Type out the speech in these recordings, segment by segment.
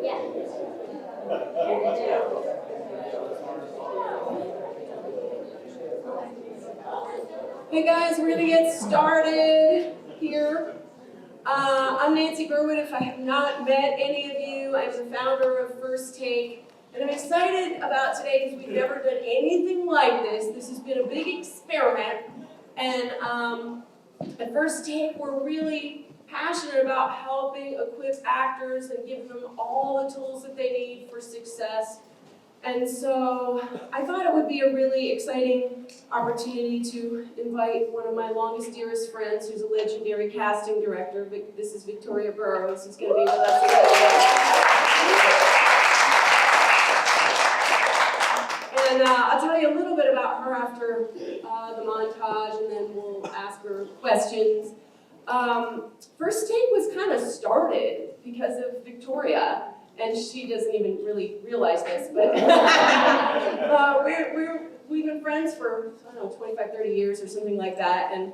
Hey guys, we're gonna get started here. I'm Nancy Burwood. If I have not met any of you, I'm the founder of First Take, and I'm excited about today because we've never done anything like this. This has been a big experiment, and at First Take, we're really passionate about helping equip actors and giving them all the tools that they need for success. And so I thought it would be a really exciting opportunity to invite one of my longest, dearest friends, who's a legendary casting director. This is Victoria Burrows, who's going to be with us today. And I'll tell you a little bit about her after the montage, and then we'll ask her questions. First Take was kind of started because of Victoria. And she doesn't even really realize this, but we've been friends for, I don't know, 25, 30 years or something like that. And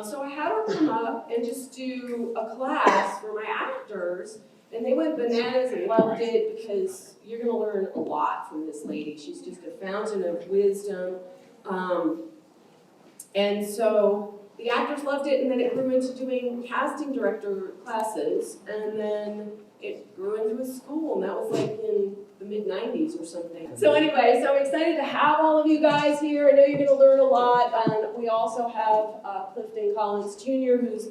so I had her come up and just do a class for my actors. And they went bananas and loved it because you're going to learn a lot from this lady. She's just a fountain of wisdom. And so the actors loved it, and then it grew into doing casting director classes. And then it grew into a school, and that was like in the mid-90s or something. So anyway, so I'm excited to have all of you guys here. I know you're going to learn a lot. We also have Clifton Collins Jr, who's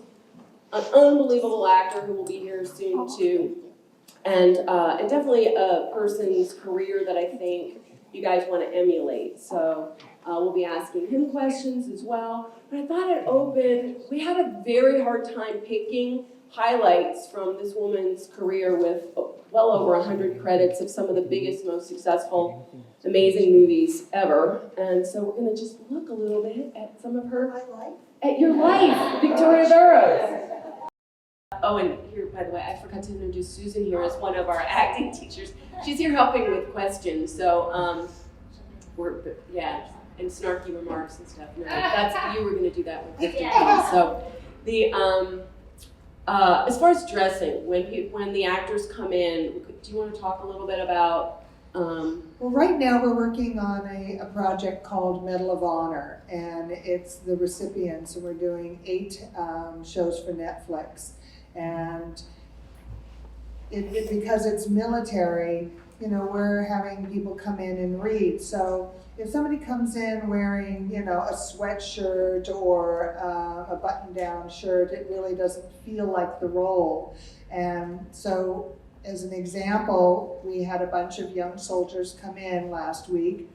an unbelievable actor who will be here soon too. And definitely a person's career that I think you guys want to emulate. So we'll be asking him questions as well. But I thought I'd open, we had a very hard time picking highlights from this woman's career with well over 100 credits of some of the biggest, most successful, amazing movies ever. And so we're going to just look a little bit at some of her, at your life, Victoria Burrows. Oh, and here, by the way, I forgot to introduce Susan here as one of our acting teachers. She's here helping with questions, so and snarky remarks and stuff. No, that's, you were going to do that with Clifton. So the as far as dressing, when the actors come in, do you want to talk a little bit about? Well, right now we're working on a project called Medal of Honor, and it's the recipients, and we're doing 8 shows for Netflix. And because it's military, you know, we're having people come in and read. So if somebody comes in wearing, you know, a sweatshirt or a button-down shirt, it really doesn't feel like the role. And so, as an example, we had a bunch of young soldiers come in last week,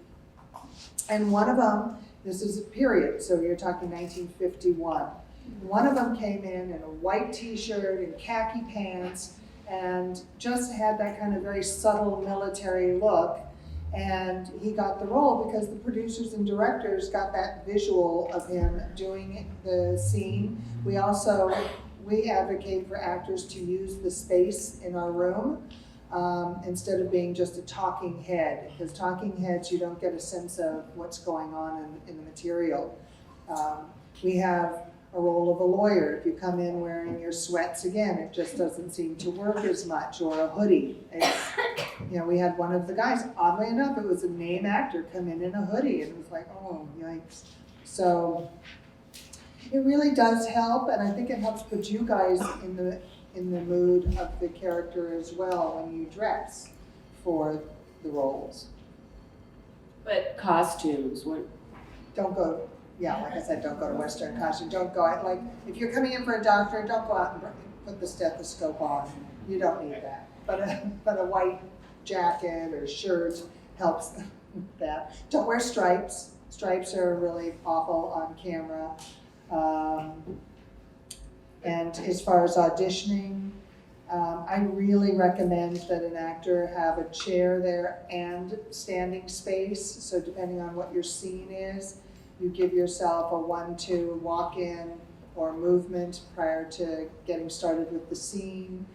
and one of them, this is a period, so you're talking 1951. One of them came in a white t-shirt and khaki pants and just had that kind of very subtle military look. And he got the role because the producers and directors got that visual of him doing the scene. We advocate for actors to use the space in our room instead of being just a talking head, because talking heads, you don't get a sense of what's going on in the material. We have a role of a lawyer. If you come in wearing your sweats, again, it just doesn't seem to work as much, or a hoodie. You know, we had one of the guys, oddly enough, it was a name actor, come in a hoodie, and it was like, oh, yikes. So it really does help, and I think it helps put you guys in the mood of the character as well when you dress for the roles. But costumes, what? Don't go. Yeah, like I said, don't go to Western costume. Don't go out, like, if you're coming in for a doctor, don't go out and put the stethoscope on. You don't need that. But a white jacket or shirt helps that. Don't wear stripes. Stripes are really awful on camera. And as far as auditioning, I really recommend that an actor have a chair there and standing space. So depending on what your scene is, you give yourself a 1-2 walk-in or movement prior to getting started with the scene.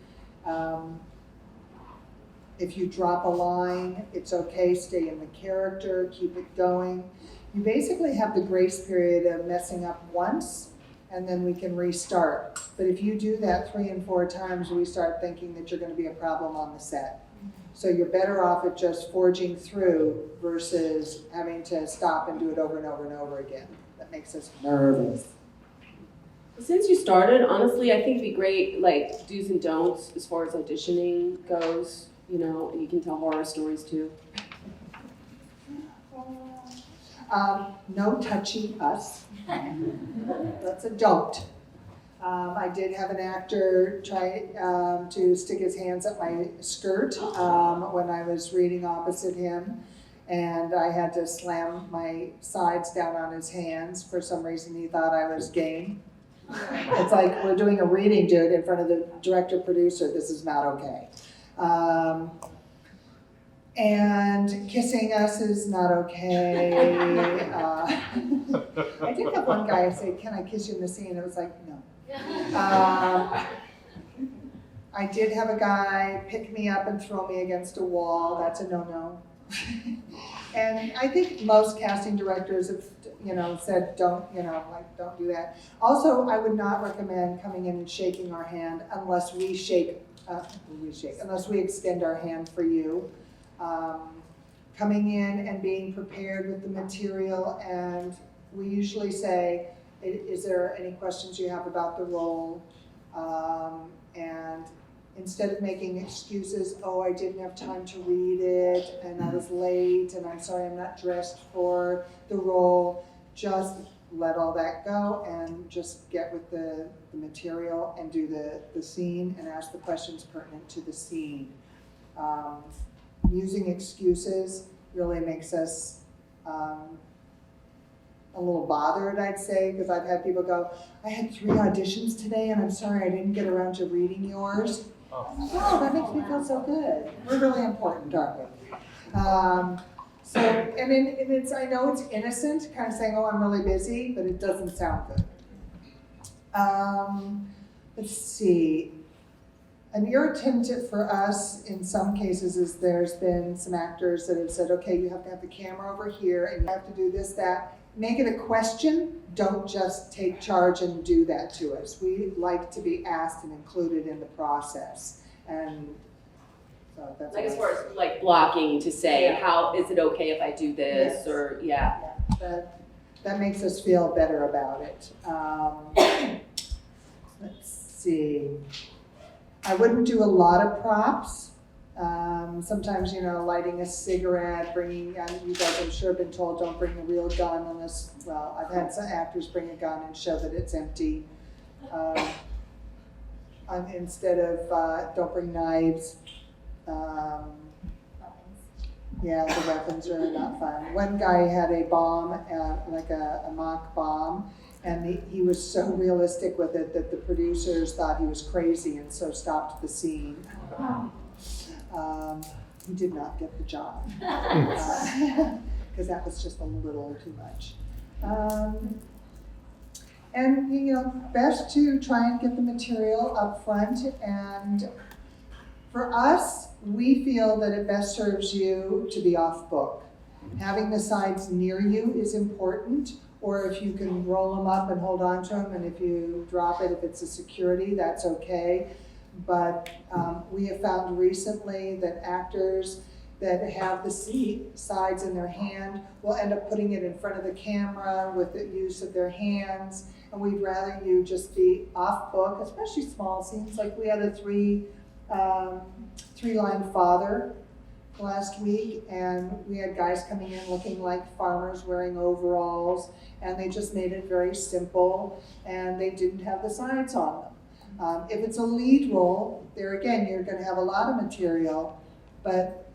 If you drop a line, it's okay, stay in the character, keep it going. You basically have the grace period of messing up once, and then we can restart. But if you do that 3 and 4 times, we start thinking that you're gonna be a problem on the set. So you're better off at just forging through versus having to stop and do it over and over and over again. That makes us nervous. Since you started, honestly, I think it'd be great, like, do's and don'ts as far as auditioning goes, you know, and you can tell horror stories too. No touchy us. That's a don't. I did have an actor try to stick his hands up my skirt when I was reading opposite him, and I had to slam my sides down on his hands. For some reason, he thought I was game. It's like, we're doing a reading, dude, in front of the director-producer. This is not okay. And kissing us is not okay. I did have one guy say, "Can I kiss you in the scene?" It was like, no. I did have a guy pick me up and throw me against a wall. That's a no-no. And I think most casting directors have, said don't do that. Also, I would not recommend coming in and shaking our hand unless we unless we extend our hand for you. Coming in and being prepared with the material, and we usually say, is there any questions you have about the role? And instead of making excuses, oh, I didn't have time to read it, and I was late, and I'm sorry I'm not dressed for the role, just let all that go and just get with the material and do the scene and ask the questions pertinent to the scene. Using excuses really makes us a little bothered, I'd say, because I've had people go, I had 3 auditions today and I'm sorry I didn't get around to reading yours. Oh, that makes me feel so good. We're really important, aren't we? I know it's innocent, kind of saying, oh, I'm really busy, but it doesn't sound good. Let's see. An irritant for us in some cases is there's been some actors that have said, okay, you have to have the camera over here and you have to do this, that. Make it a question. Don't just take charge and do that to us. We like to be asked and included in the process. And so that's like as far as like blocking to say, how is it okay if I do this? Yes. Or that makes us feel better about it. Let's see. I wouldn't do a lot of props. Sometimes, lighting a cigarette, you guys I'm sure have been told don't bring a real gun unless, well, I've had some actors bring a gun and show that it's empty. Instead of don't bring knives. Yeah, the weapons are not fun. One guy had a bomb, like a mock bomb, and he was so realistic with it that the producers thought he was crazy and so stopped the scene. He did not get the job because that was just a little too much. Best to try and get the material up front. And for us, we feel that it best serves you to be off book. Having the sides near you is important, or if you can roll them up and hold on to them, and if you drop it, if it's a security, that's okay. But we have found recently that actors that have the sides in their hand will end up putting it in front of the camera with the use of their hands. And we'd rather you just be off book, especially small scenes. Like we had a three-line father last week, and we had guys coming in looking like farmers wearing overalls, and they just made it very simple, and they didn't have the sides on them. If it's a lead role, there again, you're going to have a lot of material, but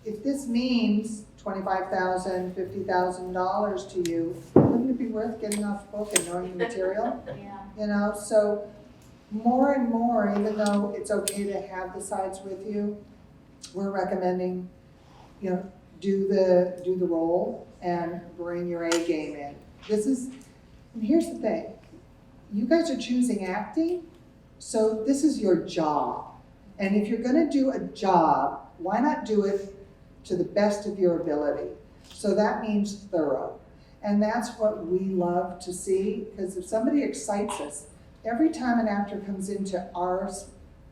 if this means $25,000, $50,000 to you, wouldn't it be worth getting off book and knowing the material? Yeah. So more and more, even though it's okay to have the sides with you, we're recommending, do the role and bring your A game in. And here's the thing, you guys are choosing acting, so this is your job. And if you're gonna do a job, why not do it to the best of your ability? So that means thorough. And that's what we love to see, because if somebody excites us, every time an actor comes into our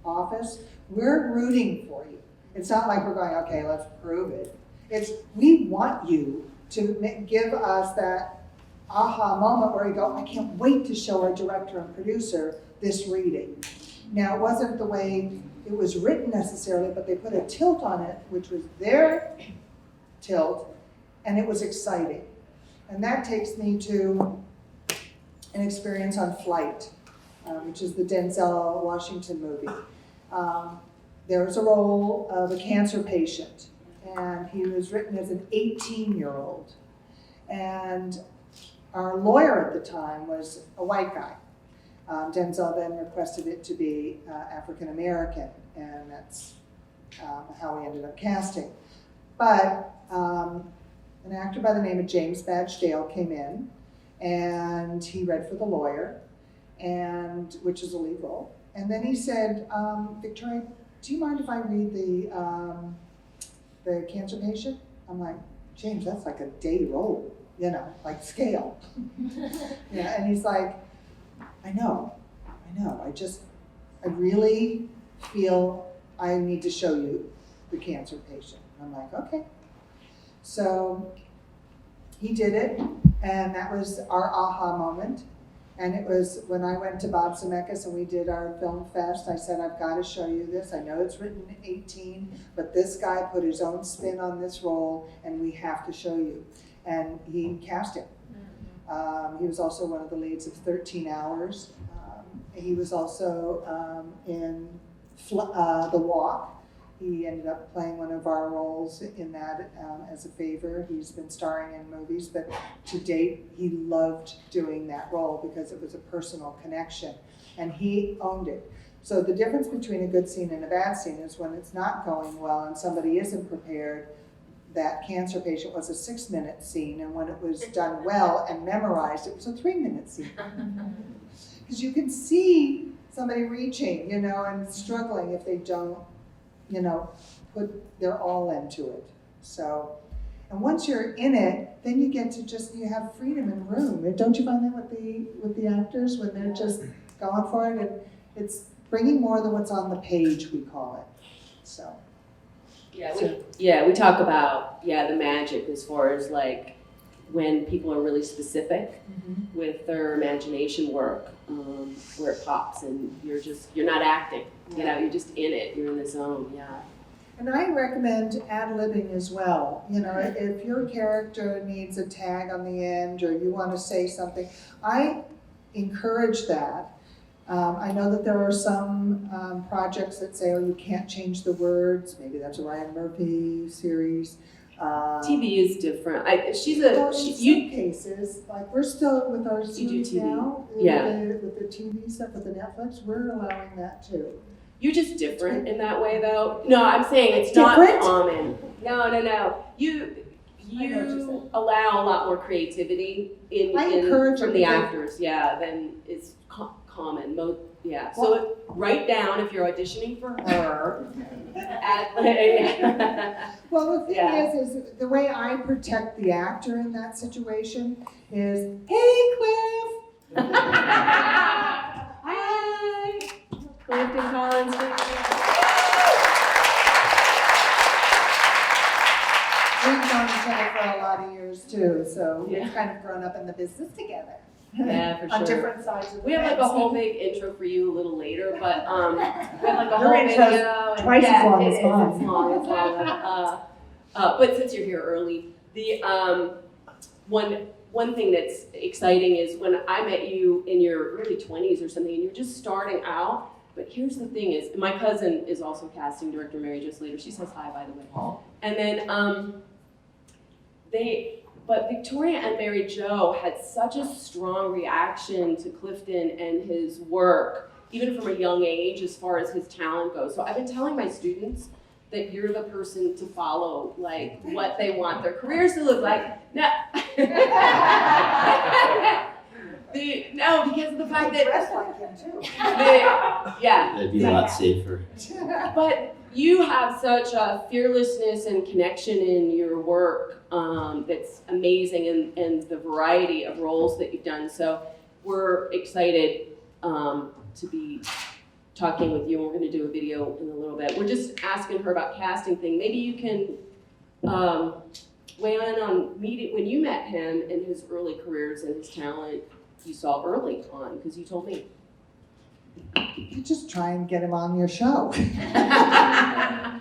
office, we're rooting for you. It's not like we're going, okay, let's prove it. It's, we want you to give us that aha moment where you go, I can't wait to show our director and producer this reading. Now, it wasn't the way it was written necessarily, but they put a tilt on it, which was their tilt, and it was exciting. And that takes me to an experience on Flight, which is the Denzel Washington movie. There was a role of a cancer patient, and he was written as an 18-year-old. And our lawyer at the time was a white guy. Denzel then requested it to be African American, and that's how we ended up casting. But an actor by the name of James Badge Dale came in, and he read for the lawyer, and which is a lead role. And then he said, Victoria, do you mind if I read the cancer patient? I'm like, James, that's like a day role, you know, like scale. Yeah, and he's like, I know, I really feel I need to show you the cancer patient. I'm like, okay. So he did it, and that was our aha moment. And it was when I went to Bob Zemeckis and we did our film fest, I said, I've got to show you this. I know it's written 18, but this guy put his own spin on this role, and we have to show you. And he cast him. He was also one of the leads of 13 Hours. He was also in The Walk. He ended up playing one of our roles in that as a favor. He's been starring in movies, but to date, he loved doing that role because it was a personal connection, and he owned it. So the difference between a good scene and a bad scene is when it's not going well and somebody isn't prepared. That cancer patient was a 6-minute scene, and when it was done well and memorized, it was a 3-minute scene. Because you can see somebody reaching, you know, and struggling if they don't, you know, put their all into it. So, and once you're in it, then you get to just, you have freedom and room. Don't you find that with the actors when they're just going for it? And it's bringing more than what's on the page, we call it. So. We talk about the magic as far as like when people are really specific with their imagination work, where it pops and you're not acting, you know, you're just in it, you're in the zone, And I recommend ad-libbing as well. You know, if your character needs a tag on the end or you want to say something, I encourage that. I know that there are some projects that say, oh, you can't change the words. Maybe that's a Ryan Murphy series. TV is different. In some cases, like we're still with our series now, with the TV stuff, with the Netflix, we're allowing that too. You're just different in that way, though. No, I'm saying it's different? Not common. No. You allow a lot more creativity from the actors, than is common. So write down if you're auditioning for her. Well, the thing is the way I protect the actor in that situation is, hey, Cliff. Hi, Clifton Collins Jr. We've known each other for a lot of years too, so we've kind of grown up in the business together. Yeah, for sure. On different sides of the We have like a whole big intro for you a little later, but we have like a whole video. Twice as long as mine. It's long. But since you're here early, the one thing that's exciting is when I met you in your early 20s or something, and you're just starting out. But here's the thing: is my cousin is also casting director, Mary just later. She says hi, by the way. And then But Victoria and Mary Jo had such a strong reaction to Clifton and his work, even from a young age, as far as his talent goes. So I've been telling my students that you're the person to follow, like what they want their careers to look like. No, because of the fact that dress like him too. That'd be a lot safer. But You have such a fearlessness and connection in your work that's amazing, and the variety of roles that you've done. So we're excited to be talking with you, and we're going to do a video in a little bit. We're just asking her about casting thing. Maybe you can weigh in on meeting when you met him and his early careers and his talent you saw early on, because you told me. You just try and get him on your show. Yeah,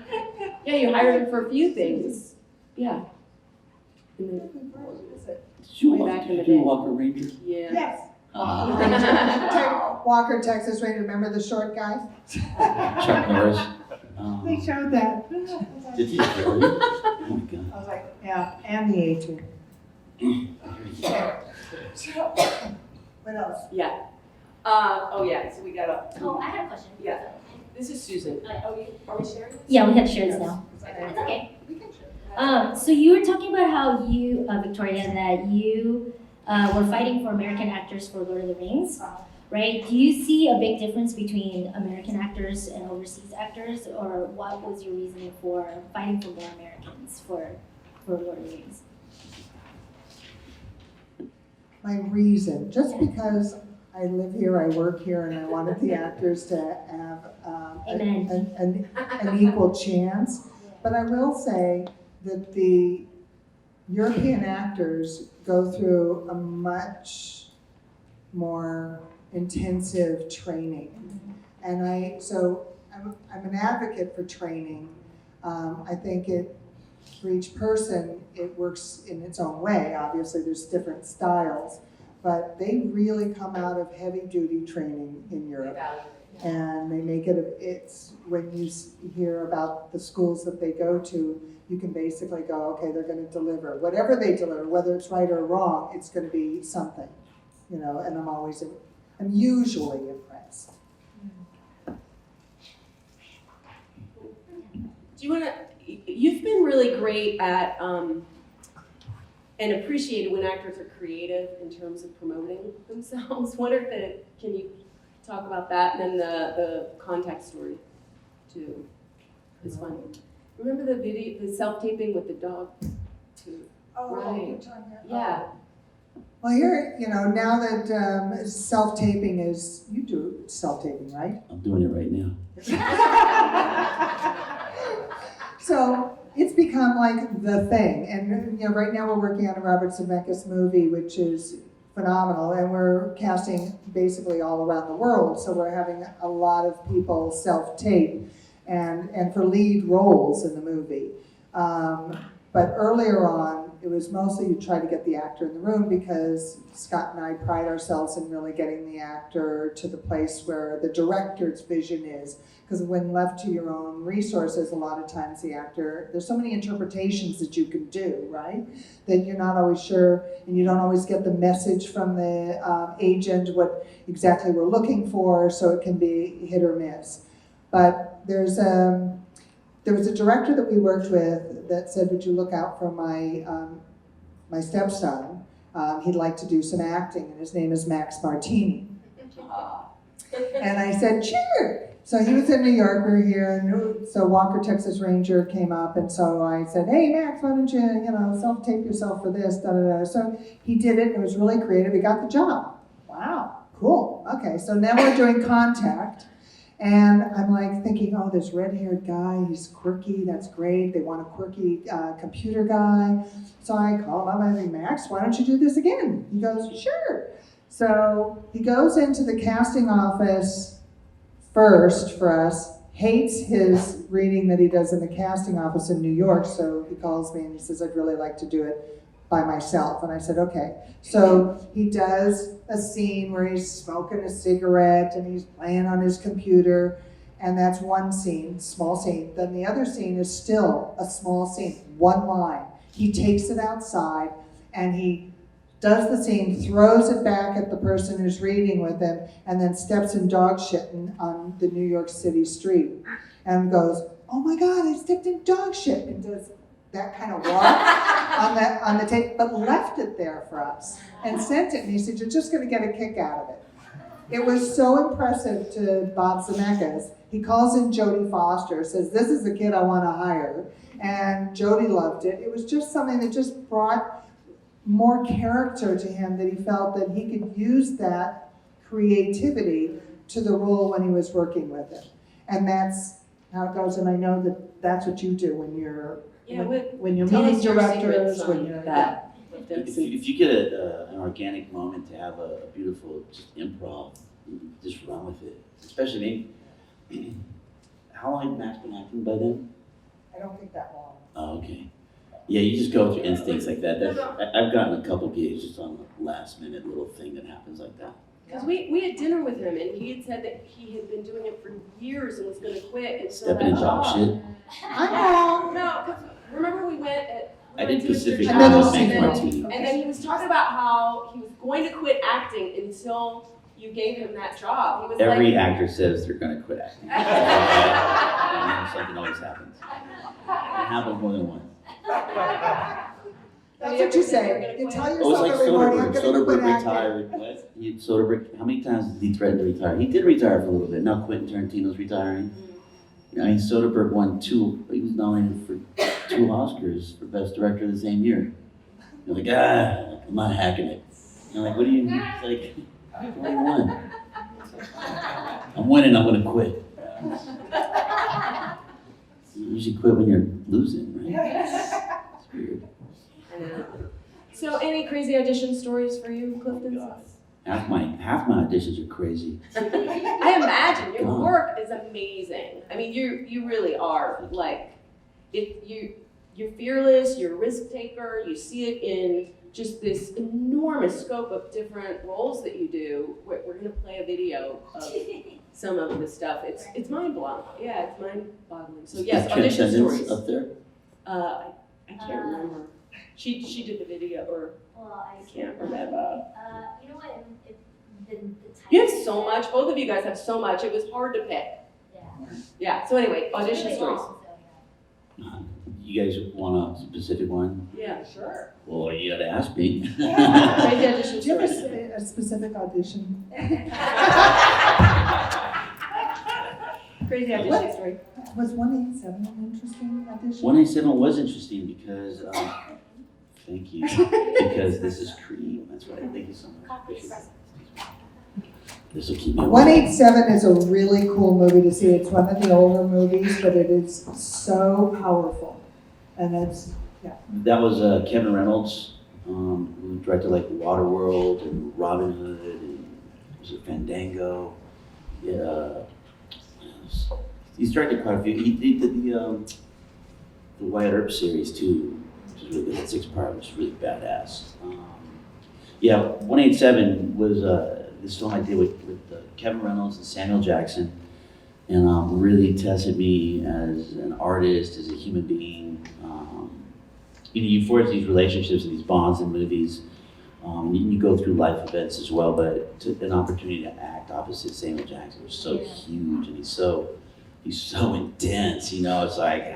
you hired him for a few things. Yeah. Way back in the day. Walker Ranger. Yeah. Yes. Ah. Walker, Texas Ranger. Remember the short guy? Chuck Norris. They showed that. Did you really? Oh my God. I was like, yeah, and the A-Team. What else? Yeah. Oh yeah, so we got a, Oh, I had a question. yeah. This is Susan. Are we sharing this? Yeah, we have to share this now. It's It's okay. We can share. So you were talking about how you, Victoria, that you were fighting for American actors for Lord of the Rings, right? Do you see a big difference between American actors and overseas actors, or what was your reasoning for fighting for more Americans for Lord of the Rings? My reason, just because I live here, I work here, and I wanted the actors to have an equal chance. But I will say that the European actors go through a much more intensive training. And I'm an advocate for training. I think for each person, it works in its own way. Obviously, there's different styles, but they really come out of heavy-duty training in Europe. And they make it's when you hear about the schools that they go to, you can basically go, okay, they're going to deliver. Whatever they deliver, whether it's right or wrong, it's going to be something, and I'm usually impressed. You've been really great at, and appreciated when actors are creative in terms of promoting themselves. Can you talk about that? And then the contact story too is fun. Remember the video, the self-taping with the dog too? Oh, right. Yeah. Well, here, now that self-taping you do self-taping, right? I'm doing it right now. So it's become like the thing. And, right now we're working on a Robert Zemeckis movie, which is phenomenal. And we're casting basically all around the world. So we're having a lot of people self-tape and for lead roles in the movie. But earlier on, it was mostly you try to get the actor in the room, because Scott and I pride ourselves in really getting the actor to the place where the director's vision is. Because when left to your own resources, a lot of times the actor, there's so many interpretations that you can do, right? That you're not always sure, and you don't always get the message from the agent, what exactly we're looking for, so it can be hit or miss. But there was a director that we worked with that said, would you look out for my stepson? He'd like to do some acting, and his name is Max Martini. And I said, sure. So he was in New York, we were here, and so Walker, Texas Ranger came up, and so I said, hey Max, why don't you, self-tape yourself for this, da-da-da. So he did it, and it was really creative, he got the job. Wow, cool, okay, so now we're doing Contact. And I'm like thinking, oh, this red-haired guy, he's quirky, that's great. They want a quirky computer guy. So I call him up, I think, Max, why don't you do this again? He goes, sure. So he goes into the casting office first for us, hates his reading that he does in the casting office in New York, so he calls me and he says, I'd really like to do it by myself. And I said, okay. So he does a scene where he's smoking a cigarette and he's playing on his computer, and that's one scene, small scene. Then the other scene is still a small scene, one line. He takes it outside and he does the scene, throws it back at the person who's reading with him, and then steps in dog shit on the New York City street and goes, oh my God, I stepped in dog shit, and does that kind of walk on the tape, but left it there for us and sent it. And he said, you're just going to get a kick out of it. It was so impressive to Bob Zemeckis. He calls in Jodie Foster, says, this is the kid I want to hire. And Jodie loved it. It was just something that just brought more character to him, that he felt that he could use that creativity to the role when he was working with it. And that's how it goes, and I know that that's what you do when you're when you're tell meeting us your directors, secrets when on you're that. If you get an organic moment to have a beautiful just improv, you just run with it. Especially me. How long had Max been acting by then? I don't think that long. Oh, okay. Yeah, you just go through instincts like that. I've gotten a couple gigs just on the last minute little thing that happens like that. Because we had dinner with him, and he had said that he had been doing it for years and was going to quit. And so Stepping in dog shit. I'm wrong. No, because remember we went at. I did to Mr. Pacific And then Island we'll see Bank that. Martini. And then he was talking about how he was going to quit acting until you gave him that job. He was Every like, actor says they're going to quit acting. And then something always happens. It happens more than once. That's what you say. You tell It was yourself like every morning, I'm Soderbergh. gonna quit Soderbergh acting. retired. What? Soderbergh, how many times did he threaten to retire? He did retire for a little bit. Now Quentin Tarantino's retiring. I mean, Soderbergh won he was nominated for 2 Oscars for Best Director the same year. You're like, I'm not hacking it. You're like, what do you, it's like, I won. I'm winning, I'm gonna quit. You should quit when you're losing, right? It's weird. so any crazy audition stories for you, Clifton? Half my auditions are crazy. I imagine your God. work is amazing. I mean, you really are like, you're fearless. You're a risk taker. You see it in just this enormous scope of different roles that you do. We're gonna play a video of some of the stuff. It's mind blowing. Yeah, it's mind boggling. So yes, Is audition Transcendence stories. up there? I can't remember. She did the video, or Well, I can't remember. You know what? The type You have so much. Both of you guys have so much. It was hard to pick. Yeah. Yeah. So anyway, audition Really stories. long, so, yeah. You guys want a specific one? Yeah, sure. Well, you gotta ask me. Crazy audition Do you have stories. a specific audition? Crazy audition story. Was 187 an interesting audition? 187 was interesting because, thank you, because this is cream. That's right. Thank you so much. This will keep me awake. 187 is a really cool movie to see. It's one of the older movies, but it is so powerful. And it's, That was Kevin Reynolds, who directed like Waterworld and Robin Hood and was it Fandango? Yeah, he's directed quite a few. He did the Wyatt Earp series too, which is really good. That 6-part was really badass. Yeah, 187 was this film I did with Kevin Reynolds and Samuel Jackson, and really tested me as an artist, as a human being. You forge these relationships and these bonds in movies. You go through life events as well, but an opportunity to act opposite Samuel Jackson was so huge, and he's so intense. It's like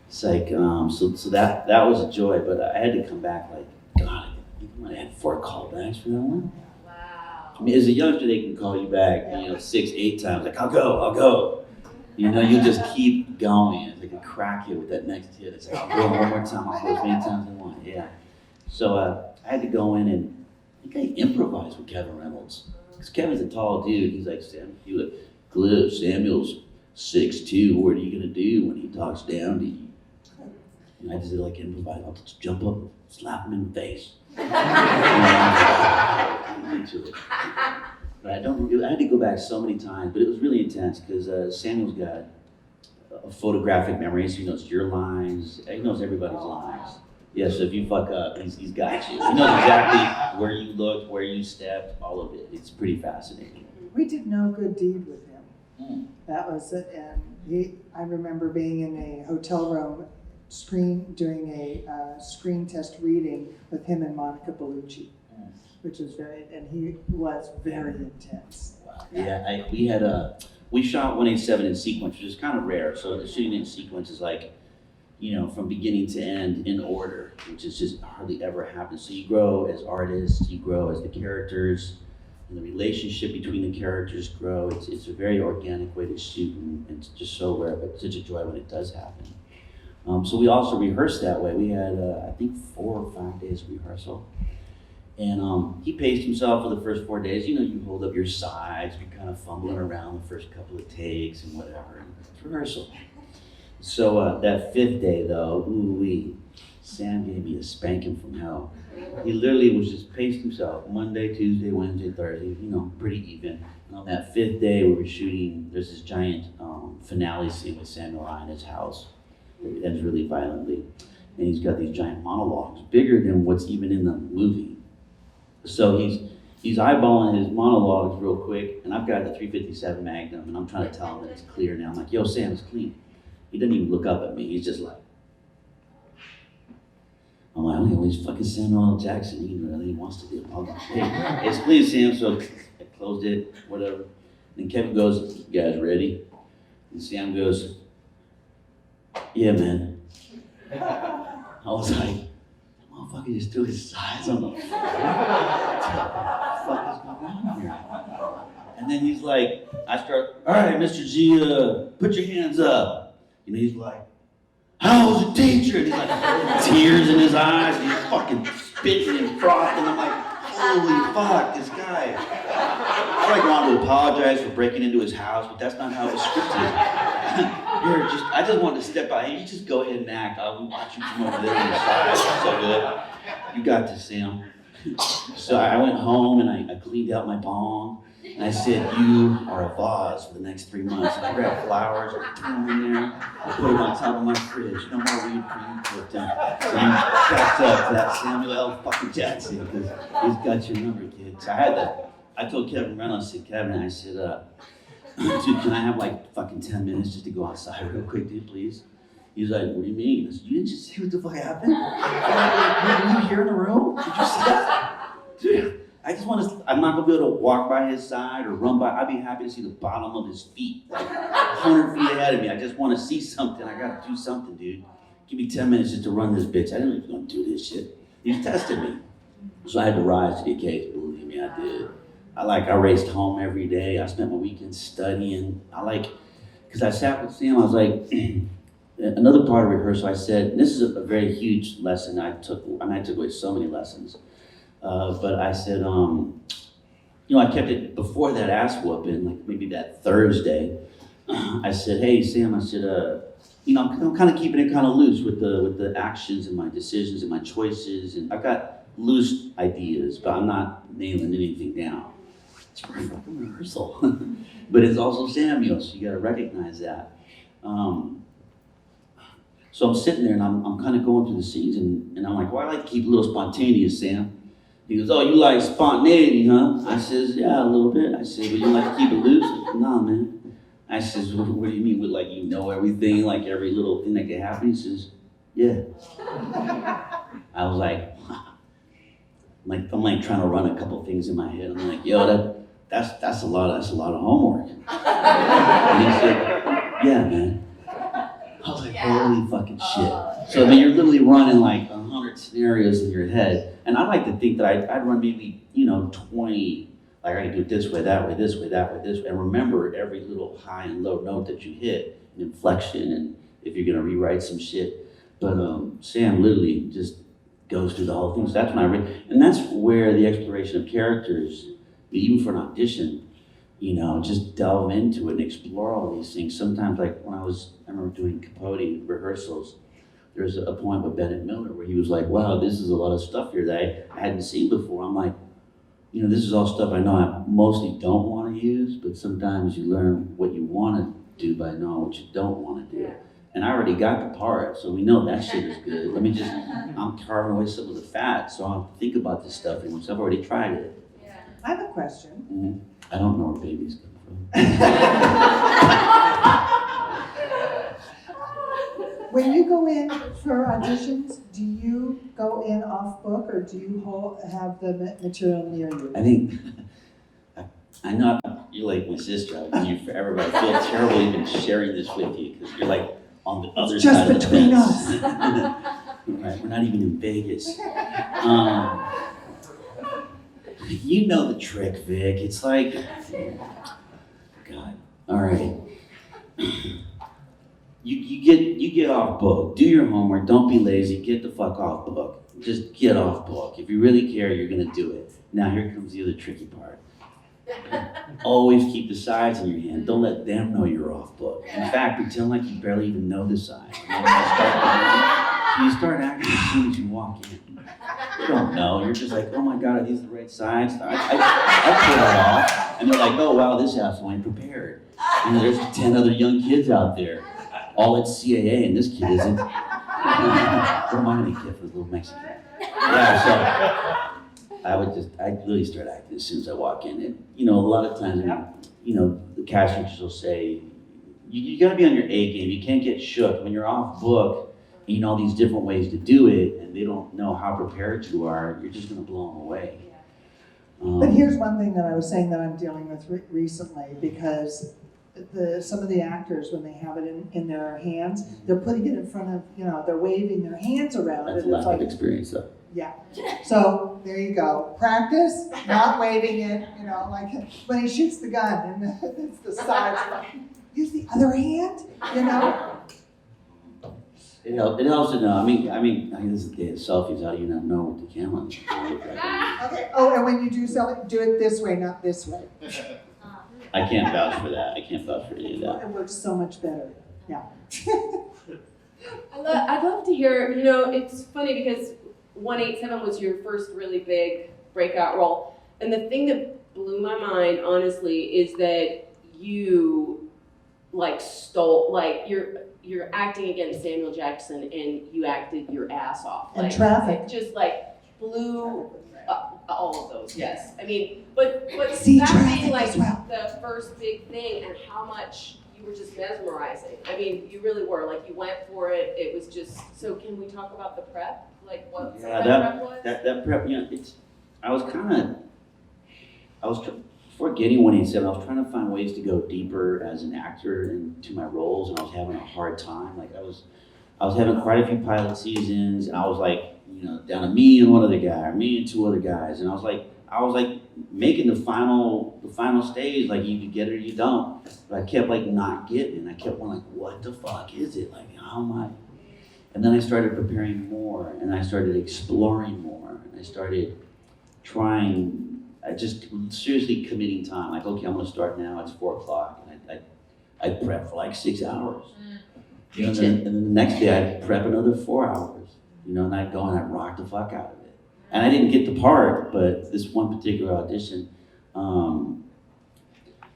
so that was a joy. But I had to come back like, God, I think I might have had 4 callbacks for that one. Wow. I mean, as a youngster, they can call you back, 6, 8 times. Like, I'll go. You just keep going. It's like a crack hit with that next hit. It's like, I'll go one more time. I'll go as many times as I want. Yeah. So I had to go in and I think I improvised with Kevin Reynolds. Because Kevin's a tall dude. He's like, Cliff, Samuel's 6'2". What are you going to do when he talks down to you? And I just did like improvise. I'll just jump up and slap him in the face. Into it. But I had to go back so many times, but it was really intense because Samuel's got a photographic memory, so he knows your lines, he knows everybody's lines. Yeah, so if you fuck up, he's got you. He knows exactly where you looked, where you stepped, all of it. It's pretty fascinating. we did No Good Deed with him. Mm. That was it, and I remember being in a hotel room doing a screen test reading with him and Monica Bellucci, which was and he was very intense. Yeah, we shot 187 in sequence, which is kind of rare. So the shooting in sequence is like, from beginning to end in order, which is just hardly ever happens. So you grow as artists, you grow as the characters, and the relationship between the characters grow. It's a very organic way to shoot, and it's just so rare, but such a joy when it does happen. So we also rehearsed that way. We had, I think, 4 or 5 days of rehearsal. And he paced himself for the first 4 days. You know, you hold up your sides, you're kind of fumbling around the first couple of takes and whatever. And it's rehearsal. So that 5th day, though, ooh-wee, Sam gave me a spanking from hell. He literally was just paced himself Monday, Tuesday, Wednesday, Thursday, you know, pretty even. And on that 5th day, we were shooting, there's this giant finale scene with Samuel I in his house. It ends really violently. And he's got these giant monologues, bigger than what's even in the movie. So he's eyeballing his monologues real quick, and I've got the 357 Magnum, and I'm trying to tell him that it's clear now. I'm like, yo, Sam, it's clean. He doesn't even look up at me. He's just like, I'm like, oh, he's fucking Samuel L. Jackson. He really wants to do it. I'm like, hey, it's clean, Sam. So I closed it, whatever. Then Kevin goes, you guys ready? And Sam goes, yeah, man. I was like, motherfucker just threw his size on the what the fuck is going on here? And then he's like, I start, all right, Mr. G, put your hands up. And he's like, how was the teacher? And he's like, tears in his eyes, and he's fucking spitting and frothing. I'm like, holy fuck, this guy. I like wanted to apologize for breaking into his house, but that's not how it was scripted. I just wanted to step out. You just go ahead and act. I'll watch you from over there on the side. It's so good. You got this, Sam. So I went home and I cleaned out my bong. And I said, you are a vase for the next 3 months. And I grabbed flowers, I threw them in there, I put them on top of my fridge. No more weed for you, Clifton. So you backed up to that Samuel L. fucking Jackson, because he's got your number, kid. So I told Kevin Reynolds, I said, Kevin, I said, dude, can I have like fucking 10 minutes just to go outside real quick, dude, please? He was like, what do you mean? I said, you didn't just see what the fuck happened? Were you here in the room? Did you see that? Dude. I just want to, I'm not going to be able to walk by his side or run by. I'd be happy to see the bottom of his feet, like 100 feet ahead of me. I just want to see something. I got to do something, dude. Give me 10 minutes just to run this bitch. I didn't know he was going to do this shit. He's testing me. So I had to rise to the occasion. Believe me, I did. I raced home every day. I spent my weekends studying. Because I sat with Sam, I was like, another part of rehearsal, I said, and this is a very huge lesson I took away so many lessons. But I said, I kept it before that ass whooping, like maybe that Thursday. I said, hey, Sam, I said, I'm kind of keeping it kind of loose with the actions and my decisions and my choices. And I've got loose ideas, but I'm not nailing anything down. It's for a fucking rehearsal. But it's also Samuel, so you got to recognize that. So I'm sitting there and I'm kind of going through the scenes and I'm like, well, I like to keep a little spontaneous, Sam. He goes, oh, you like spontaneity, huh? I says, yeah, a little bit. I said, but you like to keep it loose? Nah, man. I says, what do you mean with like you know everything, like every little thing that can happen? He says, yeah. I was like, I'm like trying to run a couple things in my head. I'm like, yo, that's a lot of homework. And he said, yeah, man. I was like, holy fucking shit. So then you're literally running like 100 scenarios in your head. And I like to think that I'd run maybe, 20, like I can do it this way, that way, this way, that way, this way, and remember every little high and low note that you hit, and inflection, and if you're gonna rewrite some shit. But Sam literally just goes through the whole thing. So that's when I read, and that's where the exploration of characters, even for an audition, just delve into it and explore all these things. Sometimes, like when I remember doing Capote rehearsals, there's a point with Bennett Miller where he was like, wow, this is a lot of stuff here that I hadn't seen before. I'm like, this is all stuff I know I mostly don't want to use, but sometimes you learn what you want to do by knowing what you don't want to do. And I already got the part, so we know that shit is good. I'm carving away some of the fat, so I don't have to think about this stuff anymore, so I've already tried it. I have a question. Mm-hmm. I don't know where babies come from. When you go in for auditions, do you go in off book or do you have the material near you? I think, I know you're like my sister. I mean, forever, but I feel terrible even sharing this with you because you're like on the other side of the fence. Just between us. Right, we're not even in Vegas. You know the trick, Vic. It's like, God, all right. You get off book. Do your homework. Don't be lazy. Get the fuck off book. Just get off book. If you really care, you're gonna do it. Now here comes the other tricky part. Always keep the sides in your hand. Don't let them know you're off book. In fact, pretend like you barely even know the sides. You start acting as soon as you walk in. You don't know. You're just like, oh my God, are these the right sides? I pull it off. And they're like, oh wow, this asshole ain't prepared. You know, there's 10 other young kids out there, all at CAA, and this kid isn't. What am I gonna get for the little Mexican? Yeah, so I'd really start acting as soon as I walk in. And, you know, a lot of times, you know, the cast teachers will say, you gotta be on your A game. You can't get shook. When you're off book, and you know all these different ways to do it, and they don't know how prepared you are, you're just gonna blow them away. But here's one thing that I was saying that I'm dealing with recently, because some of the actors, when they have it in their hands, they're putting it in front of, you know, they're waving their hands around. That's and lack it's like, of experience, though. yeah. So there you go. Practice, not waving it, you know, like when he shoots the gun and it's the sides, like, use the other hand, you know? It helps to know. I mean, this is the day of selfies. How do you not know what the camera is? Okay. Oh, and when you do something, do it this way, not this way. I can't vouch for that. I can't vouch for any of that. It works so much better. Yeah. I'd love to hear, you know, it's funny because 187 was your first really big breakout role. And the thing that blew my mind, honestly, is that you, like, stole, like, you're acting against Samuel Jackson and you acted your ass off. And like, Traffic. It just, like, blew up all of those, yes. I mean, but See, that Traffic being, like, as well. the first big thing and how much you were just mesmerizing. I mean, you really were. Like, you went for it. It was just, so can we talk about the prep? Like, what some of that prep was? That prep, you know, before getting 187, I was trying to find ways to go deeper as an actor into my roles, and I was having a hard time. Like, I was having quite a few pilot seasons, and I was like, you know, down to me and one other guy, or me and two other guys, and I was like making the final stage, like you get it or you don't. But I kept like not getting it, and I kept going like, what the fuck is it? Like, how am I? And then I started preparing more, and I started exploring more, and I started trying. I just seriously committing time. Like, okay, I'm gonna start now. It's 4 o'clock, and I prep for like 6 hours. You know, and then the next day I'd prep another 4 hours. You know, and I'd go and I'd rock the fuck out of it. And I didn't get the part, but this one particular audition,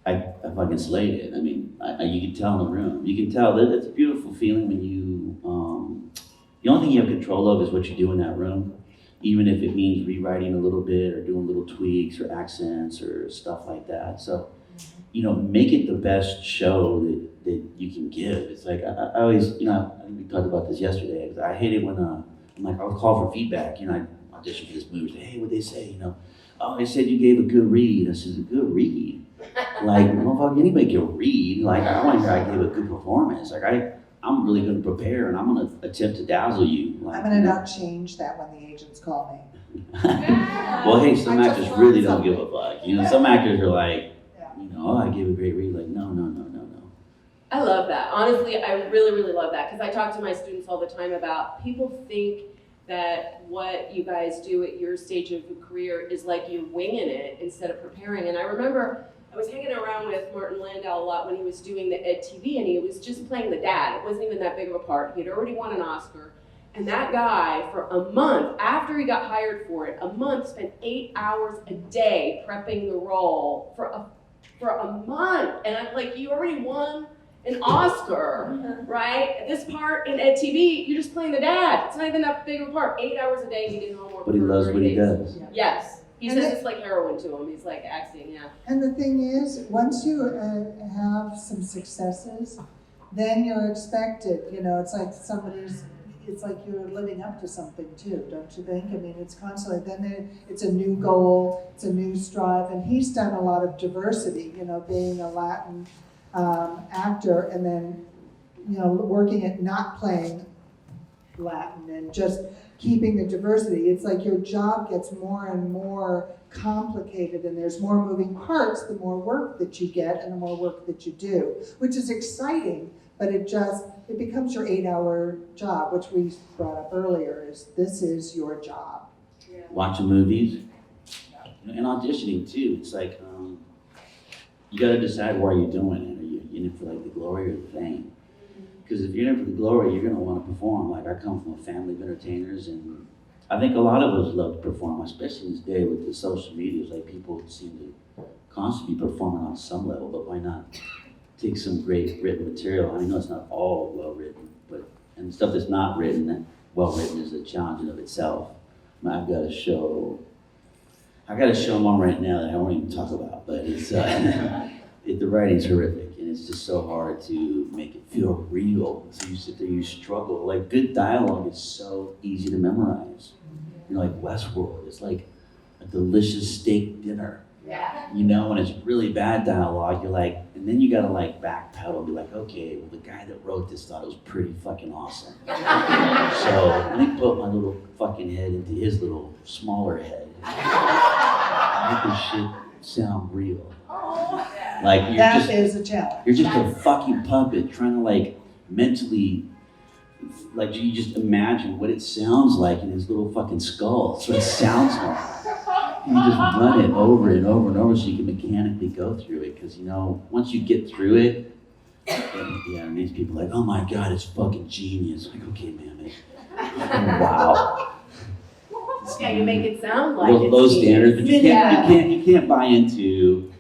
I fucking slayed it. I mean, you can tell in the room. You can tell that it's a beautiful feeling when you. The only thing you have control of is what you do in that room. Even if it means rewriting a little bit or doing little tweaks or accents or stuff like that. So, you know, make it the best show that you can give. It's like, I always, you know, I think we talked about this yesterday, because I hate it when, I'm like, I was called for feedback, you know, I auditioned for this movie, hey, what'd they say, you know? Oh, they said you gave a good read. I said, a good read? Like, motherfucker, anybody can read. Like, I want to hear I gave a good performance. Like, I'm really going to prepare, and I'm going to attempt to dazzle you. Like, I'm going to not change that when the agents call me. Well, hey, some actors really don't give a fuck. You know, some actors are like, you know, oh, I gave a great read. Like, no. I love that. Honestly, I really, really love that, because I talk to my students all the time about, people think that what you guys do at your stage of a career is like you're winging it instead of preparing. And I remember I was hanging around with Martin Landau a lot when he was doing the Ed TV, and he was just playing the dad. It wasn't even that big of a part. He'd already won an Oscar. And that guy, for a month, after he got hired for it, a month, spent 8 hours a day prepping the role for a month. And I'm like, you already won an Oscar, right? This part in Ed TV, you're just playing the dad. It's not even that big of a part. 8 hours a day, he did homework. But he loves what he does. Yes. He And says it's like heroin to him. He's like acting, yeah. And the thing is, once you have some successes, then you're expected, you know, it's like it's like you're living up to something too, don't you think? I mean, it's constantly, it's a new goal, it's a new strive, and he's done a lot of diversity, you know, being a Latin actor, and then, you know, working at not playing Latin and just keeping the diversity. It's like your job gets more and more complicated and there's more moving parts the more work that you get and the more work that you do, which is exciting, but it becomes your 8-hour job, which we brought up earlier, this is your job. Yeah. Watching movies, and auditioning too. It's like, you gotta decide why you're doing it. Are you in it for like the glory or the fame? Because if you're in it for the glory, you're gonna wanna perform. Like I come from a family of entertainers, and I think a lot of us love to perform, especially in this day with the social medias. Like people seem to constantly be performing on some level, but why not take some great written material? I know it's not all well written, and stuff that's not well written is a challenge in of itself. I've got a show. I got a show on right now that I won't even talk about, but it's the writing's horrific, and it's just so hard to make it feel real. So you sit there, you struggle. Like good dialogue is so easy to memorize. You know, like Westworld, it's like a delicious steak dinner. Yeah. You know, and it's really bad dialogue. You're like, and then you gotta like backpedal and be like, okay, well the guy that wrote this thought it was pretty fucking awesome. So let me put my little fucking head into his little smaller head. Make this shit sound real. Like Is a challenge. you're just a fucking puppet trying to like mentally, like you just imagine what it sounds like in his little fucking skull. That's what it sounds like. You just run it over and over and over so you can mechanically go through it. Because, you know, once you get through it, and these people are like, oh my God, it's fucking genius. Like, okay, man. Wow. Yeah, you make it sound like Well, it's low genius. standards, but Yeah. you can't buy into,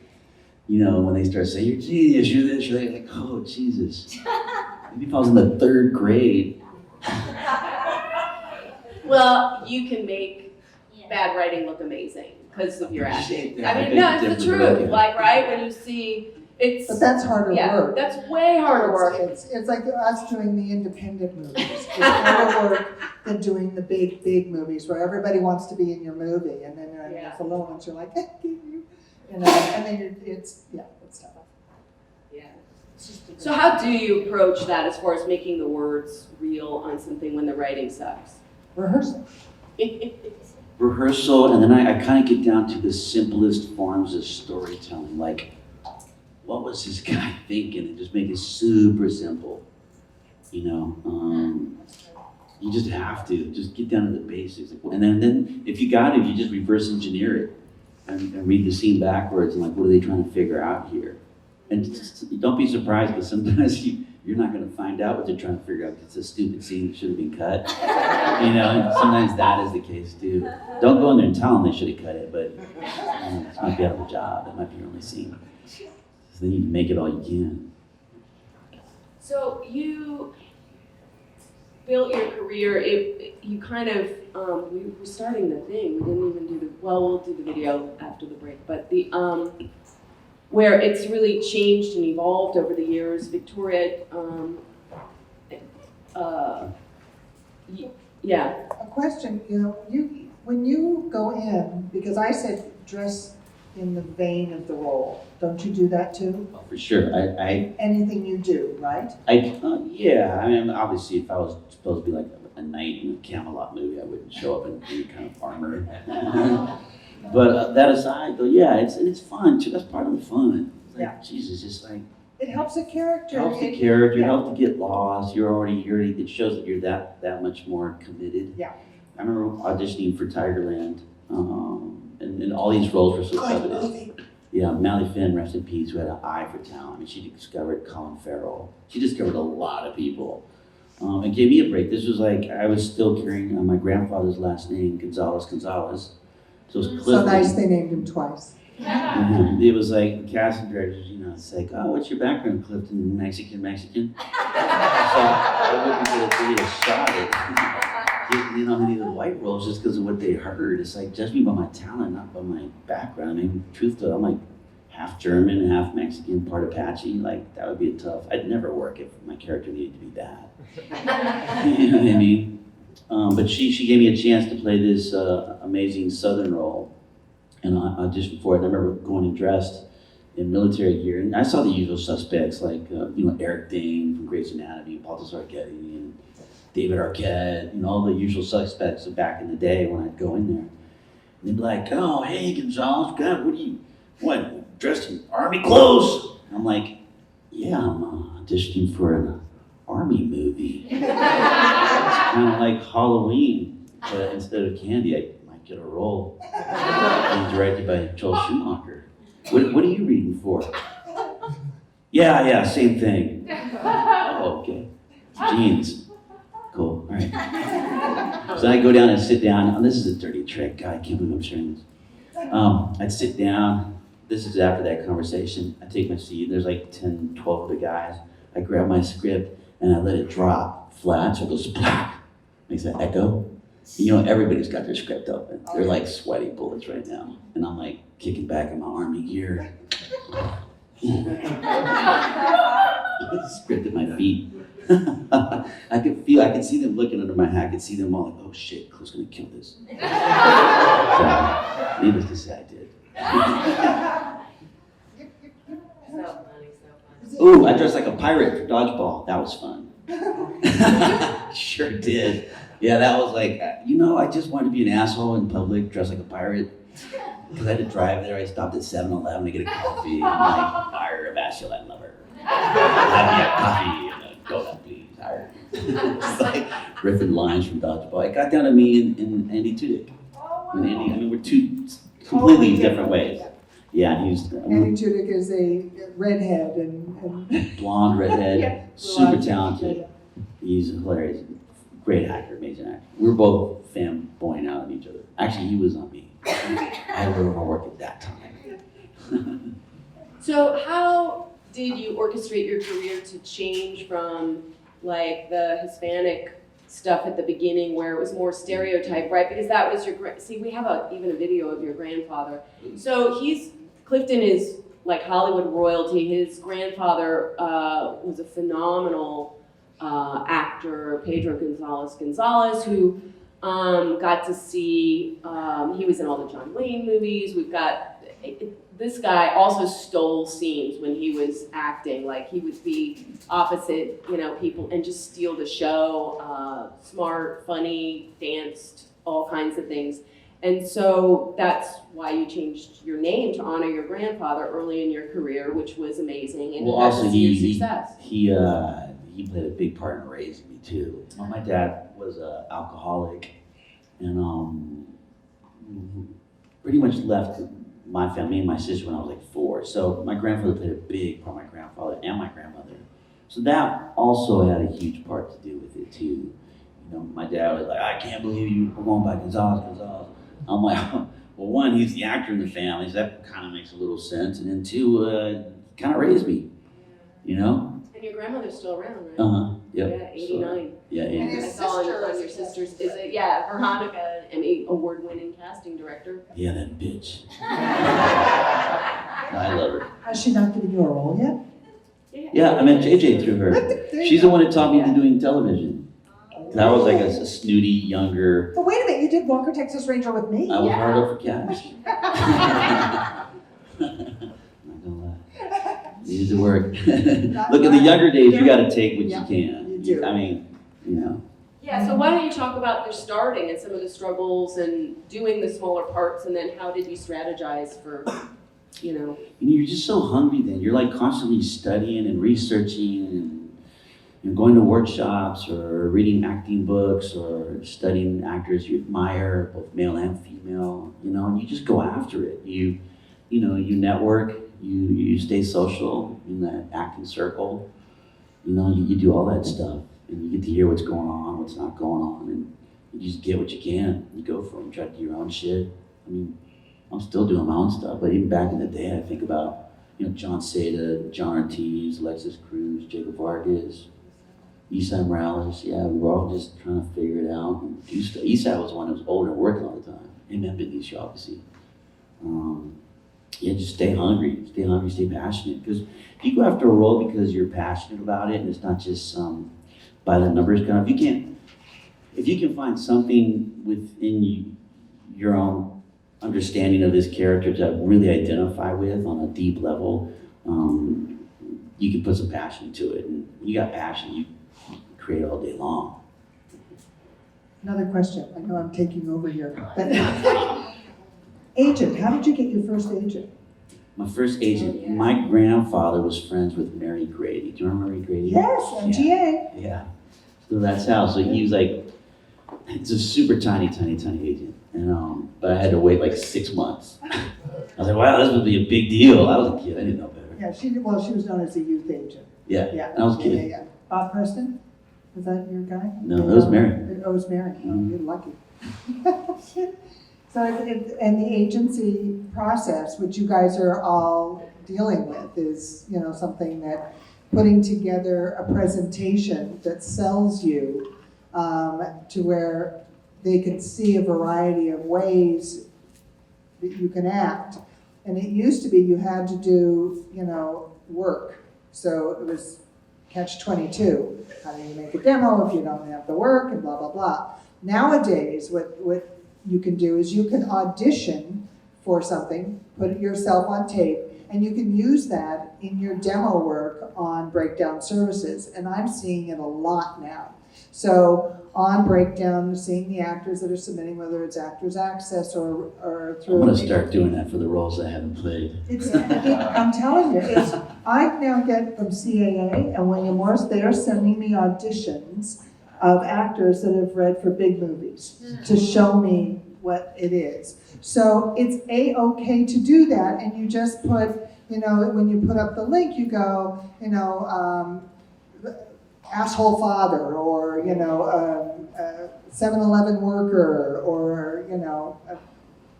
you know, when they start saying, you're genius, you're this, you're that. Like, oh, Jesus. Maybe if I was in the 3rd grade. Well, you can make bad writing look amazing because of your acting. Yeah, I mean, no, it's the truth. Okay. Like, right, when you see, it's... But that's harder work. That's way harder work. It's like us doing the independent movies. It's harder work than doing the big movies where everybody wants to be in your movie, and then there's the little ones you're like, you know, and then it's tough. Yeah. So how do you approach that as far as making the words real on something when the writing sucks? Rehearsal. Rehearsal, and then I kind of get down to the simplest forms of storytelling. Like, what was this guy thinking? And just make it super simple. You know, you just have to just get down to the basics. And then if you got it, you just reverse engineer it and read the scene backwards and like, what are they trying to figure out here? And just, don't be surprised because sometimes you're not going to find out what they're trying to figure out because it's a stupid scene that should have been cut. You know, and sometimes that is the case too. Don't go in there and tell them they should have cut it, but it might be out of the job. That might be your only scene. So then you can make it all you can. So you built your career, you kind of, we were starting the thing, we didn't even do we'll do the video after the break, but where it's really changed and evolved over the years. Victoria, yeah. A question, you know, when you go in, because I said dress in the vein of the role, don't you do that too? Well, for sure. Anything you do, right? Yeah. I mean, obviously, if I was supposed to be like a knight in a Camelot movie, I wouldn't show up in any kind of armor. But that aside, though, yeah, it's fun too. That's part of the fun. It's like, Jesus, just like It helps the character. helps the character. It helps to get lost. You're already. It shows that you're that much more committed. Yeah. I remember auditioning for Tigerland, and all these roles were so coveted. Yeah, Mally Finn, rest in peace, who had an eye for talent. I mean, she discovered Colin Farrell. She discovered a lot of people, and gave me a break. This was like I was still carrying my grandfather's last name, Gonzalez. So it was Clifton. So nice they named him twice. It was like the casting directors, you know, it's like, oh, what's your background, Clifton? Mexican? So I wouldn't get a shot at, you know, any of the white roles just because of what they heard. It's like, judge me by my talent, not by my background. I mean, truth to it, I'm like half German, half Mexican, part Apache. Like, that would be tough. I'd never work if my character needed to be that. You know what I mean? But she gave me a chance to play this amazing Southern role, and I auditioned for it. And I remember going and dressed in military gear, and I saw the usual suspects like Eric Dane from Grey's Anatomy, Balthazar Getty, and David Arquette, all the usual suspects of back in the day when I'd go in there. And they'd be like, oh, hey, Gonzalez, God, what, dressed in army clothes? And I'm like, yeah, I'm auditioning for an army movie. It's kind of like Halloween, but instead of candy, I might get a role. And directed by Joel Schumacher. What are you reading for? Yeah, same thing. Oh, okay. Jeans. Cool, all right. So I go down and sit down. Oh, this is a dirty trick. God, I can't believe I'm sharing this. I'd sit down. This is after that conversation. I take my seat. There's like 10, 12 of the guys. I grab my script and I let it drop flat, so it goes splat. Makes that echo. Everybody's got their script open. They're like sweaty bullets right now. And I'm like kicking back in my army gear. Script at my feet. I could see them looking under my hat. I could see them all like, oh shit, Cliff's gonna kill this. So, needless to say, I did. So funny. Ooh, I dressed like a pirate for dodgeball. That was fun. Sure did. Yeah, that was like, I just wanted to be an asshole in public, dressed like a pirate. Because I had to drive there. I stopped at 7-Eleven to get a coffee. I'm like, "Arr, Vashel, I love her. Have me a coffee and a donut, please. Arr." It's like riffing lines from dodgeball. It got down to me and Andy Tudyk. And Andy, we're two completely different ways. Yeah, he's Andy Tudyk is a redhead and blonde, redhead, Yeah. super talented. He's hilarious. Great actor, amazing actor. We were both fanboying out on each other. Actually, he was on me. I had a little more work at that time. So how did you orchestrate your career to change from like the Hispanic stuff at the beginning where it was more stereotype, right? Because that was we have even a video of your grandfather. So Clifton is like Hollywood royalty. His grandfather was a phenomenal actor, Pedro Gonzalez, who got to see, he was in all the John Wayne movies. This guy also stole scenes when he was acting. Like he would be opposite, people and just steal the show. Smart, funny, danced, all kinds of things. And so that's why you changed your name to honor your grandfather early in your career, which was amazing. And Well, you got also to see your success. he played a big part in raising me too. Well, my dad was an alcoholic, and pretty much left my family and my sister when I was like 4. So my grandfather played a big part. My grandfather and my grandmother. So that also had a huge part to do with it too. My dad was like, I can't believe you were going by Gonzalez. I'm like, well, one, he's the actor in the family, so that kind of makes a little sense. And then 2, kind of raised me, And your grandmother's still around, right? Uh-huh, yep. Yeah, 89. Yeah, And yeah. his I saw on sister your sister's, Veronica, an Emmy award-winning casting director. Yeah, that bitch. I love her. has she not given you a role yet? Yeah, I met JJ through her. She's the one that taught me into doing television. 'Cause I was like a snooty, younger, But wait a minute, you did Walker, Texas Ranger with me. I was hard up for cash. Not gonna lie. Needed to work. Look, in the younger days, you gotta take what Yeah, you can. you do. I mean, Yeah, so why don't you talk about your starting and some of the struggles and doing the smaller parts, and then how did you strategize for, you're just so hungry then. You're like constantly studying and researching and going to workshops or reading acting books or studying actors you admire, both male and female, and you just go after it. You network, you stay social in that acting circle, you do all that stuff and you get to hear what's going on, what's not going on, and you just get what you can. You go for it, you try to do your own shit. I'm still doing my own stuff, but even back in the day, I think about, John Seda, John Ortiz, Alexis Cruz, Jacob Vargas, Isai Morales. Yeah, we were all just trying to figure it out and do stuff. Isai was the one that was older and working all the time. Him and Benicio, obviously. Just stay hungry, stay passionate. Because if you go after a role because you're passionate about it, and it's not just by the numbers kind of, if you can find something within your own understanding of this character to really identify with on a deep level, you can put some passion to it. And when you got passion, you create all day long. Another question. I know I'm taking over here. But agent, how did you get your first agent? My first agent, my grandfather was friends with Mary Grady. Do you remember Mary Grady? Yes, MGA. Yeah. So that's how. So he was like, it's a super tiny agent. And but I had to wait like 6 months. I was like, wow, this would be a big deal. I was a kid. I didn't know better. Yeah, she was known as a youth agent. Yeah. I was a kid. Yeah. Bob Preston? Was that your guy? No, it was Mary. It was Mary. Oh, you're lucky. So, and the agency process, which you guys are all dealing with, is, you know, something that putting together a presentation that sells you to where they can see a variety of ways that you can act. And it used to be you had to do, you know, work. So it was catch-22. How do you make a demo if you don't have the work, and blah, blah, blah. Nowadays, what you can do is you can audition for something, put yourself on tape, and you can use that in your demo work on Breakdown Services. And I'm seeing it a lot now. So on Breakdown, seeing the actors that are submitting, whether it's Actors Access or through... I'm going to start doing that for the roles I haven't played. I'm telling you, I now get from CAA and William Morris, they're sending me auditions of actors that have read for big movies to show me what it is. So it's A-okay to do that, and you just put, you know, when you put up the link, you go, you know, asshole father, or, you know, 7-Eleven worker, or, you know,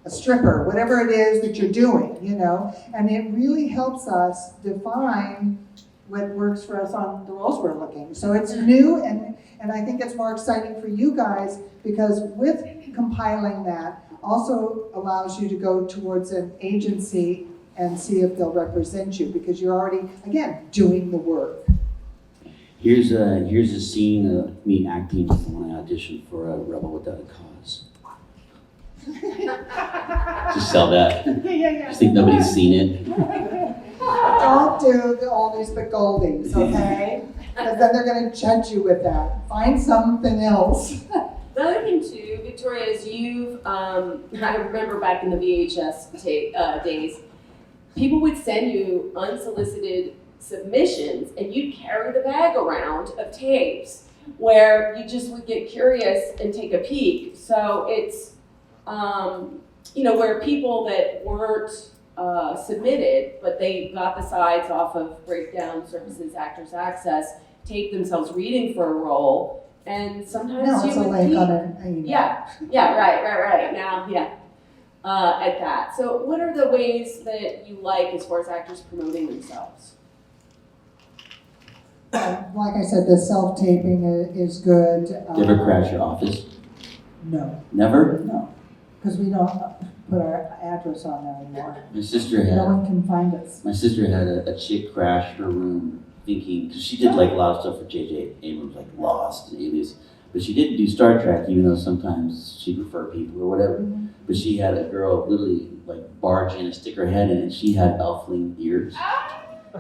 a stripper, whatever it is that you're doing, you know, and it really helps us define what works for us on the roles we're looking. So it's new, and I think it's more exciting for you guys, because with compiling that also allows you to go towards an agency and see if they'll represent you, because you're already, again, doing the work. Here's a scene of me acting when I auditioned for a Rebel Without a Cause. Just sell that. Yeah. Just think nobody's seen it. Don't do the oldies but goldies, okay? Because then they're going to judge you with that. Find something else. The other thing too, Victoria, is I remember back in the VHS days, people would send you unsolicited submissions, and you'd carry the bag around of tapes where you just would get curious and take a peek. So it's, you know, where people that weren't submitted, but they got the sides off of Breakdown Services, Actors Access, take themselves reading for a role, and sometimes No, you it's a would link peek. on an email. Yeah, right. Now, at that. So what are the ways that you like as far as actors promoting themselves? Like I said, the self-taping is good. Did you ever crash your office? No. Never? No. Because we don't put our address on there anymore. My sister No had one can find us. a chick crash her room thinking, because she did like a lot of stuff for J.J. Abrams, like Lost and Alias, but she didn't do Star Trek, even though sometimes she'd refer people or whatever. Mm-hmm. But she had a girl literally like barge in and stick her head in, and she had elfling ears.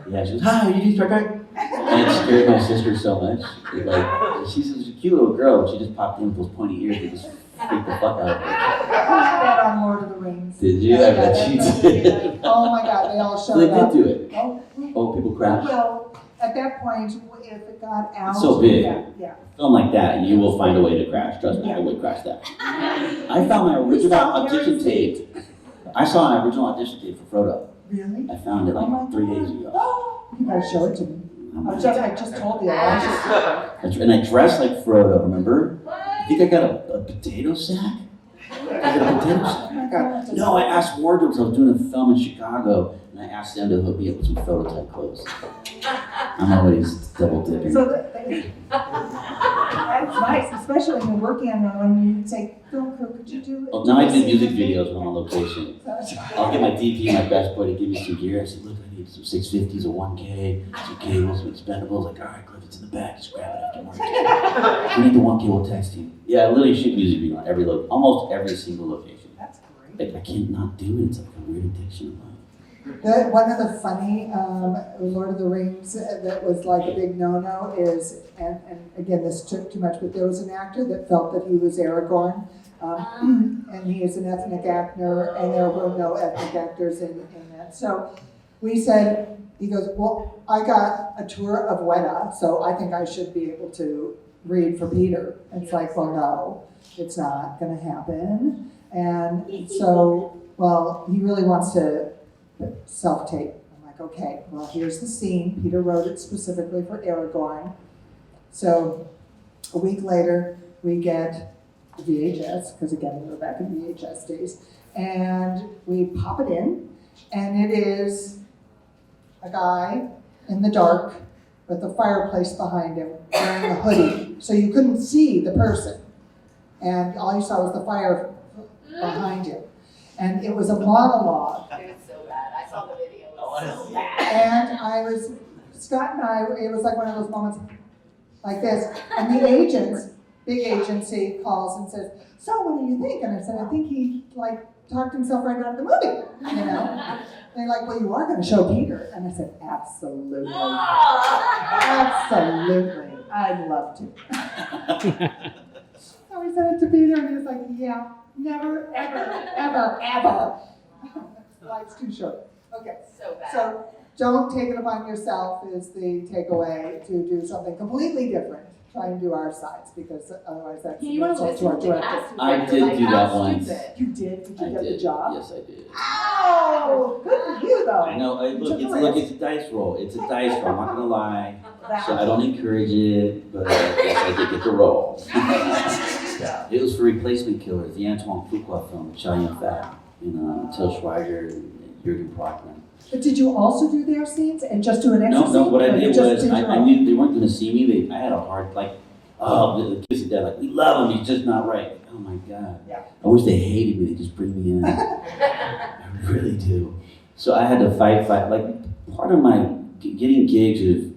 Yeah, she goes, "Hi, you do Star Trek?" And it scared my sister so much. Like, she's a cute little girl, and she just popped in with those pointy ears. It just freaked the fuck out of her. That on Lord of the Rings. Did you? I bet you did. Oh my God, they all So showed they up. did do it. Oh, Oh, people crash. well, at that point, if it got out. It's so big. Yeah. Film like that, you will find a way to crash. Trust me, I would crash that. I found my original audition tape. I saw my original audition tape for Frodo. Really? I found it Oh my like 3 days God. ago. Oh, you gotta show it to me. I just told you. And I dressed like Frodo, remember? I think I got a potato sack. I got a potato sack. No, I asked wardrobes. I was doing a film in Chicago, and I asked them to hook me up with some Frodo type clothes. I'm always double dipping. So that's nice, especially when you're working on one, you say, film crew, could you do it? Well, now I do music videos when I'm on location. I'll get my DP, my best boy, to give me some gear. I said, look, I need some 650s, a 1K, some cables, some expendables. Like, all right, Cliff, it's in the back. Just grab it after work. We need the 1K, we'll text you. Yeah, I literally shoot music video on almost every single location. That's great. Like, I can't not do it. It's like a weird addiction of mine. One of the funny Lord of the Rings that was like a big no-no is, and again, this took too much, but there was an actor that felt that he was Aragorn, and he is an ethnic actor, and there were no ethnic actors in that. So we said, he goes, well, I got a tour of Weta, so I think I should be able to read for Peter. And it's like, well, no, it's not gonna happen. And so, well, he really wants to self-tape. I'm like, okay, well, here's the scene. Peter wrote it specifically for Aragorn. So a week later, we get the VHS, because again, we were back in VHS days, and we pop it in, and it is a guy in the dark with a fireplace behind him wearing a hoodie, so you couldn't see the person, and all you saw was the fire behind him. And it was a monologue. It was so bad. I saw the video. It was was so so bad. And Scott and I, it was like one of those moments like this. And the agents, big agency, calls and says, so what do you think? And I said, I think he talked himself right out of the movie, you know? They're like, well, you are going to show Peter. And I said, absolutely. Absolutely. I'd love to. So we sent it to Peter, and he was like, yeah, never, ever, ever, ever. Life's too short. Okay. So bad. So don't take it upon yourself is the takeaway, to do something completely different. Try and do our sides, because otherwise that's You want to insult to our listen to the director. casting I director, did like, do how that once. stupid. You did? Did you I get did. the job? Yes, I did. Oh, good for you, though. I know. It's a dice roll. It's a dice roll. I'm not gonna lie. That- So I don't encourage it, but yes, I did get the role. It was for Replacement Killers, the Antoine Fuqua film with Chow Yun-fat, Till Schweiger and Jürgen Prochnow. But did you also do their scenes and just do an extra scene? No, what I or you did just was, did your I own? knew they weren't gonna see me. I had a hard, the kids at dad, like, we love him, he's just not right. Oh my God. Yeah. I wish they hated me, they just bring me in. I really do. So I had to fight, part of my getting gigs is,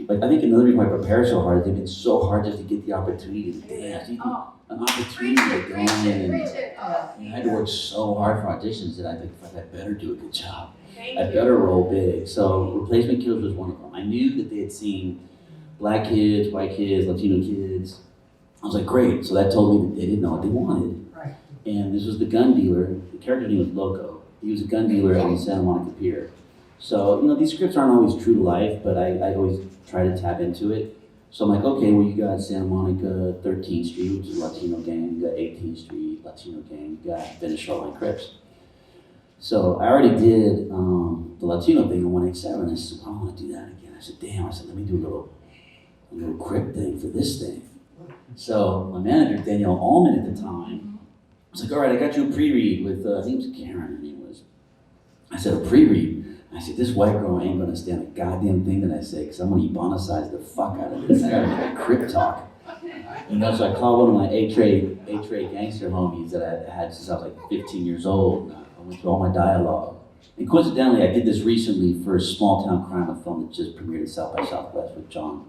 I think another reason why I prepare so hard is they've been so hard just to get the opportunity to dance. An opportunity to go in, and I had to work so hard for auditions that I think I better do a good job. I better roll big. So Replacement Killers was one of them. I knew that they had seen black kids, white kids, Latino kids. I was like, great. So that told me that they didn't know what they wanted. Right. And this was the gun dealer. The character's name was Loco. He was a gun dealer on the Santa Monica Pier. So, these scripts aren't always true to life, but I always try to tap into it. So I'm like, okay, well, you got Santa Monica 13th Street, which is a Latino gang. You got 18th Street, Latino gang. You got Venice Shoreline Crips. So I already did the Latino thing in 187. I said, I want to do that again. I said, damn. I said, let me do a little Crip thing for this thing. So my manager, Danielle Allman at the time, was like, all right, I got you a pre-read with, I think it was Karen, her name was. I said, a pre-read? I said, this white girl ain't gonna stand a goddamn thing that I say, because I'm gonna ebonicize the fuck out of this. I gotta make a Crip talk. So I called one of my A-Trade gangster homies that I had since I was like 15 years old. I went through all my dialogue. And coincidentally, I did this recently for a small town crime, a film that just premiered at South by Southwest with John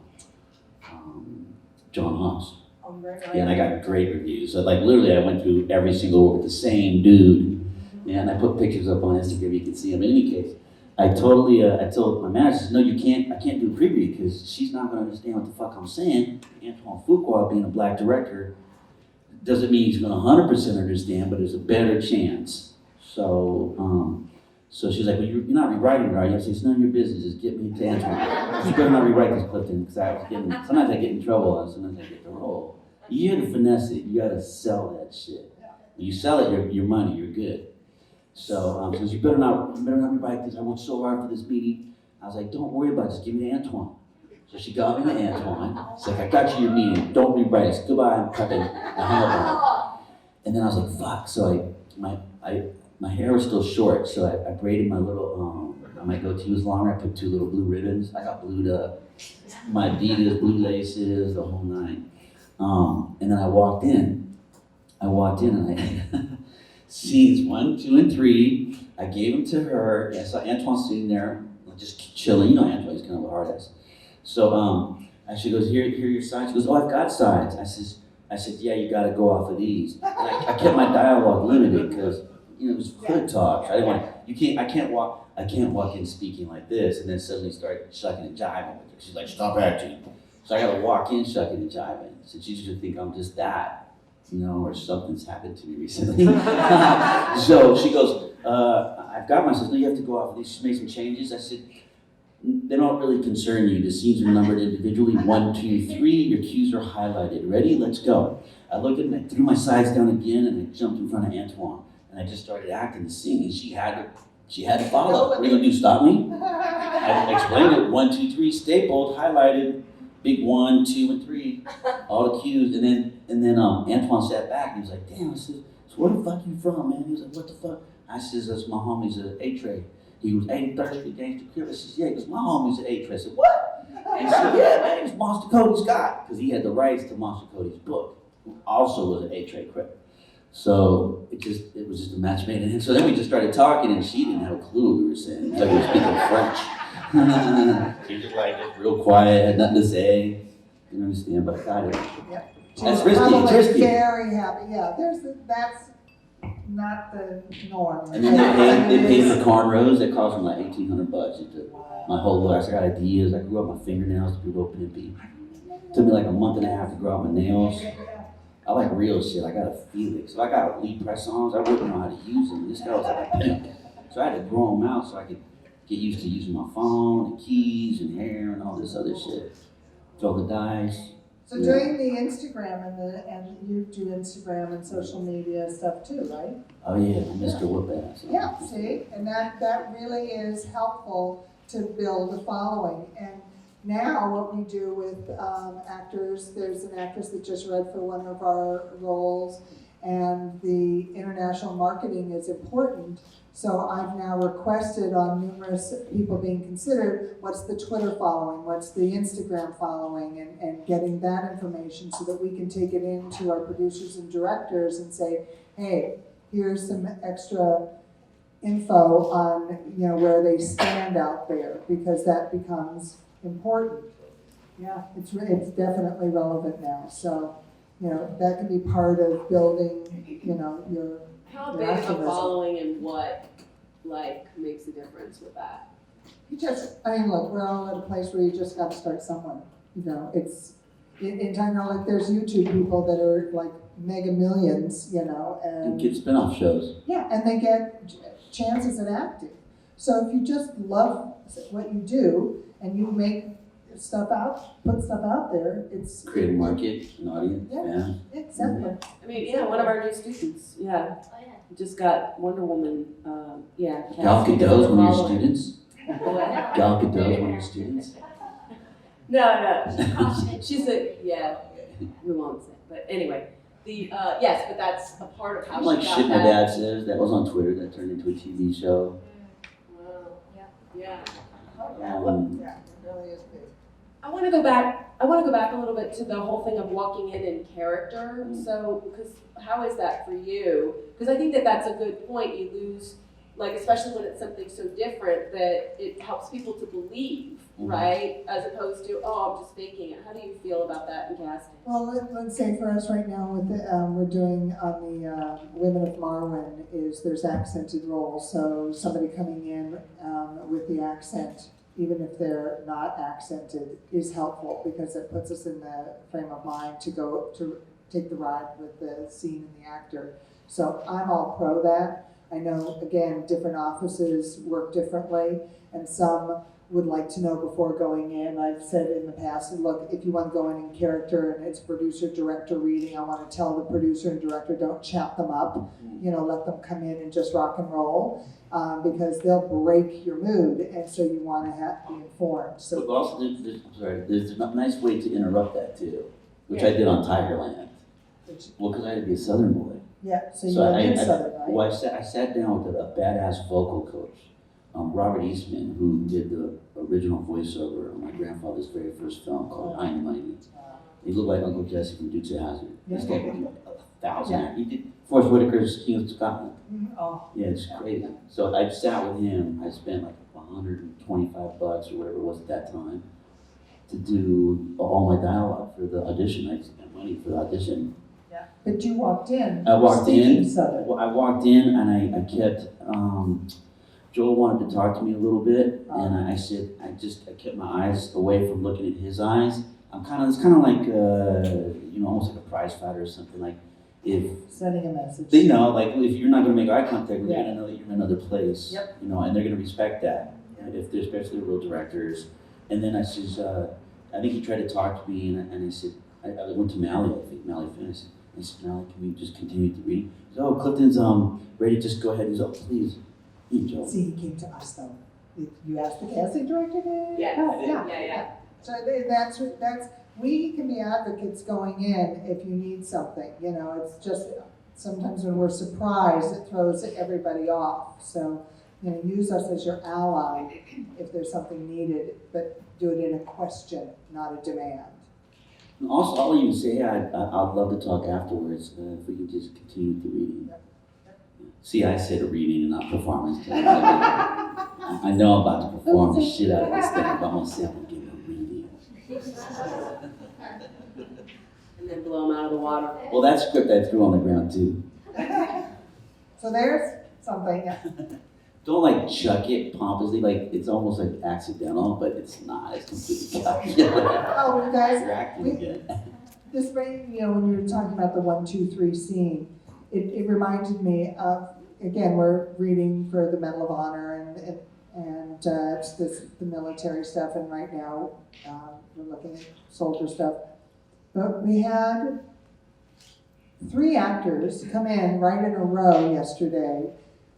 Hunts. Oh, very Yeah, and I got great reviews. So literally I went through every single one with the same dude. And I put pictures up on Instagram, you can see them. In any case, I told my manager, no, I can't do a pre-read because she's not gonna understand what the fuck I'm saying. Antoine Fuqua, being a black director, doesn't mean he's gonna 100% understand, but there's a better chance. So she's like, well, you're not rewriting it, are you? I said, it's none of your business, just get me to Antoine. You better not rewrite this, Clifton, because sometimes I get in trouble, and sometimes I get the role. You gotta finesse it, you gotta sell that shit. When you sell it, your money, you're good. So she says, you better not rewrite this, I worked so hard for this meeting. I was like, don't worry about it, just give me to Antoine. So she got me to Antoine. She's like, I got you your meeting, don't rewrite it, goodbye, I'm prepping. I hung up on her. And then I was like, fuck, so my hair was still short, so I braided my little, my goatee was longer, I put 2 little blue ribbons, I got blued up, my Adidas, blue laces, the whole nine. And then I walked in and I, scenes 1, 2, and 3, I gave them to her, and I saw Antoine sitting there, just chilling, Antoine's kind of a hard ass. So she goes, here are your sides. She goes, oh, I've got sides. I said, yeah, you gotta go off of these. And I kept my dialogue limited, because, it was hood talk. I didn't want, I can't walk in speaking like this and then suddenly start shucking and jiving with her. She's like, stop acting. So I gotta walk in shucking and jiving. So she should think I'm just that, or something's happened to me recently. So she goes, I've got my sister, you have to go off. She made some changes. I said, they don't really concern you. The scenes are numbered individually, 1, 2, 3. Your cues are highlighted. Ready? Let's go. I looked at it and I threw my sides down again and I jumped in front of Antoine. And I just started acting the scene and she had to follow. What are you gonna do, stop me? I explained it, 1, 2, 3, stapled, highlighted, big 1, 2, and 3, all the cues. And then Antoine sat back and he was like, damn, I said, so where the fuck you from, man? He was like, what the fuck? I said, that's my homie's an A-Tray. He was 83rd Street Gangster Crib. I said, yeah, because my homie's an A-Tray. I said, what? And he said, yeah, man, it's Monster Cody Scott. Because he had the rights to Monster Cody's book, who also was an A-Tray Crib. So it was just a match made in heaven. So then we just started talking and she didn't have a clue what we were saying. It was like we were speaking French. She was just like, real quiet, had nothing to say. Didn't understand, but I got it. Yeah. That's She's risky, it's probably risky. very happy, yeah, that's not the norm. And then they paid for cornrows. That cost me like $1,800. My whole look, I got ideas. I grew out my fingernails to be real pimpy. Took me like a month and a half to grow out my nails. I like real shit. I gotta feel it. So I got lead press-ons. I wouldn't know how to use them. This guy was like a pimp. So I had to grow them out so I could get used to using my phone and keys and hair and all this other shit. Throw the dice. So doing the Instagram and you do Instagram and social media stuff too, right? Oh yeah, Mr. Whoop-Ass. Yeah, see, and that really is helpful to build a following. And now what we do with actors, there's an actress that just read for one of our roles, and the international marketing is important. So I've now requested on numerous people being considered, what's the Twitter following, what's the Instagram following, and getting that information so that we can take it into our producers and directors and say, hey, here's some extra info on where they stand out there, because that becomes important. Yeah, it's definitely relevant now. So that can be part of building your. How big of a following and what makes a difference with that? Look, we're all at a place where you just got to start somewhere. It's in time now. Like there's YouTube people that are like mega millions, and get spin-off shows. Yeah, and they get chances at acting. So if you just love what you do and you make put stuff out there, it's Create a market, an audience, Yeah. Exactly. I mean, one of our new students, Oh, yeah. just got Wonder Woman, Gal Gadot's one of your students? What? Gal Gadot's one of your students? No. She's we won't say, but anyway, yes, but that's a part of how I'm she like got shit my that. dad says, that was on Twitter, that turned into a TV show. Wow. Yeah. Yeah, it really is big. I want to go back a little bit to the whole thing of walking in character. So, because how is that for you? Because I think that's a good point. You lose, especially when it's something so different, that it helps people to believe, right? As opposed to, oh, I'm just faking it. How do you feel about that in casting? Well, let's say for us right now, with we're doing on the Women of Marwin, there's accented roles. So somebody coming in with the accent, even if they're not accented, is helpful because it puts us in the frame of mind to go to take the ride with the scene and the actor. So I'm all pro that. I know, again, different offices work differently, and some would like to know before going in. I've said in the past, look, if you want to go in character and it's producer-director reading, I want to tell the producer and director, don't chap them up. Let them come in and just rock and roll. Because they'll break your mood, and so you want to be informed. So, But also, there's a nice way to interrupt that too, which I did on Tigerland. Well, because I had to be a Southern boy. yeah, so you're in Southern, right? Well, I sat down with a badass vocal coach, Robert Eastman, who did the original voiceover of my grandfather's very first film called I Am Mighty. He looked like Uncle Jesse from Dukes of Hazzard. He's like 1,000. He did Forrest Whitaker's King of Scotland. Oh. Yeah, it's crazy. So I sat with him. I spent like $125 or whatever it was at that time to do all my dialogue for the audition. I spent money for the audition. Yeah. But you walked in. I walked speaking in. Southern. Well, I walked in and I kept. Joel wanted to talk to me a little bit, and I said, I kept my eyes away from looking at his eyes. It's kind of like, almost like a prize fighter or something. Like, if, Sending a message. like, if you're not going to make eye contact, they're going to know that you're in another place. Yep. And they're going to respect that, if they're especially real directors. And then I says, I think he tried to talk to me, and I said, I went to Mally, I think, Mally finished. I said, Mally, can we just continue to read? He said, oh, Clifton's ready, just go ahead. He's like, please. See, he came to us though. You asked the casting director to? Yeah. So that's, we can be advocates going in if you need something, it's just, sometimes when we're surprised, it throws everybody off. So, use us as your ally if there's something needed, but do it in a question, not a demand. And also, I'll even say, I'd love to talk afterwards, if we can just continue the reading. Yep. See, I said reading and not performance. I know I'm about to perform the shit out of this thing, but I'm going to say I'm going to give it a reading. And then blow them out of the water. Well, that script I threw on the ground too. So there's something. Don't chuck it pompously, it's almost like accidental, but it's not. It's completely calculated. Oh, you guys, You're acting again. this brings, when you were talking about the 1, 2, 3 scene, it reminded me of, again, we're reading for the Medal of Honor and the military stuff, and right now we're looking at soldier stuff. But we had 3 actors come in right in a row yesterday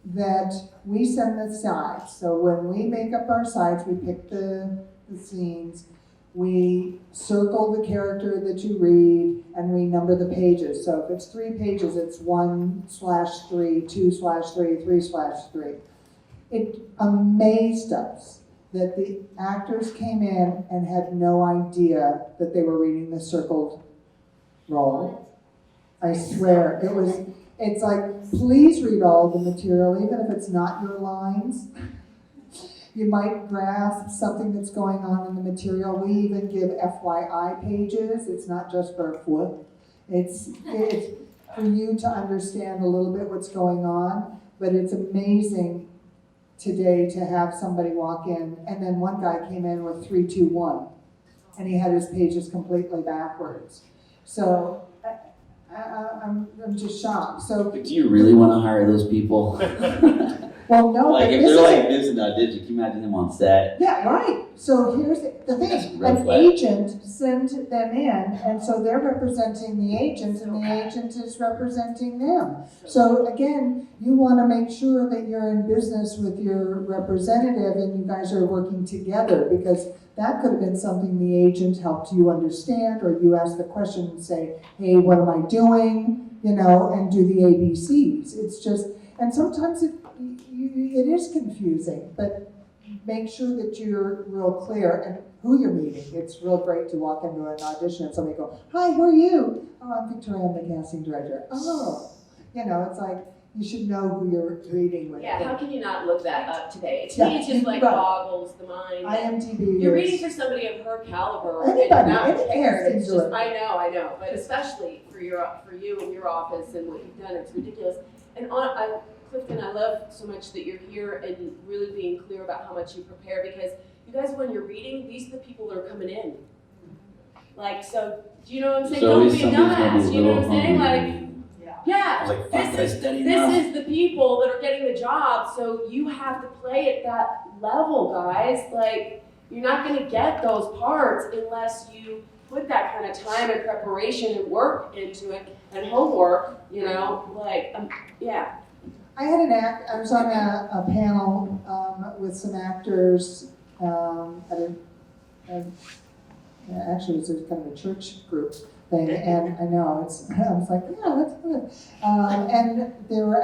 that we send the sides. So when we make up our sides, we pick the scenes, we circle the character that you read, and we number the pages. So if it's 3 pages, it's 1/3, 2/3, 3/3. It amazed us that the actors came in and had no idea that they were reading the circled roll. I swear, it's like, please read all the material, even if it's not your lines. You might grasp something that's going on in the material. We even give FYI pages. It's not just for foot. It's for you to understand a little bit what's going on. But it's amazing today to have somebody walk in, and then one guy came in with 3, 2, 1, and he had his pages completely backwards. So I'm just shocked. So, But do you really want to hire those people? well, no, but If this they're is like this in audition, can you imagine them on set? yeah, right. So here's the That's thing, red an flag. agent sent them in, and so they're representing the agent, and the agent is representing them. So again, you want to make sure that you're in business with your representative and you guys are working together, because that could have been something the agent helped you understand, or you ask the question and say, hey, what am I doing? And do the ABCs. It's just, and sometimes it is confusing, but make sure that you're real clear and who you're meeting. It's real great to walk into an audition and somebody go, hi, who are you? Oh, I'm Victoria, I'm the casting director. Oh, it's like, you should know who you're reading with. Yeah, how can you not look that up today? To Yeah, me, it just right. boggles the mind. IMDb. You're is- reading for somebody of her caliber, Anybody, and you're not any prepared. It's casting just, director. I know, but especially for you and your office and what you've done, it's ridiculous. And Clifton, I love so much that you're here and really being clear about how much you prepare, because you guys, when you're reading, these are the people that are coming in. So, do you know what I'm saying? So Don't is be somebody's gonna nuts. be You a know what little I'm saying? hungry. Yeah. I was like, fuck, did I study This enough? is the people that are getting the job, so you have to play at that level, guys. You're not going to get those parts unless you put that kind of time and preparation and work into it and homework, yeah. I was on a panel with some actors actually it was kind of a church group thing, and I know, I was like, yeah, that's good. And there were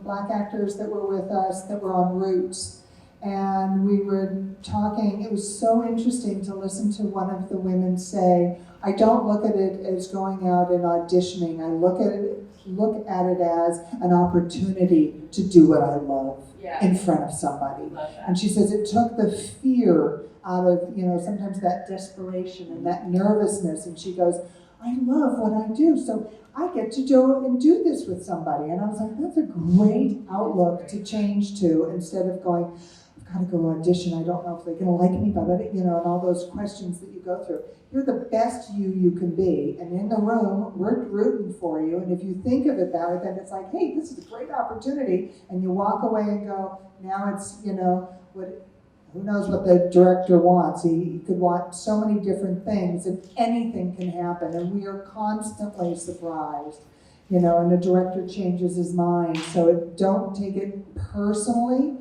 black actors that were with us that were on Roots, and we were talking. It was so interesting to listen to one of the women say, I don't look at it as going out and auditioning. I look at it as an opportunity to do what I love in front of somebody. And she says it took the fear out of, sometimes that desperation and that nervousness. And she goes, I love what I do, so I get to do this with somebody. And I was like, that's a great outlook to change to, instead of going, I've got to go audition, I don't know if they're going to like me, but and all those questions that you go through. You're the best you can be, and in the room, we're rooting for you. And if you think of it that way, then it's like, hey, this is a great opportunity. And you walk away and go, now it's, who knows what the director wants. He could want so many different things, and anything can happen. And we are constantly surprised, and the director changes his mind. So don't take it personally.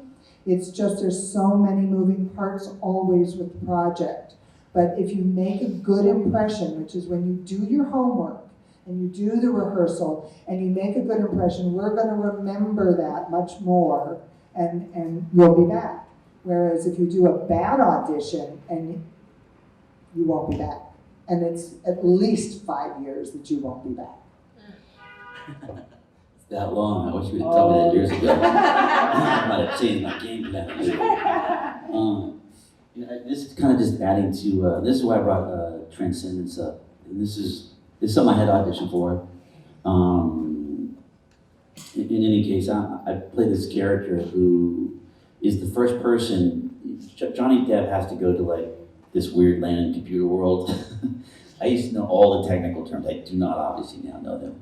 It's just there's so many moving parts always with the project. But if you make a good impression, which is when you do your homework and you do the rehearsal and you make a good impression, we're going to remember that much more, and you'll be back. Whereas if you do a bad audition, and you won't be back. And it's at least 5 years that you won't be back. It's that long. I wish you would have told me that years ago. I might have changed my game plan. This is kind of just adding to, this is why I brought Transcendence up. And this is something I had auditioned for. In any case, I play this character who is the first person. Johnny Depp has to go to like this weird land in computer world. I used to know all the technical terms. I do not obviously now know them.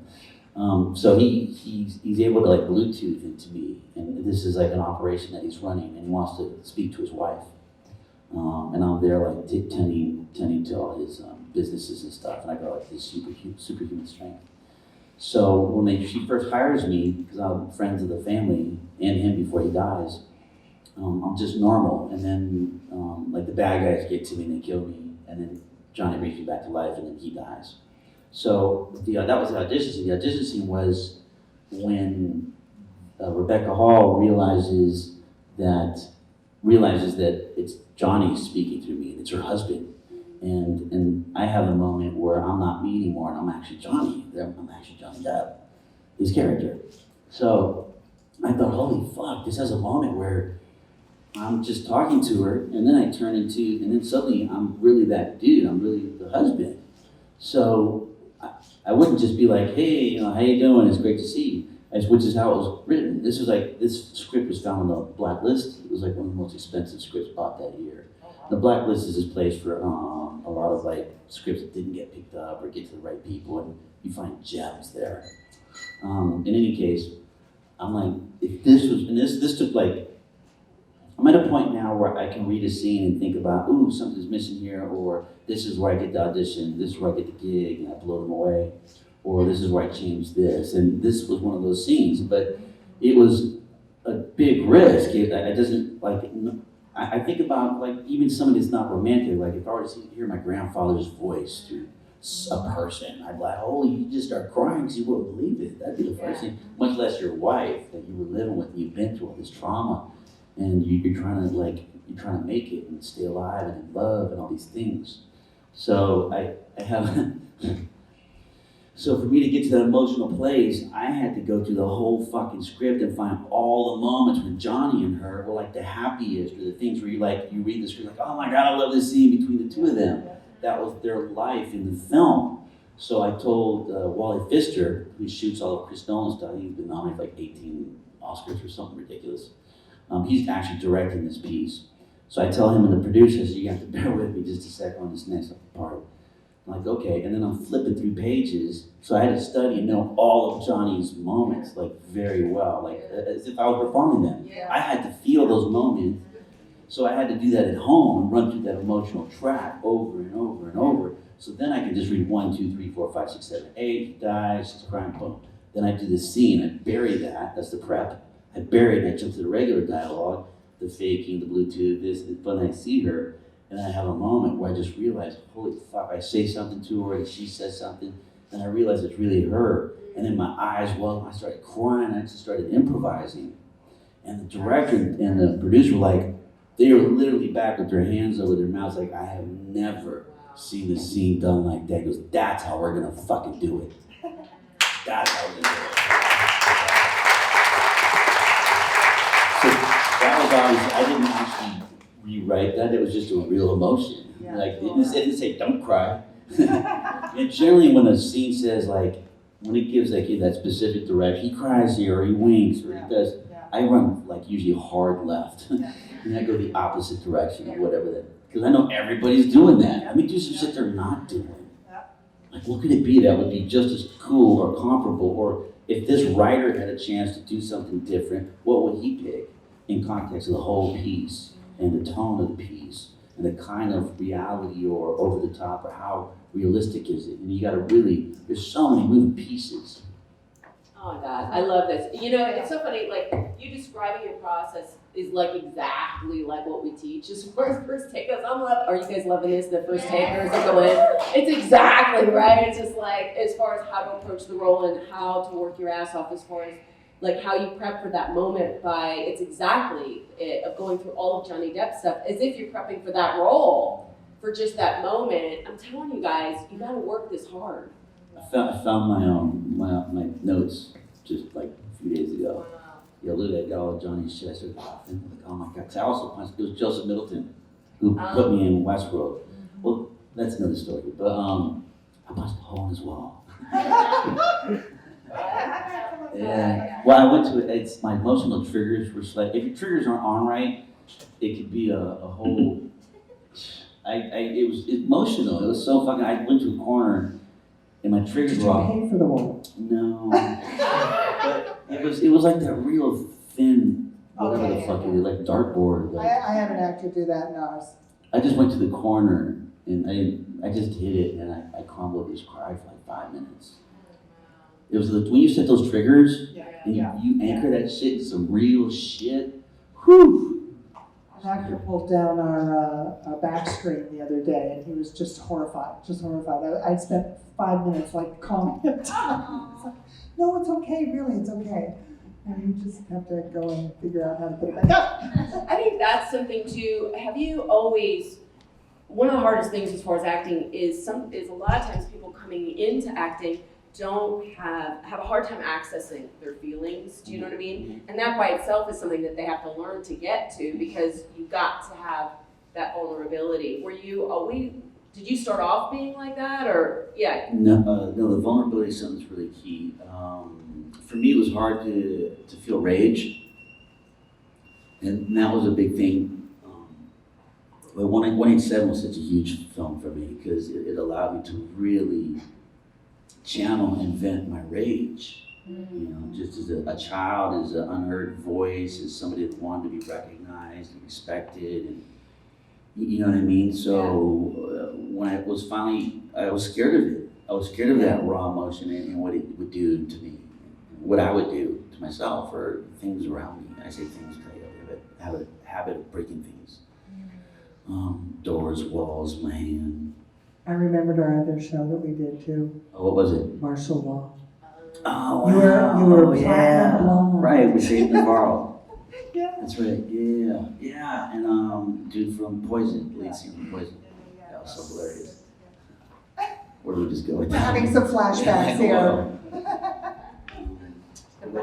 So he's able to like Bluetooth into me, and this is like an operation that he's running, and he wants to speak to his wife. And I'm there like tending to all his businesses and stuff, and I got like this superhuman strength. So when she first hires me, because I'm friends of the family and him before he dies, I'm just normal, and then like the bad guys get to me and they kill me, and then Johnny brings me back to life, and then he dies. So that was the audition scene. The audition scene was when Rebecca Hall realizes that it's Johnny speaking through me, and it's her husband, and I have a moment where I'm not me anymore, and I'm actually Johnny. I'm actually Johnny Depp, his character. So I thought, holy fuck, this has a moment where I'm just talking to her, and then I turn into, and then suddenly I'm really that dude. I'm really the husband. So I wouldn't just be like, hey, how you doing? It's great to see you. Which is how it was written. This script was found on the Blacklist. It was like one of the most expensive scripts bought that year. The Blacklist is this place for a lot of like scripts that didn't get picked up or get to the right people, and you find gems there. In any case, I'm like, if this was, and this took like, I'm at a point now where I can read a scene and think about, ooh, something's missing here, or this is where I get the audition, this is where I get the gig, and I blow them away, or this is where I change this. And this was one of those scenes, but it was a big risk. I think about like even something that's not romantic, like if I were to hear my grandfather's voice through a person, I'd be like, holy, you just start crying because you wouldn't believe it. That'd be the first thing, much less your wife that you were living with, and you've been through all this trauma. And you're trying to make it and stay alive and in love and all these things. So I have, so for me to get to that emotional place, I had to go through the whole fucking script and find all the moments when Johnny and her were like the happiest, or the things where you read the script like, oh my God, I love this scene between the two of them. That was their life in the film. So I told Wally Pfister, who shoots all of Chris Nolan's stuff, he's been nominated for like 18 Oscars or something ridiculous. He's actually directing this piece. So I tell him and the producer, so you have to bear with me just a second on this next part. I'm like, okay, and then I'm flipping through pages. So I had to study and know all of Johnny's moments like very well, like as if I was performing them. Yeah. I had to feel those moments. So I had to do that at home and run through that emotional track over and over and over. So then I can just read 1, 2, 3, 4, 5, 6, 7, 8, he dies, she's crying, boom. Then I do the scene, I bury that's the prep. I bury it and I jump to the regular dialogue, the faking, the Bluetooth, this, but then I see her and I have a moment where I just realize, holy fuck, I say something to her and she says something, and I realize it's really her. And then my eyes well, I started crying, I just started improvising. And the director and the producer were like, they were literally back with their hands over their mouths like, I have never seen a scene done like that. He goes, that's how we're gonna fucking do it. That's how we're gonna do it. That was obviously, I didn't actually rewrite that. It was just a real emotion. Yeah, like, it didn't say, don't cry. And generally when a scene says like, when it gives like that specific direction, he cries here or he winks or he does, I run like usually hard left. And I go the opposite direction or whatever that, because I know everybody's doing that. I mean, do some shit they're not doing. Like, what could it be that would be just as cool or comparable? Or if this writer had a chance to do something different, what would he pick in context of the whole piece and the tone of the piece and the kind of reality or over the top or how realistic is it? And you gotta really, there's so many moving pieces. Oh my God, I love this. You know, it's so funny, like, you describing your process is like exactly like what we teach as far as first take goes. Are you guys loving this, the first takers that go in? It's exactly right. It's just like, as far as how to approach the role and how to work your ass off as far as like how you prep for that moment by, it's exactly it, of going through all of Johnny Depp stuff as if you're prepping for that role, for just that moment. I'm telling you guys, you gotta work this hard. I found my notes just like a few days ago. Yeah, look at that, got all of Johnny's shit. I started laughing. Like, oh my God. Because I also punched, it was Joseph Middleton who put me in Westworld. Well, that's another story. But I punched a hole in his wall. Yeah. Well, I went to it. It's my emotional triggers were like, if your triggers aren't on right, it could be a whole. It was emotional. It was so fucking. I went to a corner, and my triggers were off. Did you pay for the wall? No. But it was like that real thin, whatever the fuck it is, like dartboard. Like, I had an actor do that in ours. I just went to the corner and I just hit it and I crumbled, just cried for like 5 minutes. It was when you set those triggers and you anchor that shit in some real shit. Whew. An actor pulled down our back screen the other day and he was just horrified. I spent 5 minutes like calming him down. He's like, no, it's okay, really, it's okay. And you just have to go and figure out how to put it back up. I think that's something too. Have you always, one of the hardest things as far as acting is a lot of times people coming into acting don't have a hard time accessing their feelings. Do you know what I mean? And that by itself is something that they have to learn to get to, because you've got to have that vulnerability. Were you always, did you start off being like that, or yeah? No, the vulnerability is something that's really key. For me, it was hard to feel rage, and that was a big thing. But 187 was such a huge film for me because it allowed me to really channel and vent my rage. You know, just as a child, as an unheard voice, as somebody that wanted to be recognized and respected, and you know what I mean. So when I was finally, I was scared of it. I was scared of that raw emotion and what it would do to me, what I would do to myself or things around me. I say things because I have a habit of breaking things. Doors, walls, my hand. I remembered our other show that we did too. Oh, what was it? Martial law. Oh, You were platinum blonde. Right, we saved Navarro. Yeah. That's right, yeah. And dude from Poison, lead singer from Poison. That was so hilarious. Where do we just go with We're that? having some flashbacks here.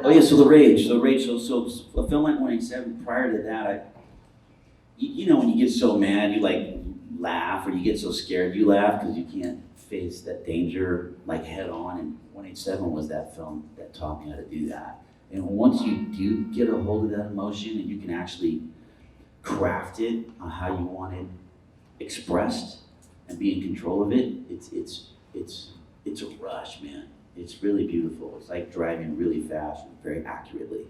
Oh yeah, so the rage. So a film like 187, prior to that, you know when you get so mad, you like laugh, or you get so scared, you laugh because you can't face that danger like head on, and 187 was that film that taught me how to do that. And once you do get a hold of that emotion and you can actually craft it on how you want it expressed and be in control of it, it's a rush, man. It's really beautiful. It's like driving really fast and very accurately.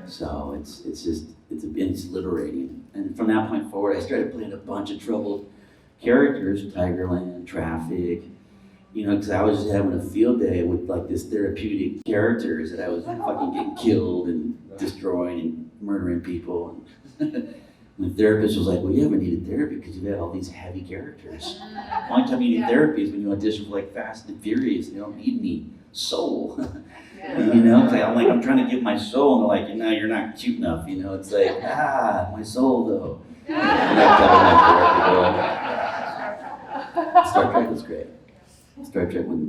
So it's liberating. And from that point forward, I started playing a bunch of troubled characters, Tigerland, Traffic, you know, because I was just having a field day with like this therapeutic characters that I was fucking getting killed and destroying and murdering people. And my therapist was like, well, you haven't needed therapy because you've had all these heavy characters. The only time you need therapy is when you audition for like Fast and Furious and you don't need any soul. You know, it's like, I'm trying to give my soul, and they're like, no, you're not cute enough. You know, it's like, my soul though. Star Trek was great. Star Trek was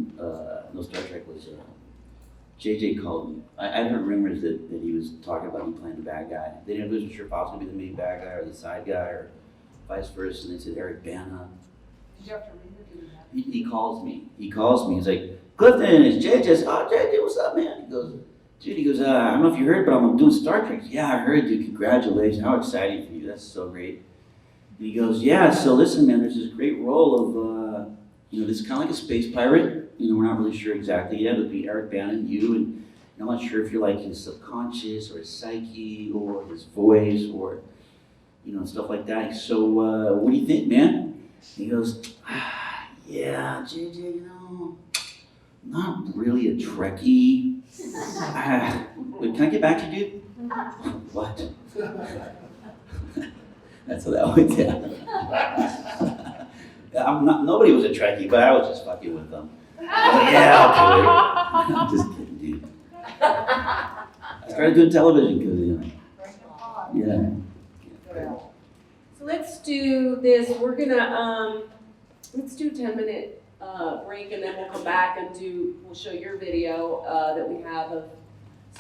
JJ called me. I heard rumors that he was talking about me playing the bad guy. They didn't wasn't sure if I was gonna be the main bad guy or the side guy or vice versa. And they said Eric Bana. Did you have to read it? He calls me. He's like, Clifton, it's JJ. Oh, JJ, what's up, man? He goes, dude, I don't know if you heard, but I'm doing Star Trek. Yeah, I heard, dude. Congratulations. How exciting for you. That's so great. And he goes, yeah, so listen, man, there's this great role of, this is kind of like a space pirate. We're not really sure exactly yet. It'll be Eric Bannon, you, and I'm not sure if you're like his subconscious or his psyche or his voice or, stuff like that. So, what do you think, man? He goes, yeah, JJ, not really a Trekkie. Wait, can I get back to you, dude? What? That's how that went down. Nobody was a Trekkie, but I was just fucking with them. Yeah, okay. I'm just kidding, dude. I started doing television because, yeah. So let's do this. We're gonna let's do a 10-minute break, and then we'll come back and we'll show your video that we have of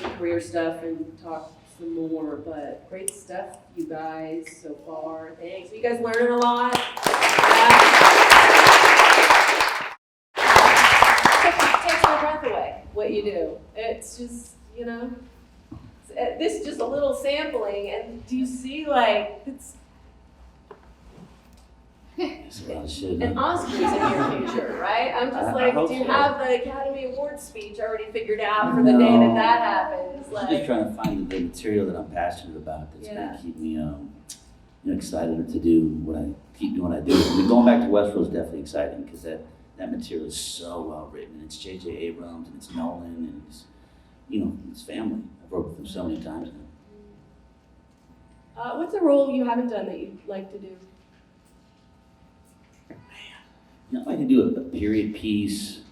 some career stuff and talk some more. But great stuff, you guys, so far. Thanks. Are you guys learning a lot? Takes my breath away. What you do? It's just this is just a little sampling, and do you see it's. That's a lot of shit. And Oscars in your future, right? I'm just do you have the Academy Awards speech already figured out for the day that happens? I'm just trying to find the material that I'm passionate about that's going to keep me excited to do what I keep doing what I do. Going back to Westworld is definitely exciting because that material is so well written. It's J.J. Abrams and it's Nolan and it's, it's family. I've worked with them so many times now. What's a role you haven't done that you'd like to do? I'd like to do a period piece.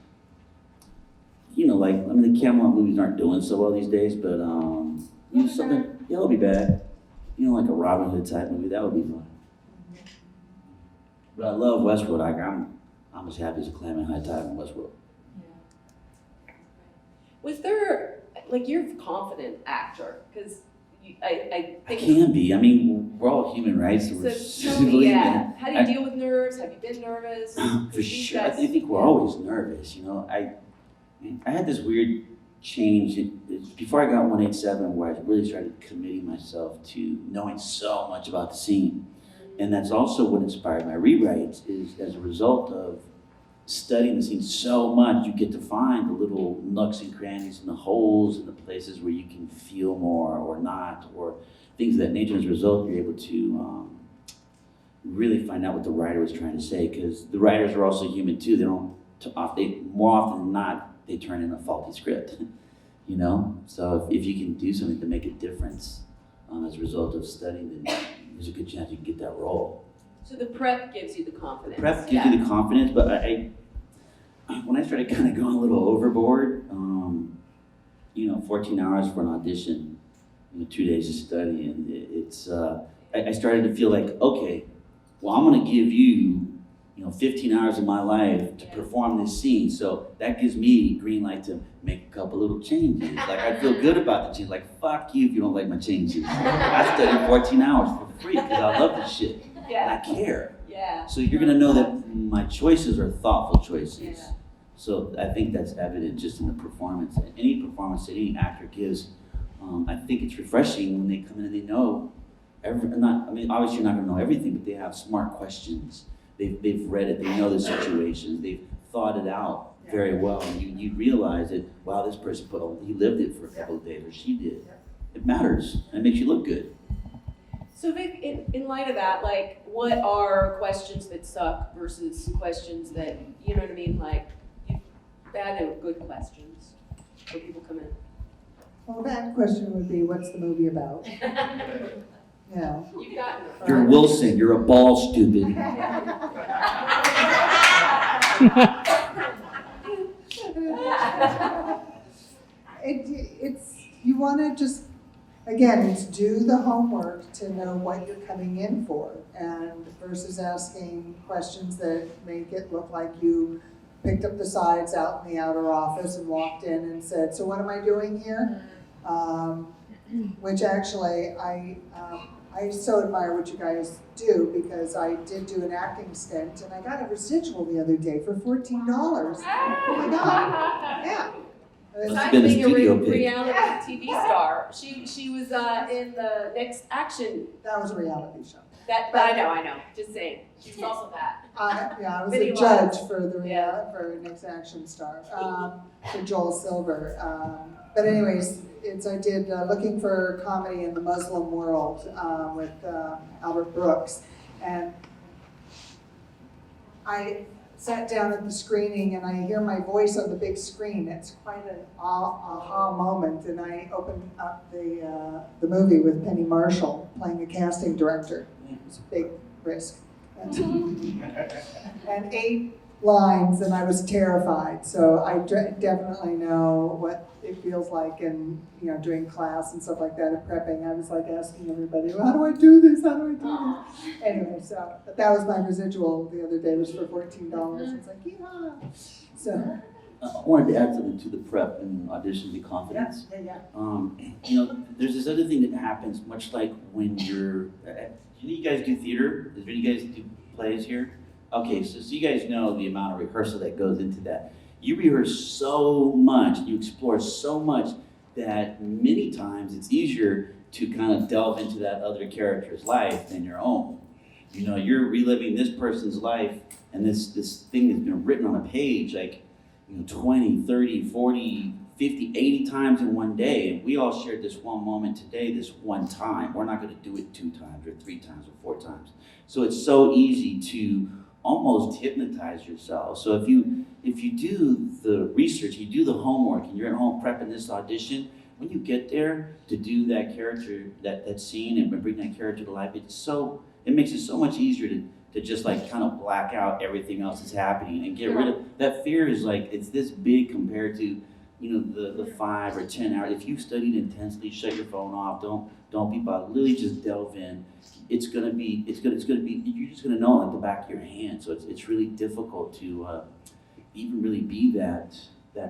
The Camelot movies aren't doing so well these days, but something, it'll be bad. Like a Robin Hood type movie, that would be fun. But I love Westworld. I'm as happy as a clam in high tide in Westworld. Was there, you're a confident actor, because I think... I can be. We're all human, right? So tell me, how do you deal with nerves? Have you been nervous? For sure. I think we're always nervous, I had this weird change before I got 187 where I really started committing myself to knowing so much about the scene. And that's also what inspired my rewrites is as a result of studying the scene so much, you get to find the little nooks and crannies and the holes and the places where you can feel more or not, or things of that nature. As a result, you're able to really find out what the writer was trying to say, because the writers are also human too. More often than not, they turn in a faulty script, So if you can do something to make a difference as a result of studying, then there's a good chance you can get that role. So the prep gives you the confidence. Prep gives you the confidence, but when I started kind of going a little overboard, 14 hours for an audition, 2 days of study, and I started to feel like, okay, well, I'm going to give you, 15 hours of my life to perform this scene, so that gives me green light to make a couple little changes. I feel good about the change. Fuck you if you don't like my changes. I studied 14 hours for free because I love this shit. Yeah. And I care. Yeah. So you're gonna know that my choices are thoughtful choices. Yeah. So I think that's evident just in the performance. Any performance that any actor gives, I think it's refreshing when they come in and they know obviously you're not gonna know everything, but they have smart questions. They've read it, they know the situations, they've thought it out very well, and you realize that, wow, this person he lived it for a couple of days, or she did. It matters, and it makes you look good. So Vic, in light of that, what are questions that suck versus questions that, you know what I mean, bad and good questions where people come in? Well, that question would be, what's the movie about? You've gotten it. You're Wilson, you're a ball, stupid. It's you want to just, again, it's do the homework to know what you're coming in for, and versus asking questions that make it look like you picked up the sides out in the outer office and walked in and said, so what am I doing here? Which actually, I I so admire what you guys do because I did do an acting stint and I got a residual the other day for $14. Oh my God, yeah. Must Besides have been a being studio pick. reality TV star, she was in the next action. That was a reality show. But I know. Just saying, she's also that. I was Video a judge wise. for the Yeah. for Next Action Star for Joel Silver. But anyways, I did Looking for Comedy in the Muslim World with Albert Brooks, and I sat down at the screening and I hear my voice on the big screen. It's quite an aha moment, and I opened up the movie with Penny Marshall playing a casting director. It was a big risk. And 8 lines, and I was terrified. So I definitely know what it feels like, and doing class and stuff like that, and prepping. I was like asking everybody, well, how do I do this? How do I do this? Anyway, but that was my residual the other day, was for $14. It's like, yeah. So. I wanted to add something to the prep and audition, the confidence. Yeah. There's this other thing that happens, much like when you're. You guys do theater? Does any of you guys do plays here? Okay, so you guys know the amount of rehearsal that goes into that. You rehearse so much, you explore so much that many times it's easier to kind of delve into that other character's life than your own. You're reliving this person's life, and this thing has been written on a page 20, 30, 40, 50, 80 times in one day. And we all shared this one moment today, this one time. We're not going to do it 2 times or 3 times or 4 times. So it's so easy to almost hypnotize yourself. So if you do the research, you do the homework, and you're at home prepping this audition, when you get there to do that character, that scene, and bring that character to life, it makes it so much easier to just kind of black out everything else that's happening and get rid of that fear. Is it's this big compared to the 5 or 10 hours. If you studied intensely, shut your phone off, don't be bothered, really just delve in. It's gonna be you're just gonna know it like the back of your hand. So it's really difficult to even really be that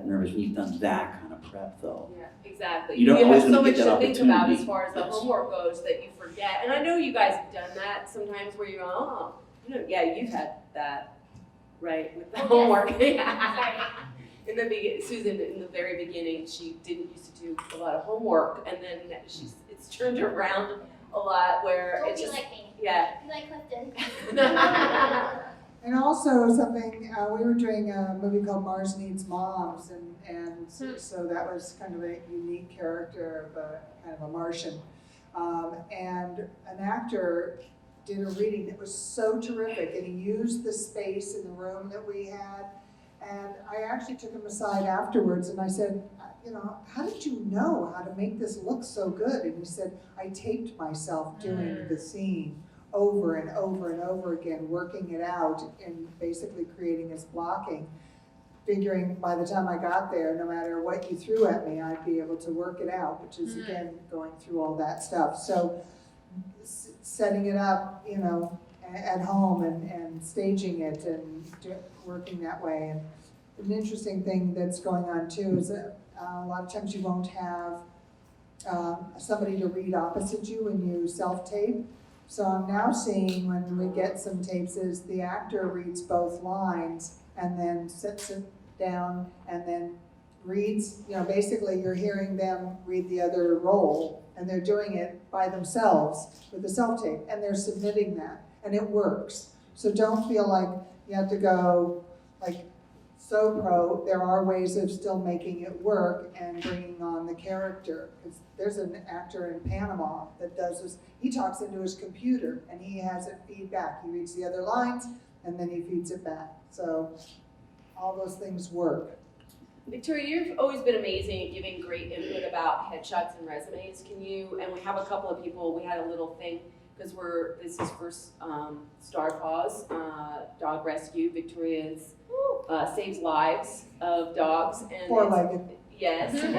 nervous when you've done that kind of prep though. Yeah, exactly. You don't have always so gonna much get that to think about opportunity. as far as the Yes. homework goes that you forget. And I know you guys have done that sometimes where you go, you've had that, right, with the homework. Yeah. Susan, in the very beginning, she didn't used to do a lot of homework, and then it's turned around a lot where Don't it's be just, like me. yeah. Be like Clifton. And also something, we were doing a movie called Mars Needs Moms, and so that was kind of a unique character of a kind of a Martian. And an actor did a reading that was so terrific, and he used the space in the room that we had. And I actually took him aside afterwards and I said, how did you know how to make this look so good? And he said, I taped myself doing the scene over and over and over again, working it out and basically creating his blocking, figuring by the time I got there, no matter what you threw at me, I'd be able to work it out, which is again, going through all that stuff. So setting it up, at home and staging it and working that way. And an interesting thing that's going on too is that a lot of times you won't have somebody to read opposite you when you self-tape. So I'm now seeing when we get some tapes is the actor reads both lines and then sits it down and then reads, basically you're hearing them read the other role and they're doing it by themselves with the self-tape and they're submitting that and it works. So don't feel like you have to go so pro. There are ways of still making it work and bringing on the character. Because there's an actor in Panama that does this. He talks into his computer and he has it feed back. He reads the other lines and then he feeds it back. So all those things work. Victoria, you've always been amazing at giving great input about headshots and resumes. And we have a couple of people, we had a little thing, because this is for Star Paws, dog rescue. Victoria's saves lives of dogs. And 4-legged. Yes, and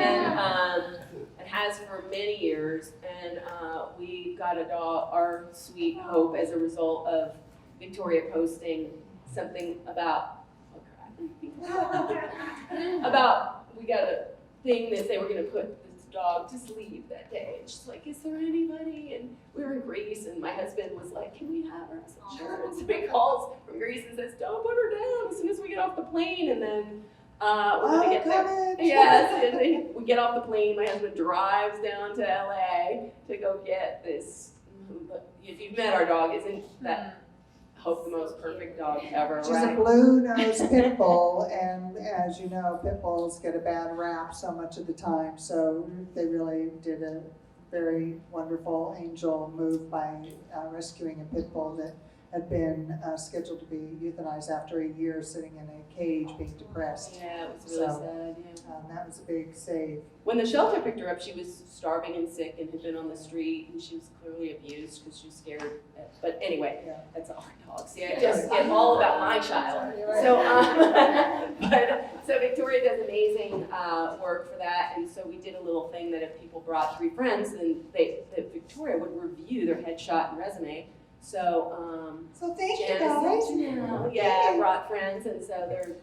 it has for many years. And we got a dog, our sweet Hope, as a result of Victoria posting something about, we got a thing that they were going to put dog to sleep that day. And she's like, is there anybody? And we were in Greece, and my husband was like, can we have her? I said, sure. And so he calls from Greece and says, don't put her down as soon as we get off the plane. And then we're gonna get there. Yes, and then we get off the plane. My husband drives down to LA to go get this. If you've met our dog, isn't that Hope the most perfect dog ever, She's right? a blue-nosed pit bull, and as you know, pit bulls get a bad rap so much of the time, so they really did a very wonderful angel move by rescuing a pit bull that had been scheduled to be euthanized after a year sitting in a cage being depressed. Yeah, it was really So, sad, yeah. That was a big save. When the shelter picked her up, she was starving and sick and had been on the street, and she was clearly abused because she was scared. But anyway, Yeah. that's our dog. See, I just get all about my child. You're right. So, so Victoria does amazing work for that, and so we did a little thing that if people brought 3 friends, then that Victoria would review their headshot and resume. So, So thank you Janice, guys. yeah, brought friends, and so they're.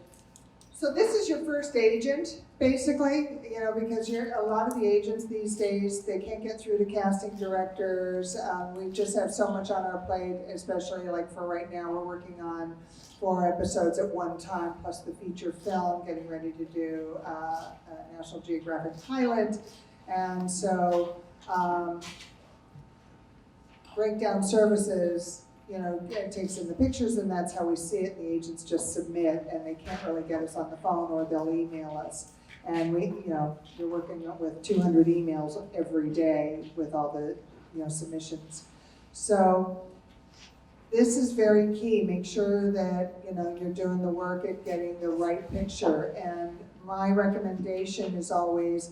So this is your first agent, basically, because a lot of the agents these days, they can't get through to casting directors. We just have so much on our plate, especially like for right now, we're working on 4 episodes at one time, plus the feature film, getting ready to do a National Geographic pilot. And so breakdown services, it takes in the pictures, and that's how we see it. The agents just submit, and they can't really get us on the phone, or they'll email us. And we're working with 200 emails every day with all the, submissions. So this is very key. Make sure that, you're doing the work at getting the right picture. And my recommendation is always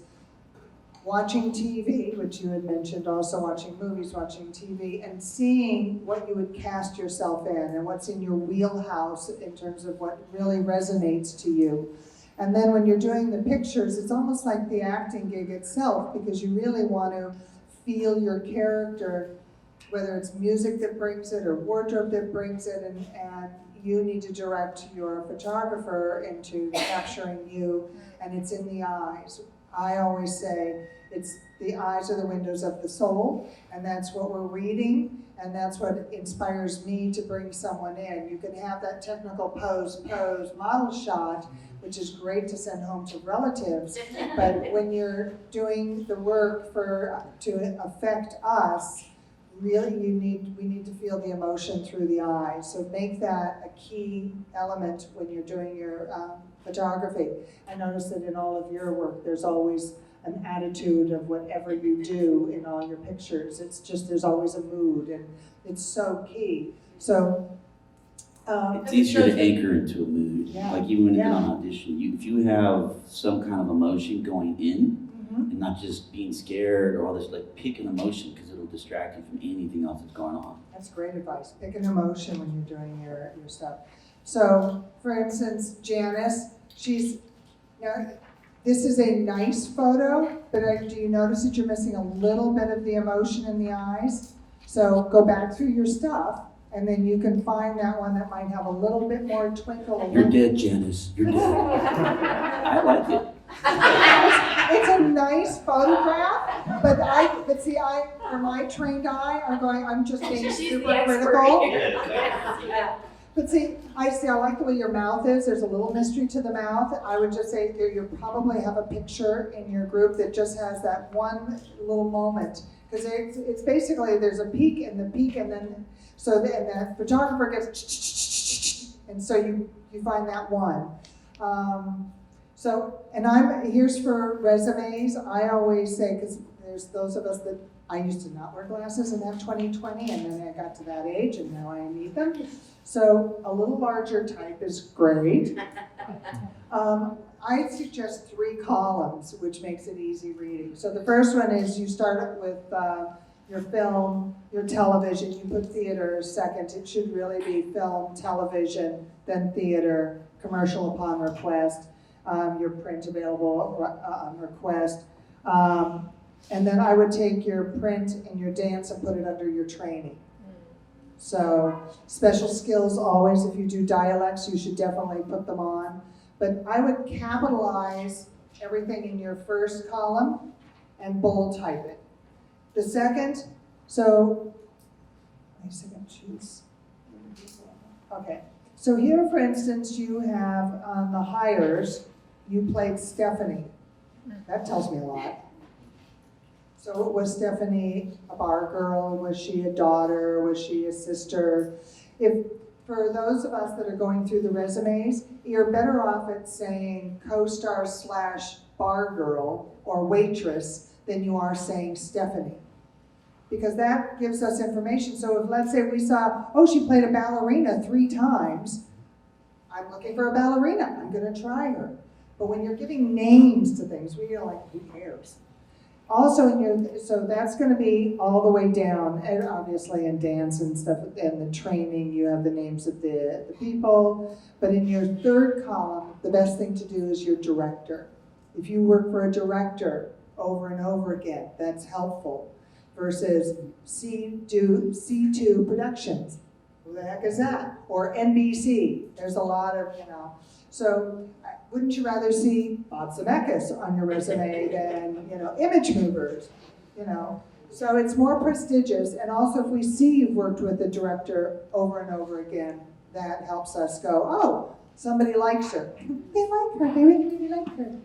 watching TV, which you had mentioned, also watching movies, watching TV, and seeing what you would cast yourself in and what's in your wheelhouse in terms of what really resonates to you. And then when you're doing the pictures, it's almost like the acting gig itself, because you really want to feel your character, whether it's music that brings it or wardrobe that brings it, and you need to direct your photographer into capturing you, and it's in the eyes. I always say the eyes are the windows of the soul, and that's what we're reading, and that's what inspires me to bring someone in. You can have that technical pose model shot, which is great to send home to relatives, but when you're doing the work to affect us, really we need to feel the emotion through the eyes. So make that a key element when you're doing your photography. I notice that in all of your work, there's always an attitude of whatever you do in all your pictures. It's just, there's always a mood, and it's so key. So it's easier to anchor into a mood. Yeah. Like even when you're on audition, if you have some kind of emotion going in, and not just being scared or all this, like pick an emotion, because it'll distract you from anything else that's going on. That's great advice. Pick an emotion when you're doing your stuff. So, for instance, Janice, this is a nice photo, but do you notice that you're missing a little bit of the emotion in the eyes? So go back through your stuff, and then you can find that one that might have a little bit more twinkle. You're dead, Janice. You're dead. I like it. It's a nice photograph, but see, for my trained eye, I'm just being super critical. Yeah. But see, I like the way your mouth is. There's a little mystery to the mouth. I would just say that you probably have a picture in your group that just has that one little moment. Because it's basically, there's a peak, and then, and that photographer gets, and so you find that one. Here's for resumes. I always say, because there's those of us that I used to not wear glasses and have 20/20, and then I got to that age, and now I need them. So a little larger type is great. I suggest 3 columns, which makes it easy reading. So the first one is you start with your film, your television, you put theater second. It should really be film, television, then theater, commercial upon request, your print available on request. And then I would take your print and your dance and put it under your training. So special skills always, if you do dialects, you should definitely put them on. But I would capitalize everything in your first column and bold type it. The second, so, wait a second, choose. Okay, so here, for instance, you have on the hires, you played Stephanie. That tells me a lot. So was Stephanie a bar girl? Was she a daughter? Was she a sister? If, for those of us that are going through the resumes, you're better off at saying co-star / bar girl or waitress than you are saying Stephanie. Because that gives us information. So if, let's say we saw, oh, she played a ballerina 3 times, I'm looking for a ballerina, I'm gonna try her. But when you're giving names to things, we are like, who cares? Also, so that's gonna be all the way down, and obviously in dance and stuff, and the training, you have the names of the people. But in your third column, the best thing to do is your director. If you work for a director over and over again, that's helpful. Versus C2 Productions. Who the heck is that? Or NBC. There's a lot of, So wouldn't you rather see Bob Zemeckis on your resume than, Image Movers, So it's more prestigious. And also if we see you've worked with the director over and over again, that helps us go, oh, somebody likes her. They like her. They really like her.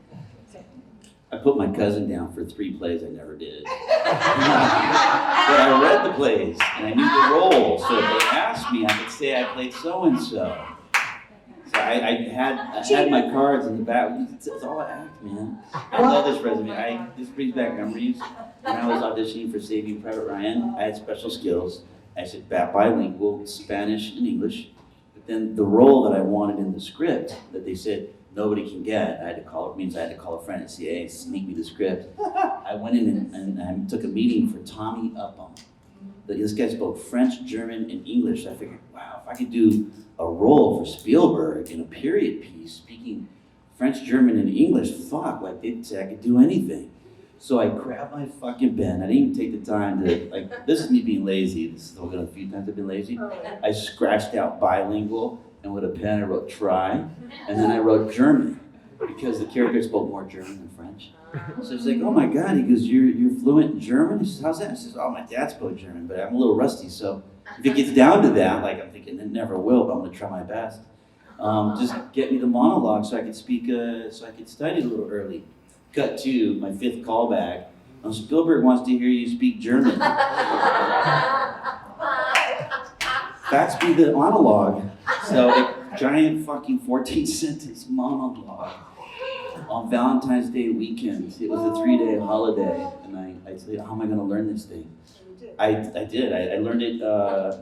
I put my cousin down for 3 plays I never did. But I read the plays, and I knew the role, so if they asked me, I could say I played so-and-so. So I had my cards in the back. It's all I act, man. I love this resume. This brings back memories. When I was auditioning for Saving Private Ryan, I had special skills. I said bilingual, Spanish and English. But then the role that I wanted in the script that they said, nobody can get. I had to call a friend at CA, sneak me the script. I went in and I took a meeting for Tommy Upham. This guy spoke French, German, and English. I figured, wow, if I could do a role for Spielberg in a period piece, speaking French, German, and English, they'd say I could do anything. So I grabbed my fucking pen. I didn't even take the time to, this is me being lazy. This is a few times I've been lazy. I scratched out bilingual. And with a pen, I wrote try, and then I wrote German, because the character spoke more German than French. So he's like, oh my God, he goes, you're fluent in German? He says, how's that? I says, oh, my dad spoke German, but I'm a little rusty, so if it gets down to that, I'm thinking it never will, but I'm gonna try my best. Just get me the monologue so I could speak, so I could study a little early. Cut to my 5th callback. Spielberg wants to hear you speak German. That's be the monologue. So a giant fucking 14-sentence monologue on Valentine's Day weekend. It was a 3-day holiday, and I said, how am I going to learn this thing? I did. I learned it.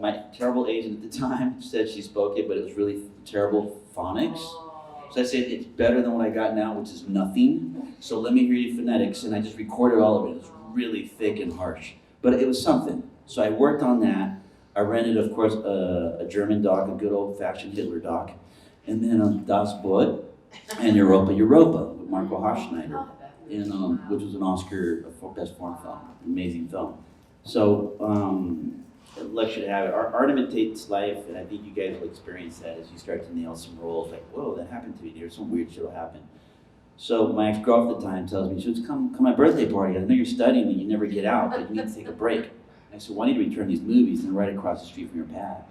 My terrible agent at the time said she spoke it, but it was really terrible phonics. So I said, it's better than what I got now, which is nothing. So let me hear you phonetics, and I just recorded all of it. It was really thick and harsh, but it was something. So I worked on that. I rented, of course, a German doc, a good old-fashioned Hitler doc, and then Das Boot and Europa with Marco Haschneider, which was an Oscar for Best Foreign Film, amazing film. So, lucky to have it. Art imitates life, and I think you guys will experience that as you start to nail some roles. Like, whoa, that happened to me. There's some weird shit will happen. So my ex-girlfriend at the time tells me, she says, come my birthday party. I know you're studying and you never get out, but you need to take a break. I said, well, I need to return these movies, and right across the street from your pad.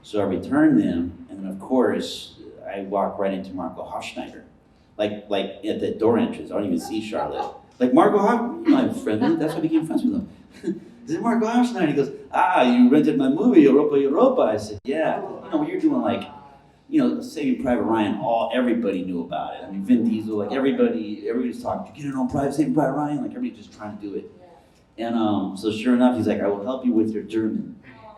So I returned them, and then of course, I walk right into Marco Haschneider. Like at the door entrance, I don't even see Charlotte. Like Marco Haschneider, I'm friends with him, that's why I became friends with him. I said, Marco Haschneider, he goes, you rented my movie, Europa. I said, yeah, when you're doing Saving Private Ryan, everybody knew about it. I mean, Vin Diesel, everybody's talking, you get it on Saving Private Ryan, everybody's just trying to do it. And so sure enough, he's like, I will help you with your German.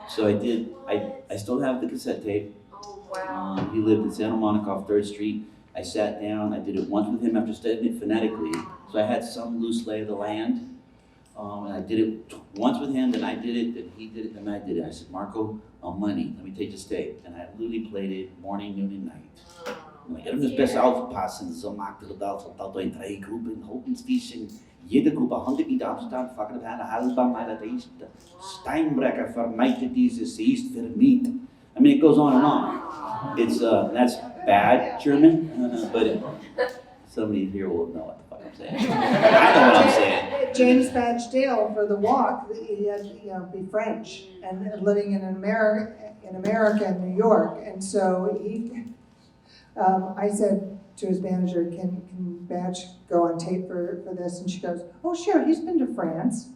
So I did. I still have the cassette tape. Oh, wow. He lived in Santa Monica off 3rd Street. I sat down. I did it once with him after studying it phonetically. So I had some loose lay of the land. And I did it once with him, then I did it, then he did it, then I did it. I said, Marco, money, let me take this tape. And I literally played it morning, noon, and night. Er muss besser aufpassen, so mag der da in 3 Gruppen, Hopenstischen, jede Gruppe 100 Meter Abstand, fahren eine halbe Meile rechts, Steinbrecher vermeidet dieses, sie ist vermiet. I mean, it goes on and on. It's, that's bad German, but somebody here will know what the fuck I'm saying. I know what I'm saying. James Badge Dale for the walk, he had to, be French and living in America in New York. And so I said to his manager, can Badge go on tape for this? And she goes, oh sure, he's been to France.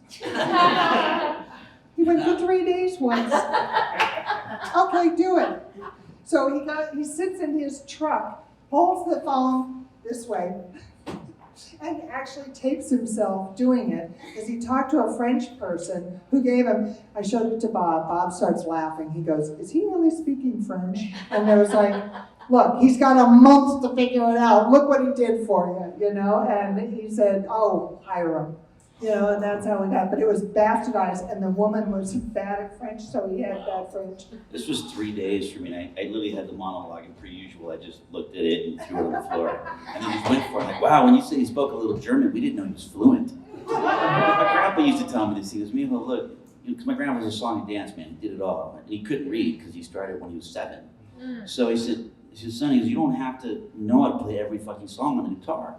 He went for 3 days once. Okay, do it. So he sits in his truck, holds the phone this way, and actually tapes himself doing it, because he talked to a French person who gave him, I showed it to Bob. Bob starts laughing. He goes, is he really speaking French? And I was like, look, he's got a month to figure it out. Look what he did for you, And he said, oh, hire him. And that's how we got, but it was bastardized, and the woman was bad at French, so he had bad French. This was 3 days for me, and I literally had the monologue, and per usual, I just looked at it and threw it on the floor. And then just went for it, like, wow, when you said he spoke a little German, we didn't know he was fluent. My grandpa used to tell me this, he goes, Mijo, look, because my grandpa was a song and dance man, he did it all. And he couldn't read, because he started when he was 7. So he said, son, you don't have to know how to play every fucking song on the guitar.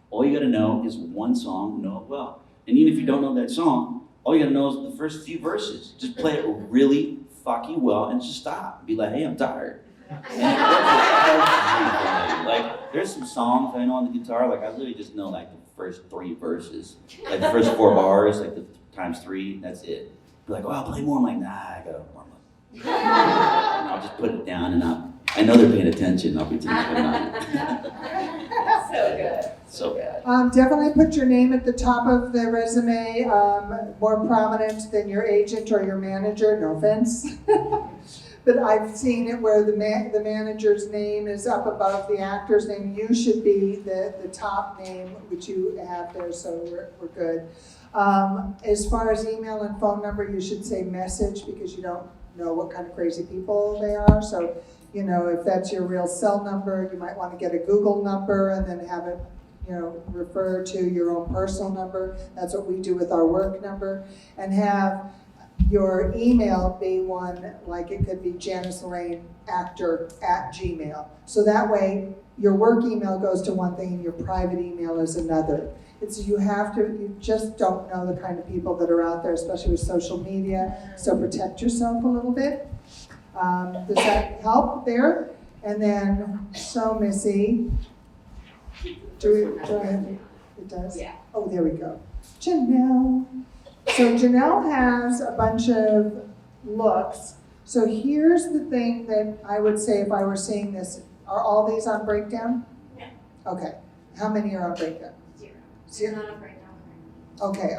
All you gotta know is one song, know it well. And even if you don't know that song, all you gotta know is the first few verses. Just play it really fucking well and just stop. Be like, hey, I'm tired. And like, there's some songs I know on the guitar, like I literally just know like the first 3 verses. Like the first 4 bars, like the times 3, that's it. Be like, oh, I'll play more. I'm like, nah, I gotta warm up. And I'll just put it down and I know they're paying attention, I'll pretend I'm not. So good. So bad. Definitely put your name at the top of the resume, more prominent than your agent or your manager, no offense. But I've seen it where the manager's name is up above the actor's name. You should be the top name, which you have there, so we're good. As far as email and phone number, you should say message, because you don't know what kind of crazy people they are. So, if that's your real cell number, you might want to get a Google number and then have it refer to your own personal number. That's what we do with our work number. And have your email be one, like it could be Janice Lorraine actor @gmail. So that way your work email goes to one thing and your private email is another. You just don't know the kind of people that are out there, especially with social media. So protect yourself a little bit. Does that help there? And then, so Missy, do I have, it does? Yeah. Oh, there we go. Janelle. So Janelle has a bunch of looks. So here's the thing that I would say if I were seeing this. Are all these on breakdown? Yeah. Okay. How many are on breakdown? 0. Not on breakdown. Okay.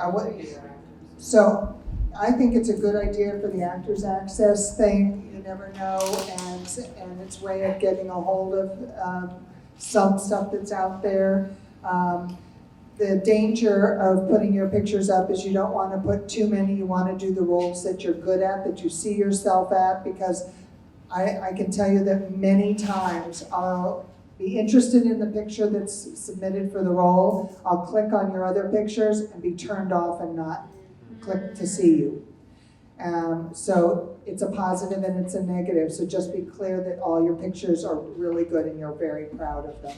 So I think it's a good idea for the Actors Access thing. You never know, and it's a way of getting a hold of some stuff that's out there. The danger of putting your pictures up is you don't want to put too many. You want to do the roles that you're good at, that you see yourself at, because I can tell you that many times I'll be interested in the picture that's submitted for the role. I'll click on your other pictures and be turned off and not click to see you. So it's a positive and it's a negative. So just be clear that all your pictures are really good and you're very proud of them.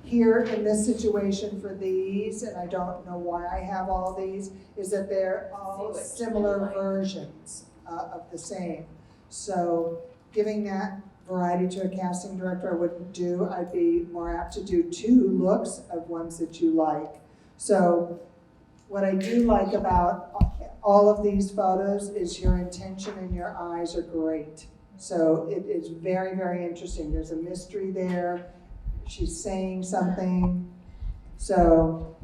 Here in this situation for these, and I don't know why I have all these, is that they're all similar versions of the same. So giving that variety to a casting director I wouldn't do. I'd be more apt to do 2 looks of ones that you like. So what I do like about all of these photos is your intention and your eyes are great. So it is very, very interesting. There's a mystery there. She's saying something. So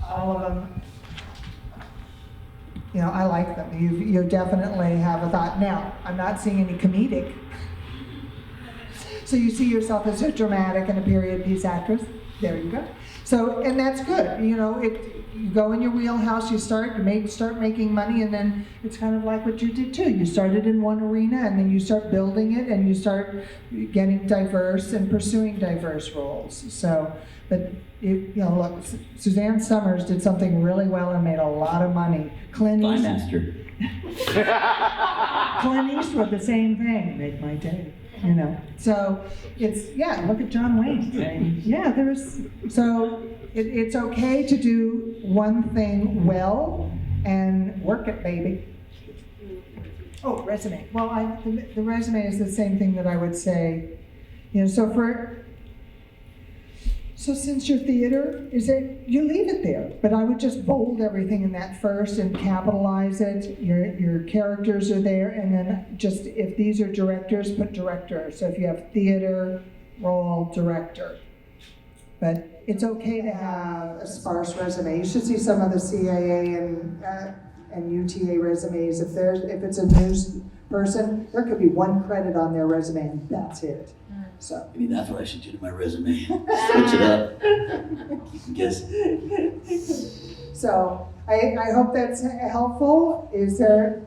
all of them, I like them. You definitely have a thought. Now, I'm not seeing any comedic. So you see yourself as a dramatic and a period piece actress. There you go. So, and that's good. You go in your wheelhouse, you start making money, and then it's kind of like what you did too. You started in one arena, and then you start building it, and you start getting diverse and pursuing diverse roles. So, but look, Suzanne Summers did something really well and made a lot of money. Clint Eastwood, the same thing. Make my day. you know. So it's, yeah, look at John Wayne. And yeah, so it's okay to do one thing well and work it, baby. Oh, resume. Well, the resume is the same thing that I would say, you know, so since your theater you leave it there, but I would just bold everything in that first and capitalize it. Your characters are there, and then just, if these are directors, put director. So if you have theater, role, director. But it's okay to have a sparse resume. You should see some of the CIA and UTA resumes. If it's a news person, there could be one credit on their resume and that's it. So Maybe that's what I should do to my resume. Switch it up. Keep guessing. So I hope that's helpful. Is there?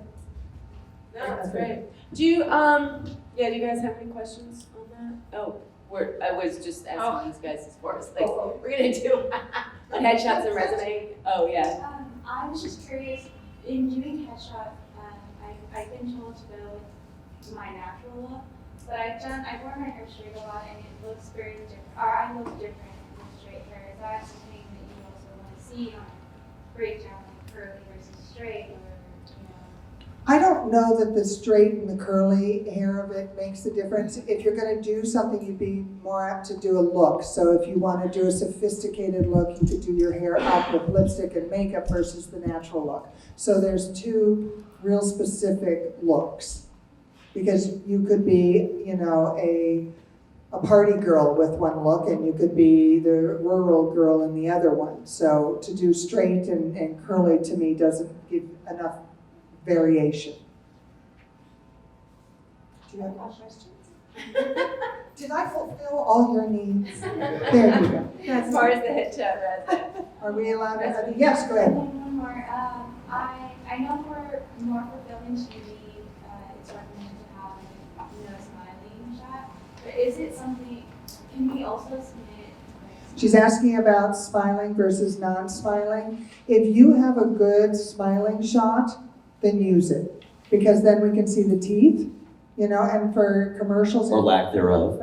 No, that's great. Do you guys have any questions on that? Oh, I was just asking these guys as far as like, we're gonna do headshots and resume. Oh, yeah. I was just curious, in doing headshot, I've been told to go with my natural look, but I've worn my hair straight a lot and it looks very different, or I look different with straight hair. Is that something that you also want to see on a breakdown, like curly versus straight, or, you know? I don't know that the straight and the curly hair of it makes the difference. If you're going to do something, you'd be more apt to do a look. So if you want to do a sophisticated look, you could do your hair up with lipstick and makeup versus the natural look. So there's two real specific looks. Because you could be, you know, a party girl with one look, and you could be the rural girl in the other one. So to do straight and curly, to me, doesn't give enough variation. Do you have questions? Did I fulfill all your needs? There you go. As far as the headshot resume. Are we allowed to? Yes, go ahead. One more. I know for more fulfilling TV, it's recommended to have no smiling shot. But is it something? Can we also submit? She's asking about smiling versus non-smiling. If you have a good smiling shot, then use it, because then we can see the teeth, you know, and for commercials. Or lack thereof.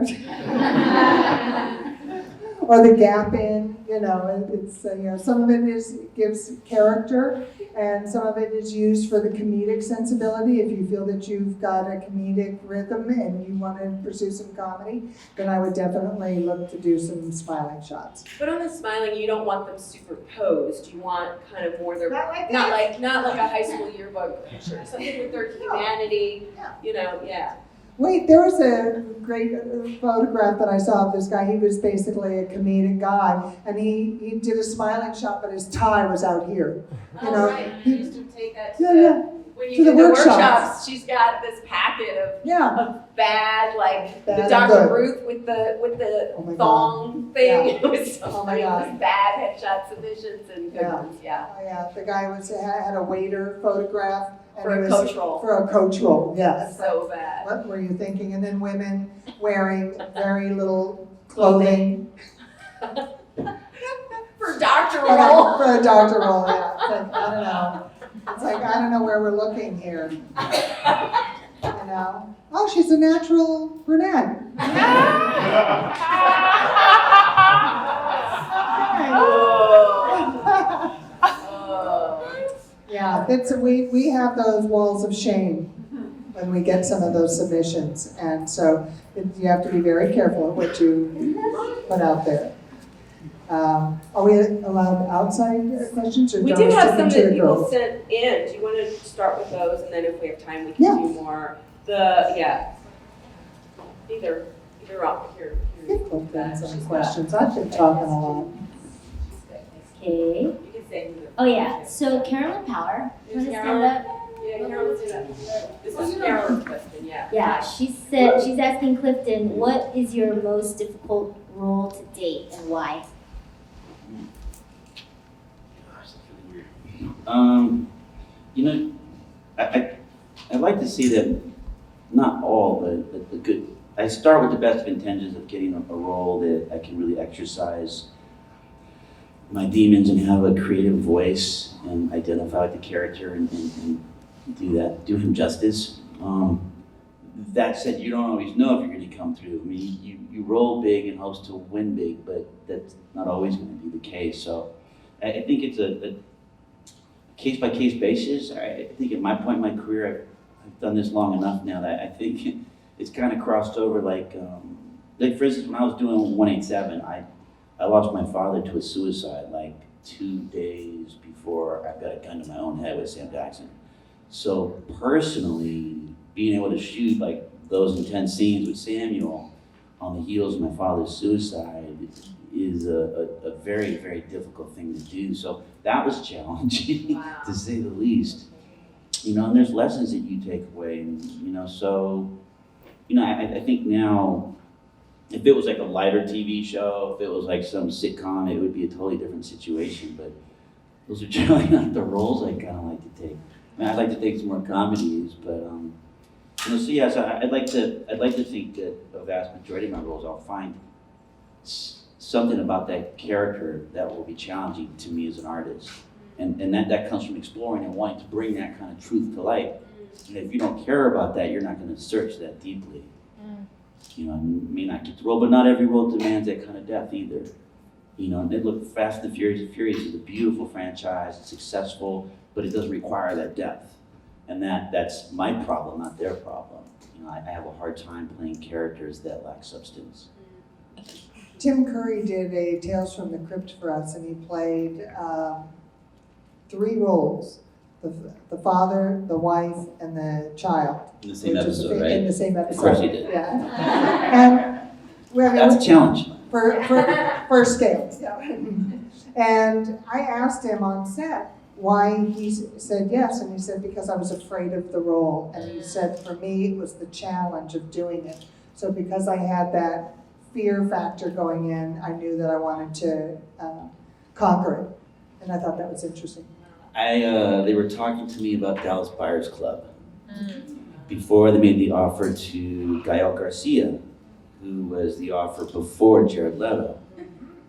Or the gap in, you know, it's, you know, some of it gives character, and some of it is used for the comedic sensibility. If you feel that you've got a comedic rhythm and you want to pursue some comedy, then I would definitely look to do some smiling shots. But on the smiling, you don't want them superposed. You want kind of more their, Not like not that. like a high school yearbook picture. Something with their humanity, you know, yeah. Wait, there was a great photograph that I saw of this guy. He was basically a comedic guy, and he did a smiling shot, but his tie was out here. You know, Right. You used to take that to when To you the do the workshops. workshops, she's got this packet of bad, like Bad the and Dr. good. Ruth with the Oh my thong thing. Yeah. It was so Oh my funny. It God. was bad headshot submissions and good Yeah. ones, yeah. Oh, yeah, the guy had a waiter photograph. And For he a was- coach role. For a coach role, yes. So bad. What were you thinking? And then women wearing very little clothing. For Dr. Roll. For a doctor role, yeah. It's like, I don't know. It's like, I don't know where we're looking here. You know? Oh, she's a natural brunette. Yeah, we have those walls of shame when we get some of those submissions, and so you have to be very careful of what you put out there. Are we allowed outside questions, or We don't do have stick some to that the people girls? sent in. Do you want to start with those, and then if we have time, we can Yeah. do more? Either up here. Give Clifton some questions. I've been talking a lot. Okay. You can say. Oh yeah. So Carolyn Power, you want to stand Carolyn? up? Yeah, Carolyn's in it. This is Carolyn's question, yeah. Yeah. She's asking Clifton, what is your most difficult role to date and why? Gosh, that's really weird. You know, I'd like to see that not all the good. I start with the best of intentions of getting a role that I can really exercise my demons and have a creative voice and identify with the character and do him justice. That said, you don't always know if you're going to come through. I mean, you roll big in hopes to win big, but that's not always going to be the case. So I think it's a case-by-case basis. I think at my point in my career, I've done this long enough now that I think it's kind of crossed over. Like for instance, when I was doing 187, I lost my father to a suicide like 2 days before I got a gun to my own head with Sam Jackson. So personally, being able to shoot like those intense scenes with Samuel on the heels of my father's suicide is a very, very difficult thing to do. So that was challenging, to say the least. And there's lessons that you take away, and so I think now, if it was like a lighter TV show, if it was like some sitcom, it would be a totally different situation. But those are generally not the roles I kind of like to take. I mean, I'd like to take some more comedies, but so yes, I'd like to think that a vast majority of my roles I'll find something about that character that will be challenging to me as an artist, and that comes from exploring and wanting to bring that kind of truth to light. And if you don't care about that, you're not going to search that deeply. You may not get the role, but not every role demands that kind of depth either. And look, Fast and the Furious is a beautiful franchise. It's successful, but it doesn't require that depth. And that's my problem, not their problem. I have a hard time playing characters that lack substance. Tim Curry did a Tales from the Crypt for us, and he played 3 roles: the father, the wife, and the child. In the same episode, right? In the same episode. Of course he did. Yeah. And That's a challenge. For scale. Yeah. And I asked him on set why he said yes, and he said because I was afraid of the role, and he said for me it was the challenge of doing it. So because I had that fear factor going in, I knew that I wanted to conquer it, and I thought that was interesting. They were talking to me about Dallas Buyers Club before they made the offer to Gael Garcia, who was the offer before Jared Leto.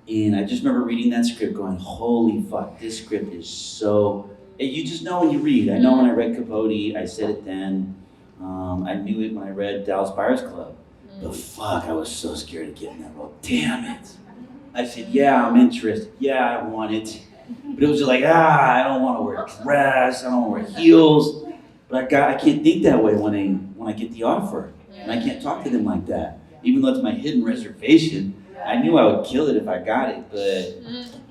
And I just remember reading that script going, holy fuck, this script is so... You just know when you read. I know when I read Capote, I said it then. I knew it when I read Dallas Buyers Club. But fuck, I was so scared of getting that role. Damn it. I said, yeah, I'm interested. Yeah, I want it. But it was just like, I don't want to wear a dress. I don't want to wear heels. But I can't think that way when I get the offer. And I can't talk to them like that. Even though it's my hidden reservation. I knew I would kill it if I got it, but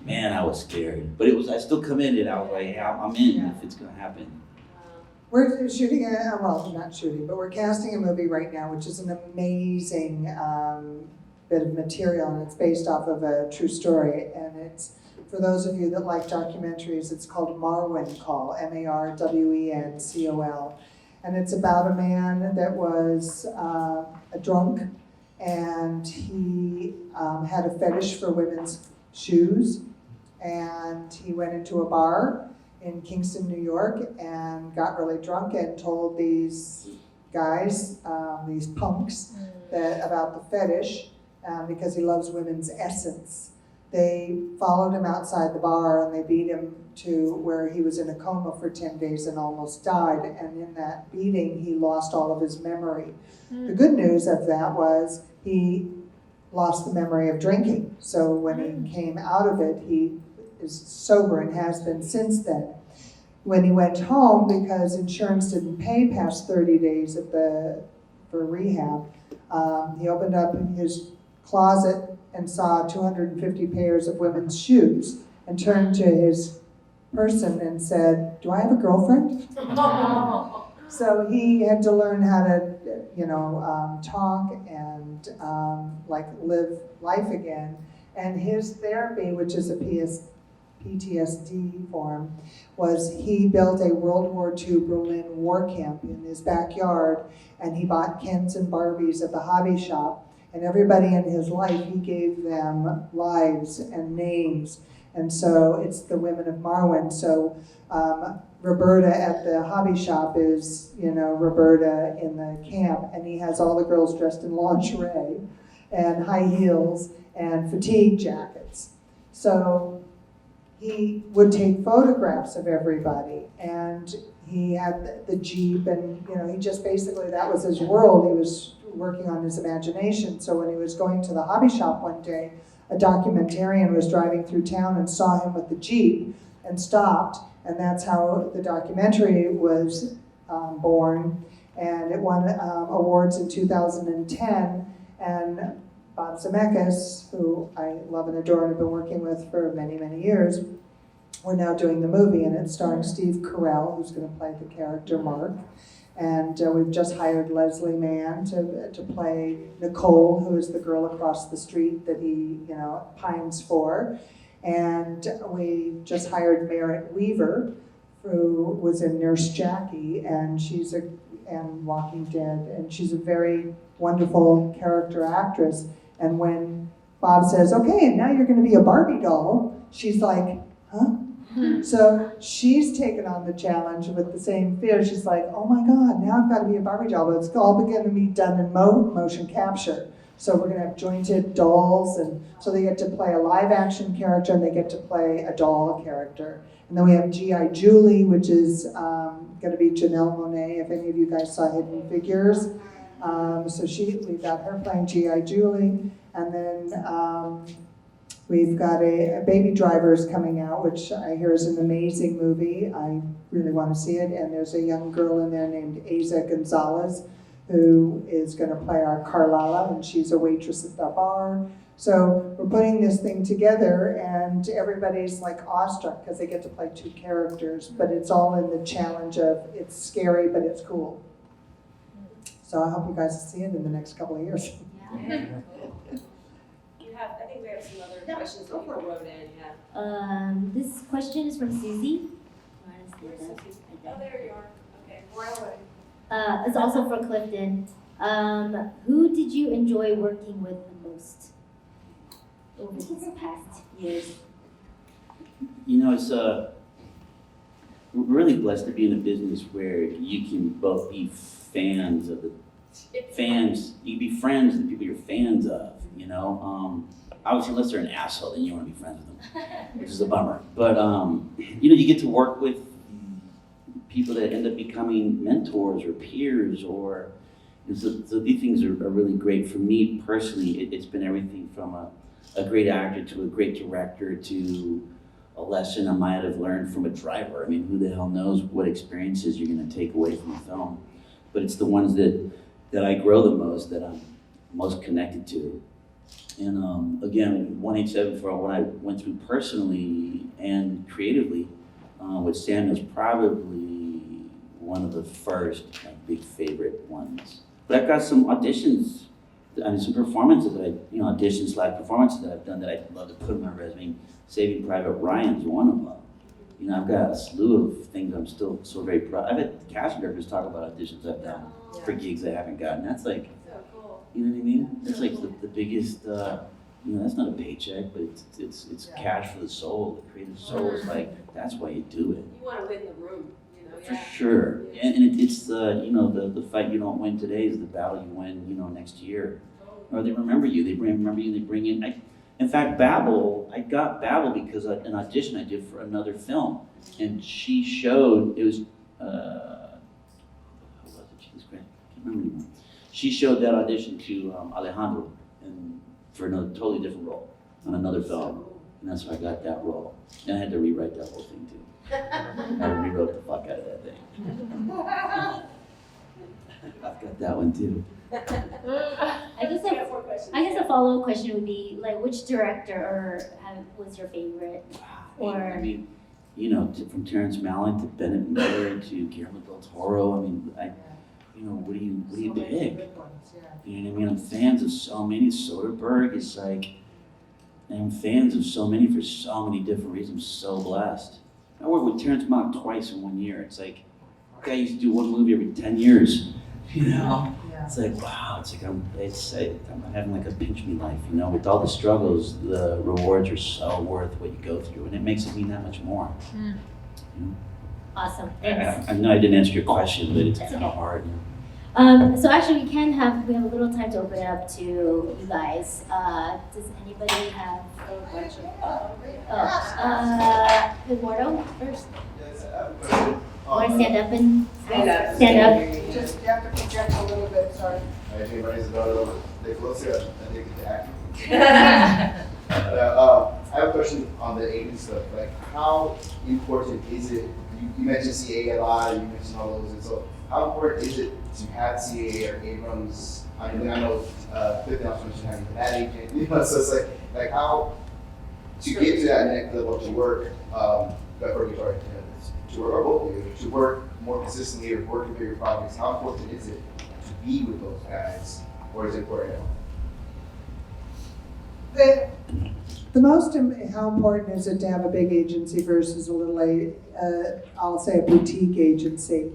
man, I was scared. But I still committed. I was like, yeah, I'm in if it's gonna happen. We're shooting not shooting, but we're casting a movie right now, which is an amazing bit of material, and it's based off of a true story. And it's, for those of you that like documentaries, it's called Marwen Call, Marwencol. And it's about a man that was a drunk, and he had a fetish for women's shoes, and he went into a bar in Kingston, New York, and got really drunk and told these guys, these punks, about the fetish because he loves women's essence. They followed him outside the bar and they beat him to where he was in a coma for 10 days and almost died. And in that beating, he lost all of his memory. The good news of that was he lost the memory of drinking. So when he came out of it, he is sober and has been since then. When he went home, because insurance didn't pay past 30 days for rehab, he opened up his closet and saw 250 pairs of women's shoes and turned to his person and said, "Do I have a girlfriend?" So he had to learn how to, talk and live life again. And his therapy, which is a PTSD form, was he built a World War II Berlin war camp in his backyard, and he bought Kens and Barbies at the hobby shop. And everybody in his life, he gave them lives and names. And so it's the women of Marwen. So Roberta at the hobby shop is, Roberta in the camp. And he has all the girls dressed in lingerie and high heels and fatigue jackets. So he would take photographs of everybody, and he had the Jeep, and he just basically, that was his world. He was working on his imagination. So when he was going to the hobby shop one day, a documentarian was driving through town and saw him with the Jeep and stopped, and that's how the documentary was born. And it won awards in 2010, and Bob Zemeckis, who I love and adore and have been working with for many, many years, we're now doing the movie, and it's starring Steve Carell, who's going to play the character Mark. And we've just hired Leslie Mann to play Nicole, who is the girl across the street that he pines for. And we just hired Merritt Weaver, who was in Nurse Jackie, and and Walking Dead, and she's a very wonderful character actress. And when Bob says, "Okay, and now you're going to be a Barbie doll," she's like, "Huh?" So she's taken on the challenge with the same fear. She's like, "Oh my God, now I've got to be a Barbie doll," but it's all going to be done in motion capture. So we're going to have jointed dolls, and so they get to play a live action character and they get to play a doll character. And then we have G.I. Julie, which is going to be Janelle Monáe, if any of you guys saw Hidden Figures. So we've got her playing G.I. Julie. And then we've got a Baby Drivers coming out, which I hear is an amazing movie. I really want to see it. And there's a young girl in there named Aza Gonzalez, who is going to play our Carlala, and she's a waitress at the bar. So we're putting this thing together, and everybody's like awestruck because they get to play two characters, but it's all in the challenge of it's scary, but it's cool. So I hope you guys see it in the next couple of years. Yeah. I think we have some other questions that people wrote in, yeah. This question is from Susie. Oh, there you are. Okay, right away. It's also for Clifton. Who did you enjoy working with the most over these past years? It's we're really blessed to be in a business where you can both be fans of the fans, you can be friends with the people you're fans of, Obviously, unless they're an asshole, then you want to be friends with them, which is a bummer. But, you get to work with people that end up becoming mentors or peers, or so these things are really great. For me personally, it's been everything from a great actor to a great director to a lesson I might have learned from a driver. I mean, who the hell knows what experiences you're going to take away from a film? But it's the ones that I grow the most, that I'm most connected to. And again, 187 for what I went through personally and creatively with Sam is probably one of the first big favorite ones. But I've got some auditions, some performances that performances that I've done that I'd love to put on my resume. Saving Private Ryan's one of them. I've got a slew of things I'm still so very proud. I've had casting directors talk about auditions I've done for gigs I haven't gotten. That's like, So cool. you know what I mean? That's like the biggest, that's not a paycheck, but it's cash for the soul. The creative soul is like, that's why you do it. You want to win the room, For sure. And it's the fight you don't win today is the battle you win, next year. Or they remember you. They remember you. They bring in. In fact, Babel, I got Babel because an audition I did for another film, and she showed it was. Who was it? Jesus Christ, I can't remember anymore. She showed that audition to Alejandro, and for another totally different role on another film, and that's why I got that role. And I had to rewrite that whole thing too. I rewrote the fuck out of that thing. I've got that one too. I guess a follow-up question would be which director was your favorite? Or from Terrence Malick to Bennett Miller to Guillermo del Toro. What do you pick? You know what I mean? I'm fans of so many. Soderbergh is I'm fans of so many for so many different reasons. I'm so blessed. I worked with Terrence Malick twice in 1 year. It's like, guy used to do one movie every 10 years. It's like, wow, it's like I'm having like a pinch me life, with all the struggles, the rewards are so worth what you go through, and it makes it mean that much more. Awesome. I know I didn't answer your question, but it's kind of hard. So actually, we have a little time to open it up to you guys. Does anybody have a question? Eduardo first. Want to stand up and stand up? Just, you have to project a little bit, sorry. Hi, my name is Eduardo. They closer, I think it's acting. I have a question on the agent stuff. Like, how important is it? You mentioned CA a lot, and you mentioned all those. And so, how important is it to have CA or Abrams? I mean, I know Clifton also mentioned having that agent. You know, so it's like how to get to that next level to work. To work, or both of you, to work more consistently or work in bigger projects. How important is it to be with those guys, or is it important? How important is it to have a big agency versus a little, I'll say a boutique agency?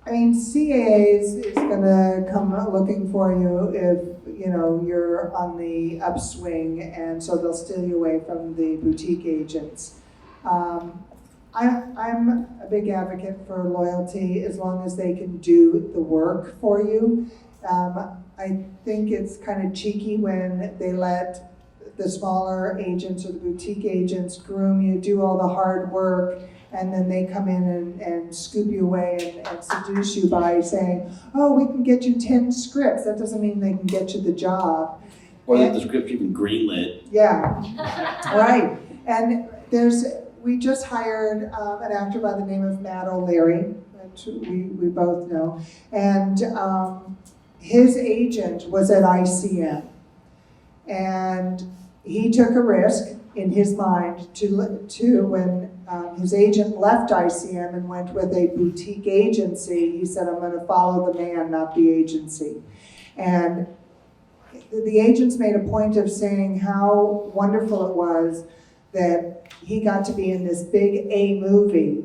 I mean, CAAs is gonna come looking for you if, you know, you're on the upswing, and so they'll steal you away from the boutique agents. I'm a big advocate for loyalty as long as they can do the work for you. I think it's kind of cheeky when they let the smaller agents or the boutique agents groom you, do all the hard work, and then they come in and scoop you away and seduce you by saying, oh, we can get you 10 scripts. That doesn't mean they can get you the job. Or that the script even greenlit. Yeah, right. And we just hired an actor by the name of Matt O'Leary, which we both know, and his agent was at ICM, and he took a risk in his mind to when his agent left ICM and went with a boutique agency. He said, I'm going to follow the man, not the agency. And the agents made a point of saying how wonderful it was that he got to be in this big A movie,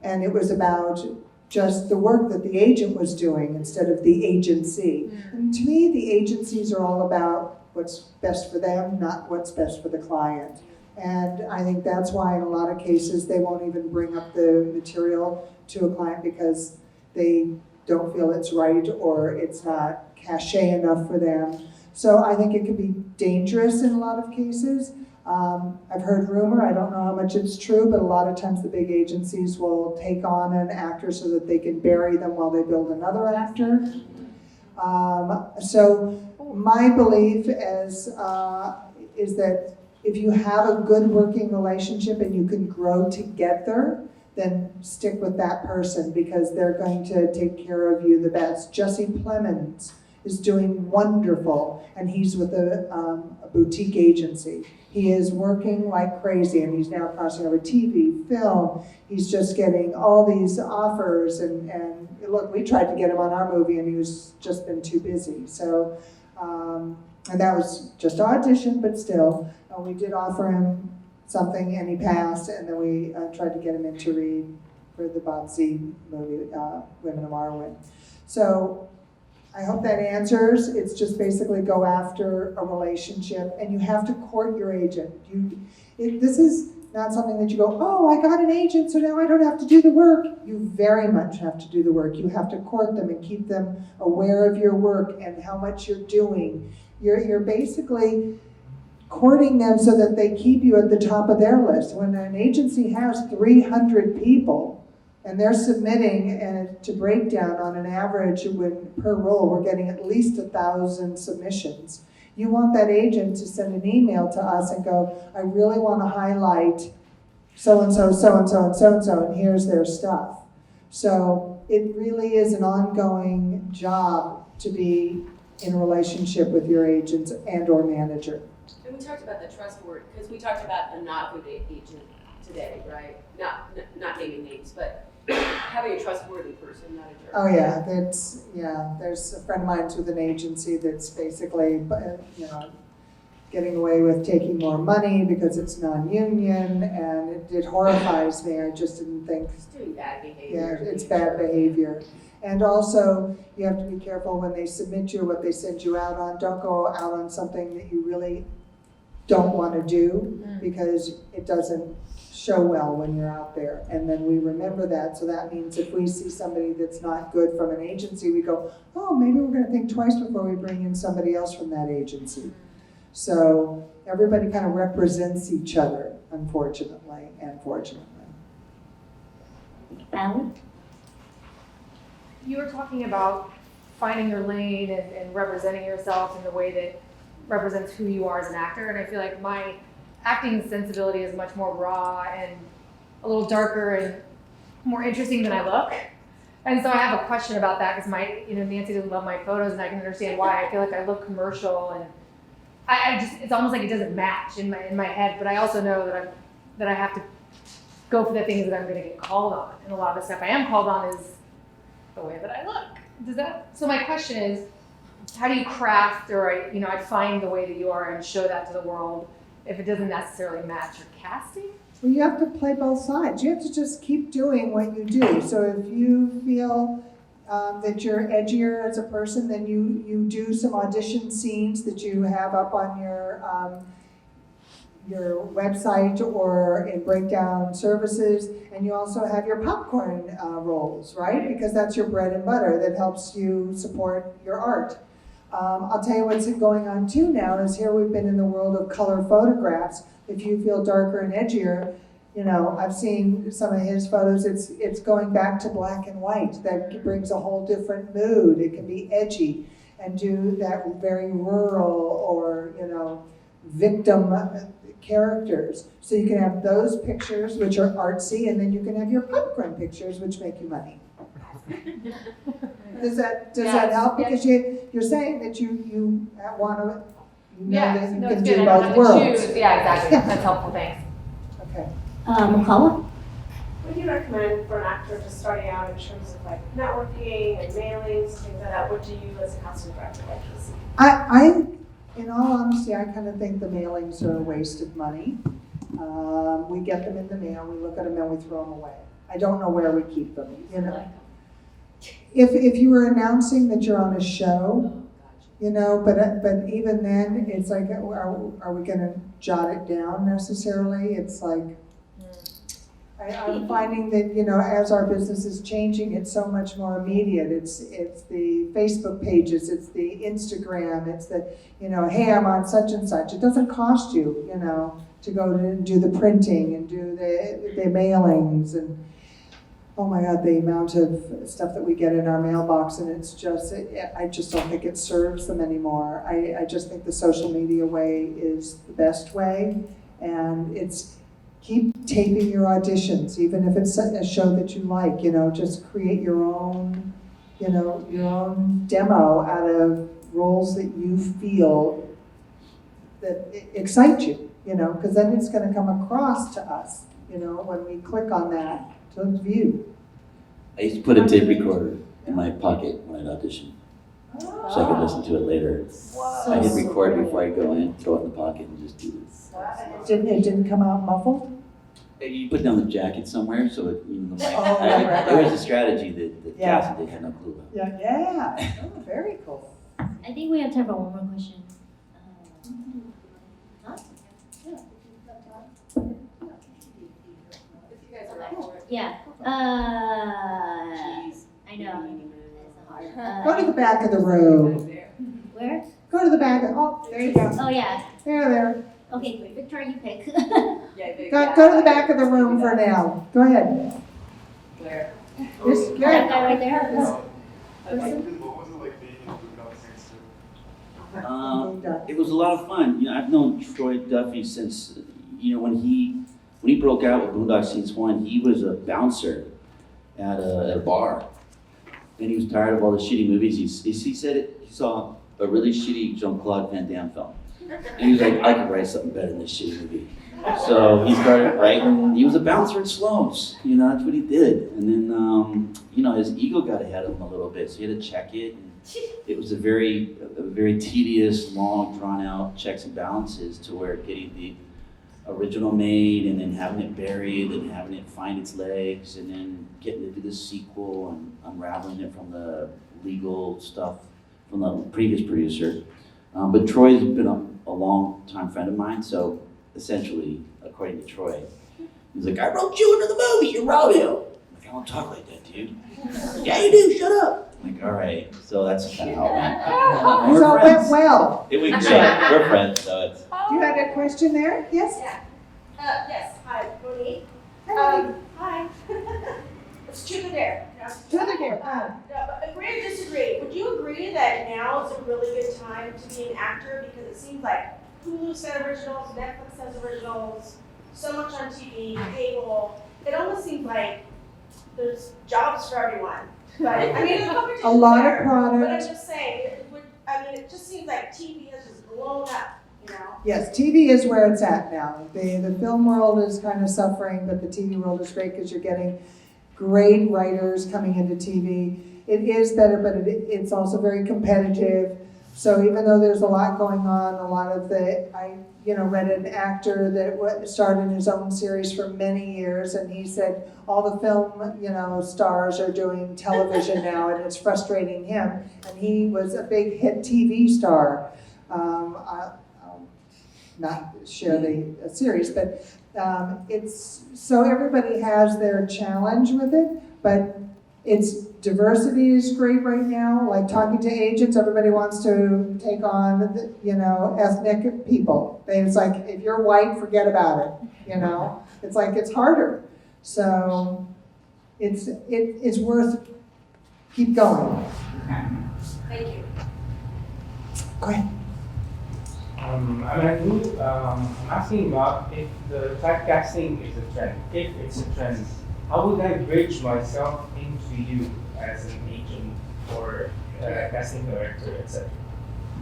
and it was about just the work that the agent was doing instead of the agency. And to me, the agencies are all about what's best for them, not what's best for the client. And I think that's why in a lot of cases they won't even bring up the material to a client because they don't feel it's right or it's not cachet enough for them. So I think it can be dangerous in a lot of cases. I've heard rumor, I don't know how much it's true, but a lot of times the big agencies will take on an actor so that they can bury them while they build another actor. So my belief is that if you have a good working relationship and you can grow together, then stick with that person because they're going to take care of you the best. Jesse Plemons is doing wonderful, and he's with a boutique agency. He is working like crazy, and he's now crossing over TV, film. He's just getting all these offers, and look, we tried to get him on our movie, and he was just been too busy. So, and that was just an audition, but still, we did offer him something, and he passed, and then we tried to get him in to read for the Bob Z movie, Women of Marwin. So, I hope that answers. It's just basically go after a relationship, and you have to court your agent. This is not something that you go, oh, I got an agent, so now I don't have to do the work. You very much have to do the work. You have to court them and keep them aware of your work and how much you're doing. You're basically courting them so that they keep you at the top of their list. When an agency has 300 people, and they're submitting to breakdown on an average when per role, we're getting at least 1,000 submissions. You want that agent to send an email to us and go, I really want to highlight so-and-so, so-and-so, and so-and-so, and here's their stuff. So it really is an ongoing job to be in a relationship with your agents and or manager. And we talked about the trust word, because we talked about a not good agent today, right? Not naming names, but having a trustworthy person, not a jerk. Oh yeah, there's a friend of mine's with an agency that's basically, getting away with taking more money because it's non-union, and it horrifies me. I just didn't think. It's doing bad behavior. Yeah, it's bad behavior. And also, you have to be careful when they submit you, what they send you out on. Don't go out on something that you really don't want to do because it doesn't show well when you're out there. And then we remember that. So that means if we see somebody that's not good from an agency, we go, oh, maybe we're gonna think twice before we bring in somebody else from that agency. So everybody kind of represents each other, unfortunately and fortunately. Alan? You were talking about finding your lane and representing yourself in the way that represents who you are as an actor. And I feel like my acting sensibility is much more raw and a little darker and more interesting than I look. And so I have a question about that because Nancy doesn't love my photos, and I can understand why. I feel like I look commercial, and it's almost like it doesn't match in my head. But I also know that I have to go for the things that I'm going to get called on, and a lot of the stuff I am called on is the way that I look. So my question is, how do you craft, or I'd find the way that you are and show that to the world if it doesn't necessarily match your casting? Well, you have to play both sides. You have to just keep doing what you do. So if you feel that you're edgier as a person, then you do some audition scenes that you have up on your website or in breakdown services, and you also have your popcorn roles, right? Because that's your bread and butter that helps you support your art. I'll tell you what's going on too now is here we've been in the world of color photographs. If you feel darker and edgier, I've seen some of his photos, it's going back to black and white. That brings a whole different mood. It can be edgy and do that very rural or, victim characters. So you can have those pictures, which are artsy, and then you can have your popcorn pictures, which make you money. Does that help? Because you're saying that you want to, that you can do both worlds. Yeah, exactly. That's helpful. Thanks. Okay. McCullough? What do you recommend for an actor just starting out in terms of like networking and mailings, things like that? What do you as a casting director like to see? I, in all honesty, I kind of think the mailings are a waste of money. We get them in the mail, we look at them and we throw them away. I don't know where we keep them, If you were announcing that you're on a show, but even then, it's like, are we gonna jot it down necessarily? It's like, I'm finding that, as our business is changing, it's so much more immediate. It's the Facebook pages, it's the Instagram, it's the, hey, I'm on such and such. It doesn't cost you, to go to do the printing and do the mailings and, oh my God, the amount of stuff that we get in our mailbox, and it's just, I just don't think it serves them anymore. I just think the social media way is the best way, and it's keep taping your auditions, even if it's a show that you like, just create your own, your own demo out of roles that you feel that excite you, because then it's going to come across to us, when we click on that to view. I used to put a tape recorder in my pocket when I'd audition, so I could listen to it later. I hit record before I go in, throw it in the pocket, and just do this. It didn't come out muffled? You put down the jacket somewhere, so it, the mic. Right. There was a strategy that Cassie had no clue about. Yeah. Oh, very cool. I think we have time for one more question. Yeah. I know. It's hard. Go to the back of the room. Where? Go to the back of, there you go. Oh, yeah. There. Okay, Victoria, you pick. Go to the back of the room for now. Go ahead. Where? Just That guy right there. What was it like being in Blue Dog? It was a lot of fun. I've known Troy Duffy since, when he broke out with Boondock Saints 1, he was a bouncer at a bar. And he was tired of all the shitty movies. He said he saw a really shitty Jean-Claude Van Damme film. And he was like, I could write something better than this shitty movie. So he started writing. He was a bouncer at Sloan's. That's what he did. And then, his ego got ahead of him a little bit, so he had to check it. And it was a very tedious, long, drawn-out checks and balances to where getting the original made and then having it buried and having it find its legs and then getting to do the sequel and unraveling it from the legal stuff from the previous producer. But Troy's been a long-time friend of mine, so essentially, according to Troy, He's like, I wrote you into the movie, you're Romeo. I'm like, I don't talk like that, dude. Yeah, you do, shut up. I'm like, all right. So that's kind of how it went. And we're So it friends. went well. We're friends, so it's. You had a question there? Yes? Yes, hi, Monique. Hi. Hi. It's truth or dare. To the camera. No, but agree or disagree, would you agree that now is a really good time to be an actor? Because it seems like Hulu said originals, Netflix says originals, so much on TV, cable. It almost seems like there's jobs for everyone. But, I mean, the competition A lot of there, But I'm product. just saying, it just seems like TV has just blown up, you know? Yes, TV is where it's at now. The film world is kind of suffering, but the TV world is great because you're getting great writers coming into TV. It is better, but it's also very competitive. So even though there's a lot going on, a lot of I read an actor that starred in his own series for many years, and he said all the film, stars are doing television now, and it's frustrating him. And he was a big hit TV star. I'll not share the series, but it's so everybody has their challenge with it, but it's diversity is great right now. Like talking to agents, everybody wants to take on ethnic people. It's like if you're white, forget about it. It's like it's harder. So it's worth keep going. Thank you. Go ahead. I'm asking about if the typecasting is a trend. If it's a trend, how would I bridge myself into you as an agent or casting director, etc.?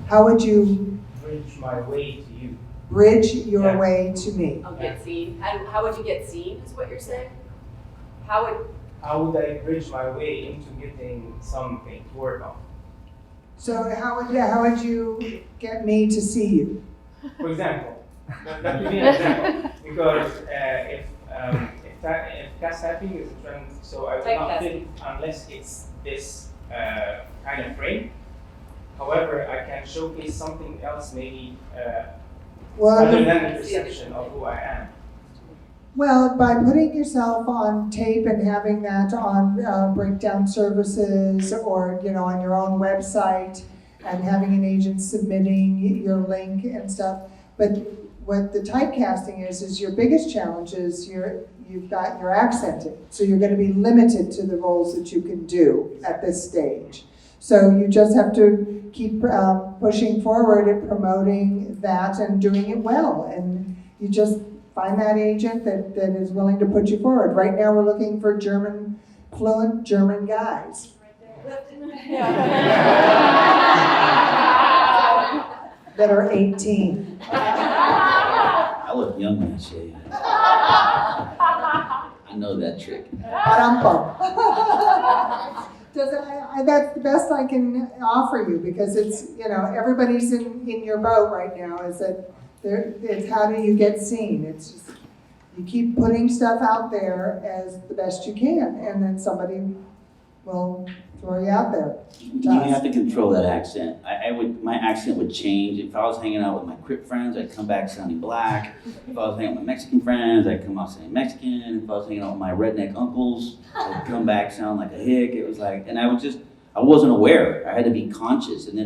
How would you Bridge my way to you. bridge your Yeah. way to me? I'll get seen. How would you get seen, is what you're saying? How would I bridge my way into getting something to work on? So how would you get me to see you? For example, that would be an example. Because if cast typing is a trend, so I will not fit unless it's this kind of frame. However, I can showcase something else, maybe other than the perception of who I am. Well, by putting yourself on tape and having that on breakdown services or, on your own website and having an agent submitting your link and stuff. But what the typecasting is your biggest challenge is you've got your accenting. So you're going to be limited to the roles that you can do at this stage. So you just have to keep pushing forward and promoting that and doing it well. And you just find that agent that is willing to put you forward. Right now we're looking for fluent German guys. That are 18. I look young when I say it. I know that trick. That's the best I can offer you because it's, everybody's in your boat right now is that it's how do you get seen? It's just, you keep putting stuff out there as the best you can and then somebody will throw you out there. You have to control that accent. My accent would change. If I was hanging out with my Crip friends, I'd come back sounding black. If I was hanging out with my Mexican friends, I'd come out sounding Mexican. If I was hanging out with my redneck uncles, I'd come back sounding like a hick. It was like, and I wasn't aware. I had to be conscious. And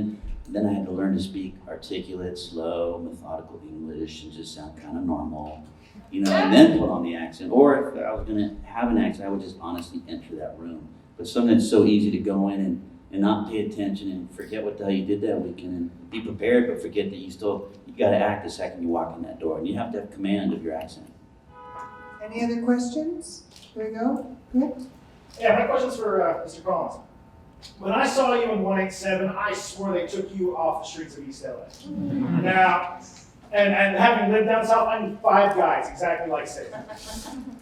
then I had to learn to speak articulate, slow, methodical English and just sound kind of normal, and then put on the accent. Or if I was gonna have an accent, I would just honestly enter that room. But something that's so easy to go in and not pay attention and forget what the hell you did that weekend and be prepared, but forget that you gotta act the second you walk in that door. And you have to have command of your accent. Any other questions? There you go. Good. Yeah, my question's for Mr. Collins. When I saw you in 187, I swore they took you off the streets of East LA. Now, and having lived down south, I knew 5 guys exactly like Sid.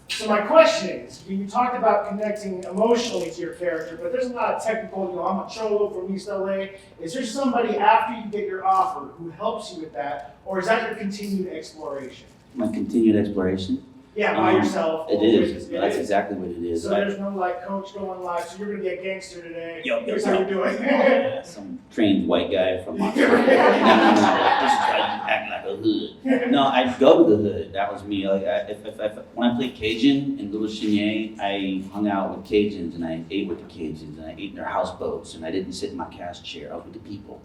So my question is, you talked about connecting emotionally to your character, but there's a lot of technical, I'm a cholo from East LA. Is there somebody after you get your offer who helps you with that, or is that your continued exploration? My continued exploration. Yeah, by yourself. It always. is. That's exactly what it is. So there's no like coach going live, so you're gonna be a gangster today. Yo, Here's how you're doing. Some trained white guy from Montreal. No, this is how you act like a hood. No, I'd go to the hood. That was me. Like, when I played Cajun in Little Chenier, I hung out with Cajuns and I ate with the Cajuns and I ate in their houseboats and I didn't sit in my cast chair. I was with the people.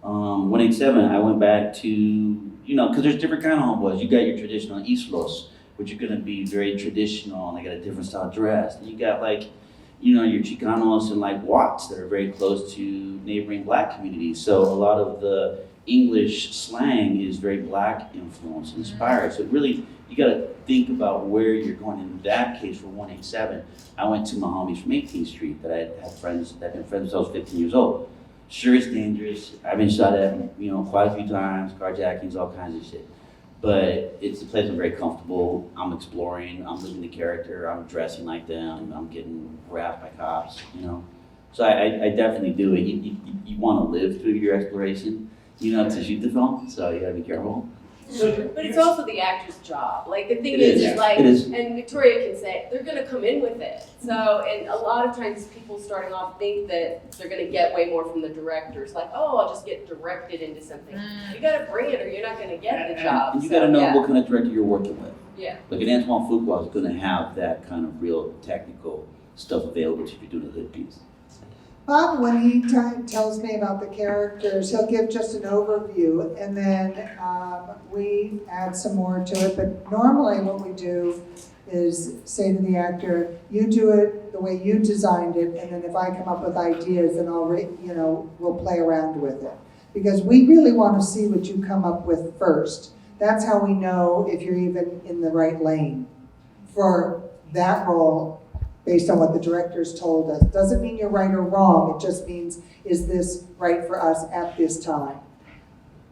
187, I went back to, because there's different kind of homeboys. You got your traditional Islos, which are gonna be very traditional and they got a different style dress. And you got like, your Chicanos and like Watts that are very close to neighboring black communities. So a lot of the English slang is very black influence inspired. So really, you gotta think about where you're going. In that case, for 187, I went to my homies from 18th Street that I had friends that had been friends since I was 15 years old. Sure, it's dangerous. I've been shot at, quite a few times, carjackings, all kinds of shit. But it's a place I'm very comfortable. I'm exploring. I'm living the character. I'm dressing like them. I'm getting harassed by cops. So I definitely do it. You want to live through your exploration, to shoot the film. So you gotta be careful. But it's also the actor's job. Like the thing It is, is. like, It is. and Victoria can say, they're gonna come in with it. So, and a lot of times people starting off think that they're gonna get way more from the directors. Like, oh, I'll just get directed into something. You gotta bring it or you're not gonna get the job. And you So, gotta know yeah. what kind of director you're working with. Yeah. Like an Antoine Fuqua is gonna have that kind of real technical stuff available to you if you're doing a hood piece. Bob, when he tells me about the characters, he'll give just an overview, and then we add some more to it. But normally what we do is say to the actor, you do it the way you designed it, and then if I come up with ideas, then we'll play around with it. Because we really want to see what you come up with first. That's how we know if you're even in the right lane for that role. Based on what the directors told us. Doesn't mean you're right or wrong, it just means, is this right for us at this time?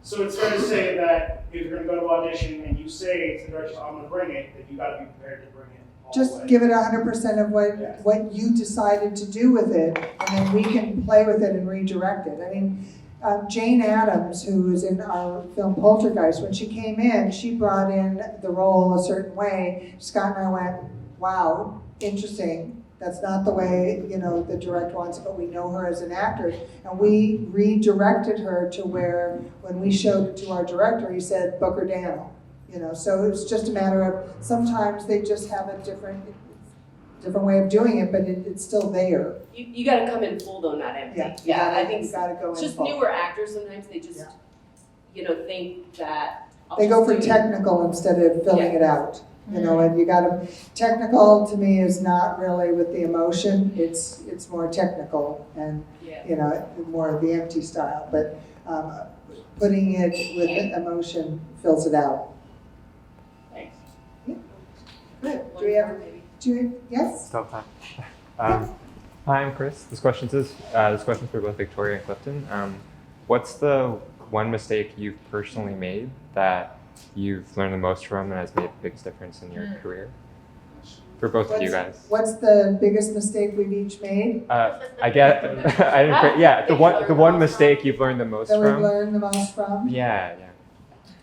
So it's fair to say that if you're gonna go to audition and you say to the director, I'm gonna bring it, then you gotta be prepared to bring it all the Just way. give it 100% of what you decided to do with it, and then we can play with it and redirect it. I mean, Jane Addams, who was in our film Poltergeist, when she came in, she brought in the role a certain way. Scott and I went, wow, interesting. That's not the way, the director wants it, but we know her as an actor. And we redirected her to where, when we showed it to our director, he said, book her down. So it's just a matter of, sometimes they just have a different way of doing it, but it's still there. You gotta come in full though, not empty. I think you gotta go it's in just full. newer actors sometimes, they just, think that. I'll They go just for do- technical instead of filling it out. And you gotta, technical to me is not really with the emotion, it's more technical and, more of the empty style, but putting it with emotion fills it out. Thanks. Yeah. Good, yes? Stop time. Hi, I'm Chris. This question's for both Victoria and Clifton. What's the one mistake you've personally made that you've learned the most from and has made the biggest difference in your career? For both of you guys. What's the biggest mistake we've each made? I get. I didn't. Yeah, the one mistake you've learned the most That we've from. learned the most from? Yeah.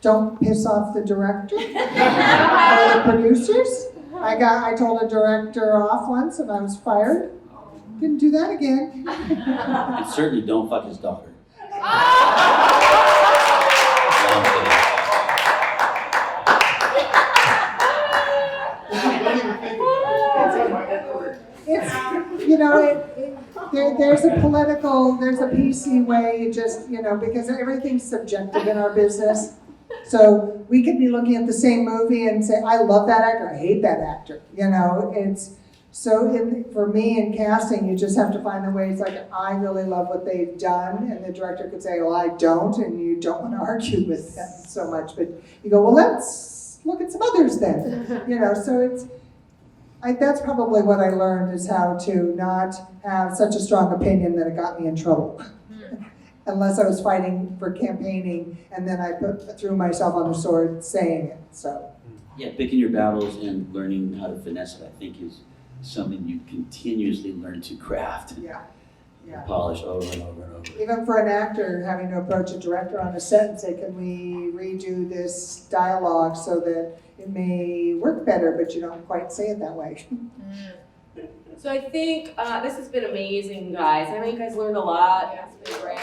Don't piss off the director or the producers. I told a director off once and I was fired. Didn't do that again. And certainly don't fuck his daughter. There's a PC way, just, because everything's subjective in our business. So we could be looking at the same movie and say, I love that actor, I hate that actor. For me in casting, you just have to find the ways, like, I really love what they've done, and the director could say, well, I don't, and you don't want to argue with them so much, but you go, well, let's look at some others then. So that's probably what I learned, is how to not have such a strong opinion that it got me in trouble. Unless I was fighting for campaigning, and then I threw myself on the sword saying it, so. Yeah, picking your battles and learning how to finesse it, I think, is something you continuously learn to craft. Yeah. Yeah. polish over and over and over. Even for an actor, having to approach a director on a set and say, can we redo this dialogue so that it may work better, but you don't quite say it that way. So I think this has been amazing, guys. I know you guys learned a lot. It's been great.